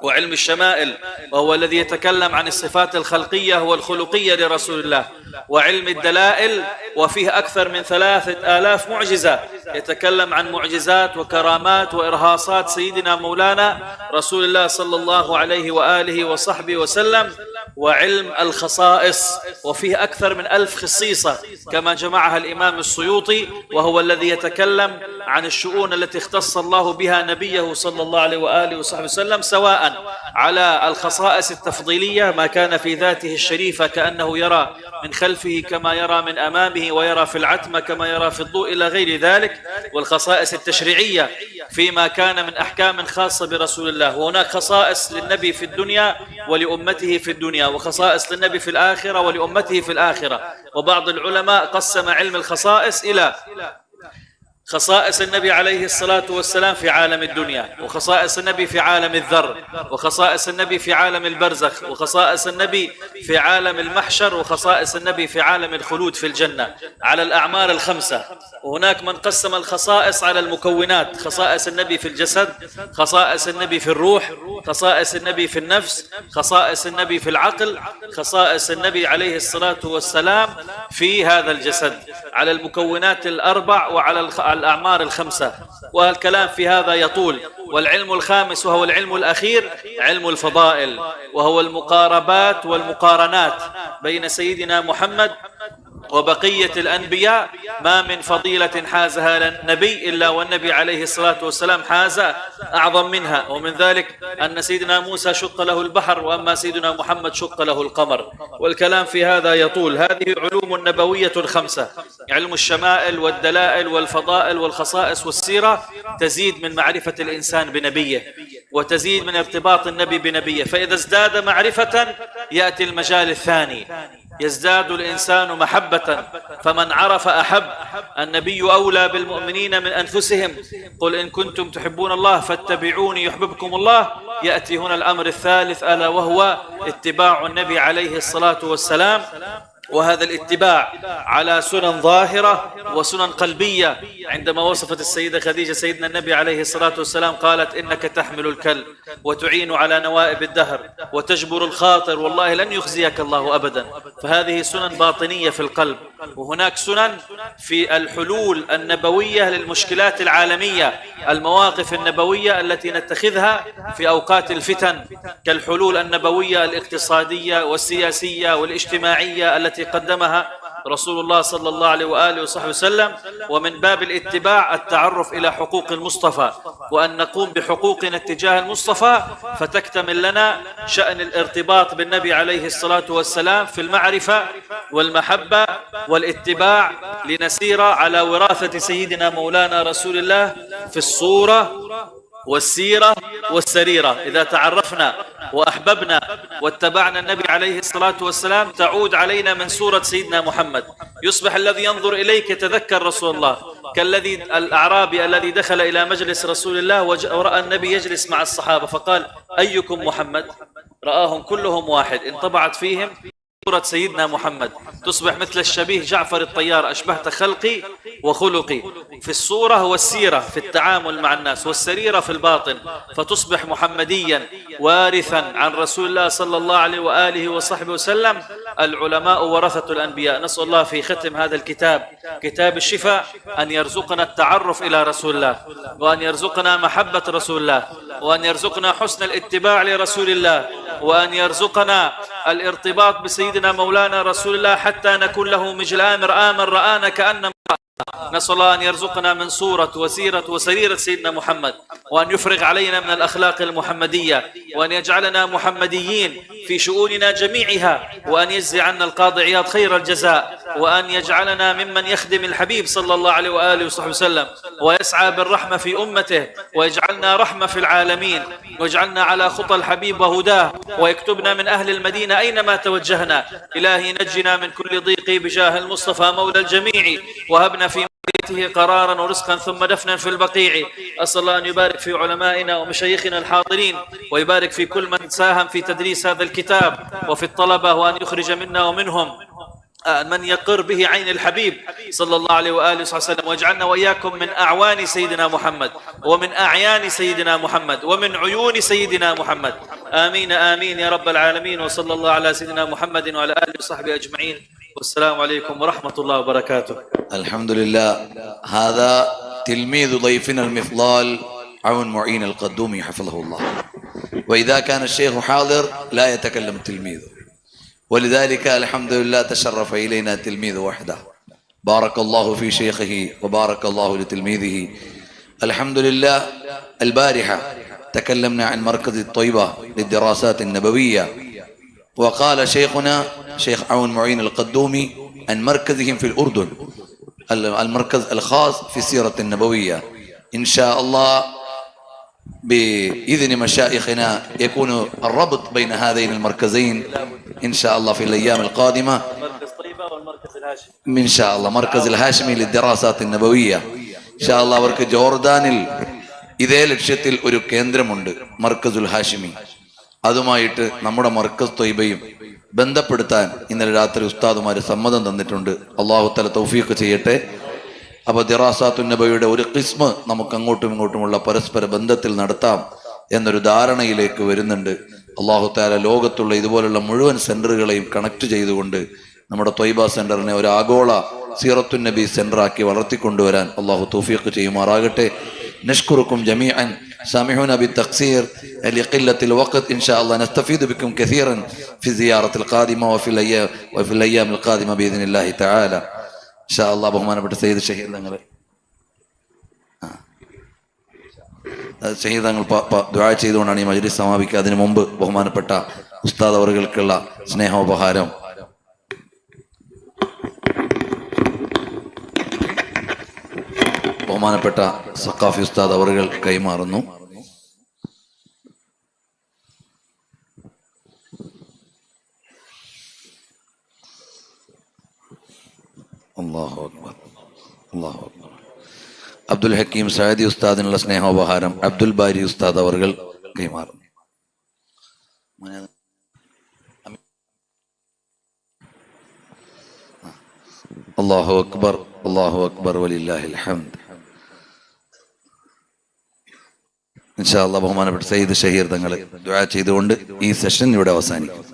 وعلم الشمائل وهو الذي يتكلم عن الصفات الخلقية والخلقية لرسول الله، وعلم الدلائل وفيه أكثر من 3000 معجزة يتكلم عن معجزات وكرامات وإرهاصات سيدنا مولانا رسول الله صلى الله عليه وآله وصحبه وسلم، وعلم الخصائص وفيه أكثر من 1000 خصيصة كما جمعها الإمام السيوطي، وهو الذي يتكلم عن الشؤون التي اختص الله بها نبيه صلى الله عليه وآله وصحبه وسلم، سواء على الخصائص التفضيلية ما كان في ذاته الشريفة كأنه يرى من خلفه كما يرى من أمامه، ويرى في العتمة كما يرى في الضوء إلى غير ذلك، والخصائص التشريعية فيما كان من أحكام خاصة برسول الله. وهناك خصائص للنبي في الدنيا ولأمته في الدنيا، وخصائص للنبي في الآخرة ولأمته في الآخرة. وبعض العلماء قسم علم الخصائص إلى خصائص النبي عليه الصلاة والسلام في عالم الدنيا، وخصائص النبي في عالم الذر، وخصائص النبي في عالم البرزخ، وخصائص النبي في عالم المحشر، وخصائص النبي في عالم الخلود في الجنة على الأعمار ال5. وهناك من قسم الخصائص على المكونات، خصائص النبي في الجسد، خصائص النبي في الروح، خصائص النبي في النفس، خصائص النبي في العقل، خصائص النبي عليه الصلاة والسلام في هذا الجسد، على المكونات ال4 وعلى الأعمار ال5. والكلام في هذا يطول. والعلم الخامس وهو العلم الأخير علم الفضائل، وهو المقاربات والمقارنات بين سيدنا محمد وبقية الأنبياء. ما من فضيلة حازها النبي إلا والنبي عليه الصلاة والسلام حاز أعظم منها، ومن ذلك أن سيدنا موسى شق له البحر، وأما سيدنا محمد شق له القمر. والكلام في هذا يطول. هذه علوم النبوية ال5، علم الشمائل والدلائل والفضائل والخصائص والسيرة، تزيد من معرفة الإنسان بنبيه، وتزيد من ارتباط النبي بنبيه. فإذا ازداد معرفة يأتي المجال الثاني، يزداد الإنسان محبة، فمن عرف أحب. النبي أولى بالمؤمنين من أنفسهم، قل إن كنتم تحبون الله فاتبعوني يحببكم الله. يأتي هنا الأمر الثالث ألا وهو اتباع النبي عليه الصلاة والسلام، وهذا الاتباع على سنن ظاهرة وسنن قلبية. عندما وصفت السيدة خديجة سيدنا النبي عليه الصلاة والسلام قالت إنك تحمل الكل وتعين على نوائب الدهر وتجبر الخاطر، والله لن يخزيك الله أبدا. فهذه سنن باطنية في القلب. وهناك سنن في الحلول النبوية للمشكلات العالمية، المواقف النبوية التي نتخذها في أوقات الفتن، كالحلول النبوية الاقتصادية والسياسية والاجتماعية التي قدمها رسول الله صلى الله عليه وآله وصحبه وسلم. ومن باب الاتباع التعرف إلى حقوق المصطفى، وأن نقوم بحقوقنا اتجاه المصطفى، فتكتمل لنا شأن الارتباط بالنبي عليه الصلاة والسلام في المعرفة والمحبة والاتباع، لنسير على وراثة سيدنا مولانا رسول الله في الصورة والسيرة والسريرة. إذا تعرفنا وأحببنا واتبعنا النبي عليه الصلاة والسلام تعود علينا من سورة سيدنا محمد. يصبح الذي ينظر إليك يتذكر رسول الله، كالذي الأعرابي الذي دخل إلى مجلس رسول الله ورأى النبي يجلس مع الصحابة فقال أيكم محمد؟ رآهم كلهم واحد، انطبعت فيهم صورة سيدنا محمد، تصبح مثل الشبيه جعفر الطيار، أشبهت خلقي وخلقي في الصورة والسيرة، في التعامل مع الناس، والسريرة في الباطن، فتصبح محمديا وارثا عن رسول الله صلى الله عليه وآله وصحبه وسلم. العلماء ورثة الأنبياء. نسأل الله في ختم هذا الكتاب، كتاب الشفاء، أن يرزقنا التعرف إلى رسول الله، وأن يرزقنا محبة رسول الله، وأن يرزقنا حسن الاتباع لرسول الله، وأن يرزقنا الارتباط بسيدنا مولانا رسول الله حتى نكون له مجلان مرآة من رآنا كأنما. نسأل الله أن يرزقنا من صورة وسيرة وسريرة سيدنا محمد، وأن يفرغ علينا من الأخلاق المحمدية، وأن يجعلنا محمديين في شؤوننا جميعها، وأن يجزي عنا القاضي عياض خير الجزاء، وأن يجعلنا ممن يخدم الحبيب صلى الله عليه وآله وصحبه وسلم، ويسعى بالرحمة في أمته، ويجعلنا رحمة في العالمين، ويجعلنا على خطى الحبيب وهداه، ويكتبنا من أهل المدينة أينما توجهنا. إلهي نجنا من كل ضيق بجاه المصطفى مولى الجميع، وهبنا في بيته قرارا ورزقا ثم دفنا في البقيع. أسأل الله أن يبارك في علمائنا ومشايخنا الحاضرين، ويبارك في كل من ساهم في تدريس هذا الكتاب وفي الطلبة، وأن يخرج منا ومنهم من يقر به عين الحبيب صلى الله عليه وآله وسلم، واجعلنا وإياكم من أعوان سيدنا محمد، ومن أعيان سيدنا محمد، ومن عيون سيدنا محمد. آمين آمين يا رب العالمين. وصلى الله على سيدنا محمد وعلى آله وصحبه أجمعين. والسلام عليكم ورحمة الله وبركاته. الحمد لله. هذا تلميذ ضيفنا المفضال عون معين القدومي حفظه الله. وإذا كان الشيخ حاضر لا يتكلم التلميذ، ولذلك الحمد لله تشرف إلينا تلميذ وحده. بارك الله في شيخه وبارك الله لتلميذه. الحمد لله. البارحة تكلمنا عن مركز الطيبة للدراسات النبوية، وقال شيخنا شيخ عون معين القدومي عن مركزهم في الأردن، المركز الخاص في السيرة النبوية. إن شاء الله بإذن مشايخنا يكون الربط بين هذين المركزين إن شاء الله في الأيام القادمة. مركز طيبة والمركز الهاشمي إن شاء الله مركز الهاشمي للدراسات النبوية. إن شاء الله അവർക്ക് ജോർദാനിൽ ഇതേ ലക്ഷ്യത്തിൽ ഒരു കേന്ദ്രമുണ്ട്, മർക്കസുൽ ഹാഷിമി. അതുമായിട്ട് നമ്മുടെ മർക്കസ് ത്വയ്ബയും ബന്ധപ്പെടുത്താൻ ഇന്നലെ രാത്രി ഉസ്താദുമാര് സമ്മതം തന്നിട്ടുണ്ട്. അല്ലാഹു തആല തൗഫീഖ് ചെയ്യട്ടെ. അപ്പോൾ ദിറാസാത്തുൻ നബവിയുടെ ഒരു ഖിസ്മ് നമുക്ക് അങ്ങോട്ടും ഇങ്ങോട്ടുമുള്ള പരസ്പര ബന്ധത്തിൽ നടത്താം എന്നൊരു ധാരണയിലേക്ക് വരുന്നുണ്ട്. അല്ലാഹു തആല ലോകത്തുള്ള ഇതുപോലുള്ള മുഴുവൻ സെന്ററുകളെയും കണക്ട് ചെയ്തുകൊണ്ട് നമ്മുടെ ത്വയ്ബ സെന്ററിനെ ഒരു ആഗോള സീറത്തുൻ നബി സെന്ററാക്കി വളർത്തിക്കൊണ്ടുവരാൻ അല്ലാഹു തൗഫീഖ് ചെയ്യുമാറാകട്ടെ. نشكركم جميعا. سامحونا بالتقصير لقلة الوقت. إن شاء الله نستفيد بكم كثيرا في الزيارة القادمة وفي الأيام القادمة بإذن الله تعالى. إن شاء الله ബഹുമാനപ്പെട്ട സയ്യിദ് ഷഹീദ് തങ്ങൾ ദുആ ചെയ്തുകൊണ്ടാണ് ഈ മജ്ലിസ് സമാപിക്കുക. അതിനു മുമ്പ് ബഹുമാനപ്പെട്ട ഉസ്താദ് അവറുകൾക്കുള്ള സ്നേഹോപഹാരം ബഹുമാനപ്പെട്ട സഖാഫി ഉസ്താദ് അവറുകൾ കൈമാറുന്നു. അല്ലാഹു അക്ബർ, അല്ലാഹു അക്ബർ. അബ്ദുൽ ഹക്കീം സഅദി ഉസ്താദിനുള്ള സ്നേഹോപഹാരം അബ്ദുൽ ബാരി ഉസ്താദ് അവറുകൾ കൈമാറുന്നു. അല്ലാഹു അക്ബർ, അല്ലാഹു അക്ബർ വലില്ലാഹിൽ ഹംദ്. ഇൻഷാ അല്ലാഹ് ബഹുമാനപ്പെട്ട സയ്യിദ് ഷഹീർ തങ്ങൾ ദുആ ചെയ്തുകൊണ്ട് ഈ സെഷൻ ഇവിടെ അവസാനിക്കും.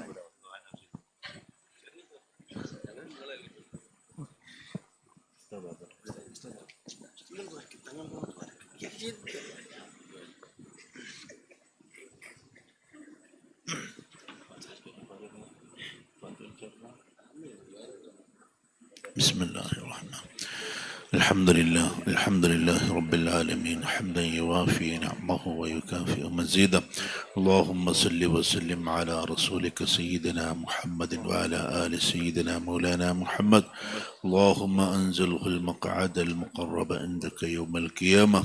بسم الله الرحمن الحمد لله رب العالمين حمدا يوافي نعمه ويكافئ مزيدا. اللهم صل وسلم على رسولك سيدنا محمد وعلى آل سيدنا مولانا محمد. اللهم أنزله المقعد المقرب عندك يوم القيامة.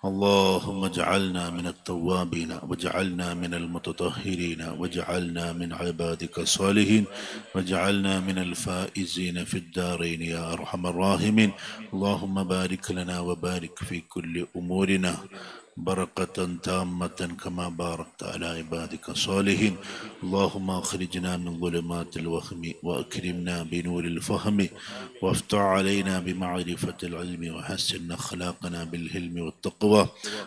اللهم اجعلنا من التوابين واجعلنا من المتطهرين واجعلنا من عبادك الصالحين واجعلنا من الفائزين في الدارين يا أرحم الراحمين. اللهم بارك لنا وبارك في كل أمورنا بركة تامة كما باركت على عبادك الصالحين. اللهم أخرجنا من ظلمات الوهم وأكرمنا بنور الفهم وافتح علينا بمعرفة العلم وحسن أخلاقنا بالحلم والتقوى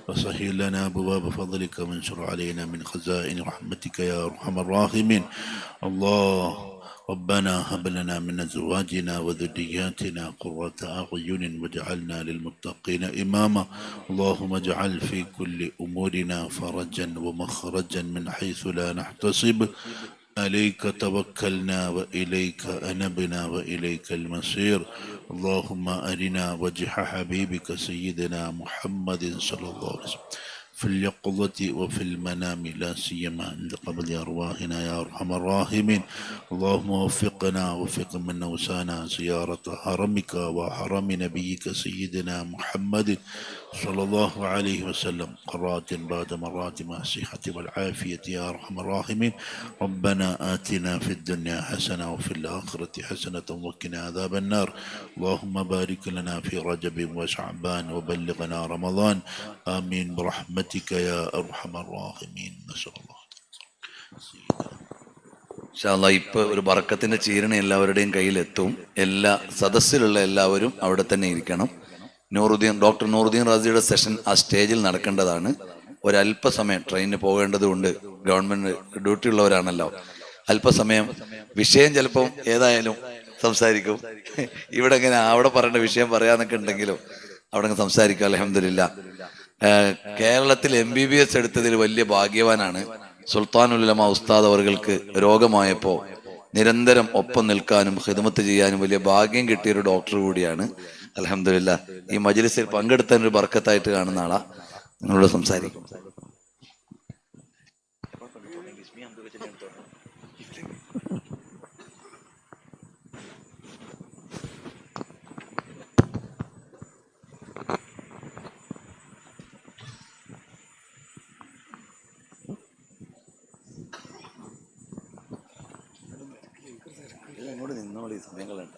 وسهل لنا أبواب فضلك وانشر علينا من خزائن رحمتك يا أرحم الراحمين. الله ربنا هب لنا من أزواجنا وذرياتنا قرة أعين واجعلنا للمتقين إماما. اللهم اجعل في كل أمورنا فرجا ومخرجا من حيث لا نحتسب. عليك توكلنا وإليك أنبنا وإليك المصير. اللهم أرنا وجه حبيبك سيدنا محمد صلى الله عليه وسلم في اليقظة وفي المنام لا سيما عند قبل أرواحنا يا أرحم الراحمين. اللهم وفقنا وفق من أوسانا زيارة حرمك وحرم نبيك سيدنا محمد صلى الله عليه وسلم مرات بعد مرات مع الصحة والعافية يا أرحم الراحمين. ربنا آتنا في الدنيا حسنة وفي الآخرة حسنة وقنا عذاب النار. اللهم بارك لنا في رجب وشعبان وبلغنا رمضان. آمين برحمتك يا أرحم الراحمين. نسأل الله. ഇൻഷാ അല്ലാഹ് ഇപ്പൊ ഒരു ബറക്കത്തിന്റെ ചീരണ എല്ലാവരുടെയും കയ്യിലെത്തും. എല്ലാ സദസ്സിലുള്ള എല്ലാവരും അവിടെ തന്നെ ഇരിക്കണം. ഡോക്ടർ നൂറുദ്ദീൻ റാസിയുടെ സെഷൻ ആ സ്റ്റേജിൽ നടക്കേണ്ടതാണ്. ഒരല്പസമയം ട്രെയിനിന് പോകേണ്ടതുകൊണ്ട്, ഗവൺമെന്റ് ഡ്യൂട്ടി ഉള്ളവരാണല്ലോ, അല്പസമയം വിഷയം ചിലപ്പം ഏതായാലും സംസാരിക്കും. ഇവിടെ എങ്ങനെ അവിടെ പറയേണ്ട വിഷയം പറയാന്നൊക്കെ ഉണ്ടെങ്കിലും അവിടെ സംസാരിക്കും. അൽഹംദുലില്ലാ. കേരളത്തിൽ MBBS എടുത്തതിൽ വലിയ ഭാഗ്യവാനാണ് സുൽത്താനുൽ ഉലമ ഉസ്താദ് അവർക്ക്. രോഗമായപ്പോൾ നിരന്തരം ഒപ്പം നിൽക്കാനും ഖിദ്മത്ത് ചെയ്യാനും വലിയ ഭാഗ്യം കിട്ടിയൊരു ഡോക്ടർ കൂടിയാണ്. അൽഹംദുലില്ലാ. ഈ മജ്ലിസിൽ പങ്കെടുത്തതിന് ഒരു ബർക്കത്തായിട്ട് കാണുന്ന ആളാ. നിങ്ങളോട് സംസാരിക്കും. നിന്നോളി സമയങ്ങളുണ്ട്.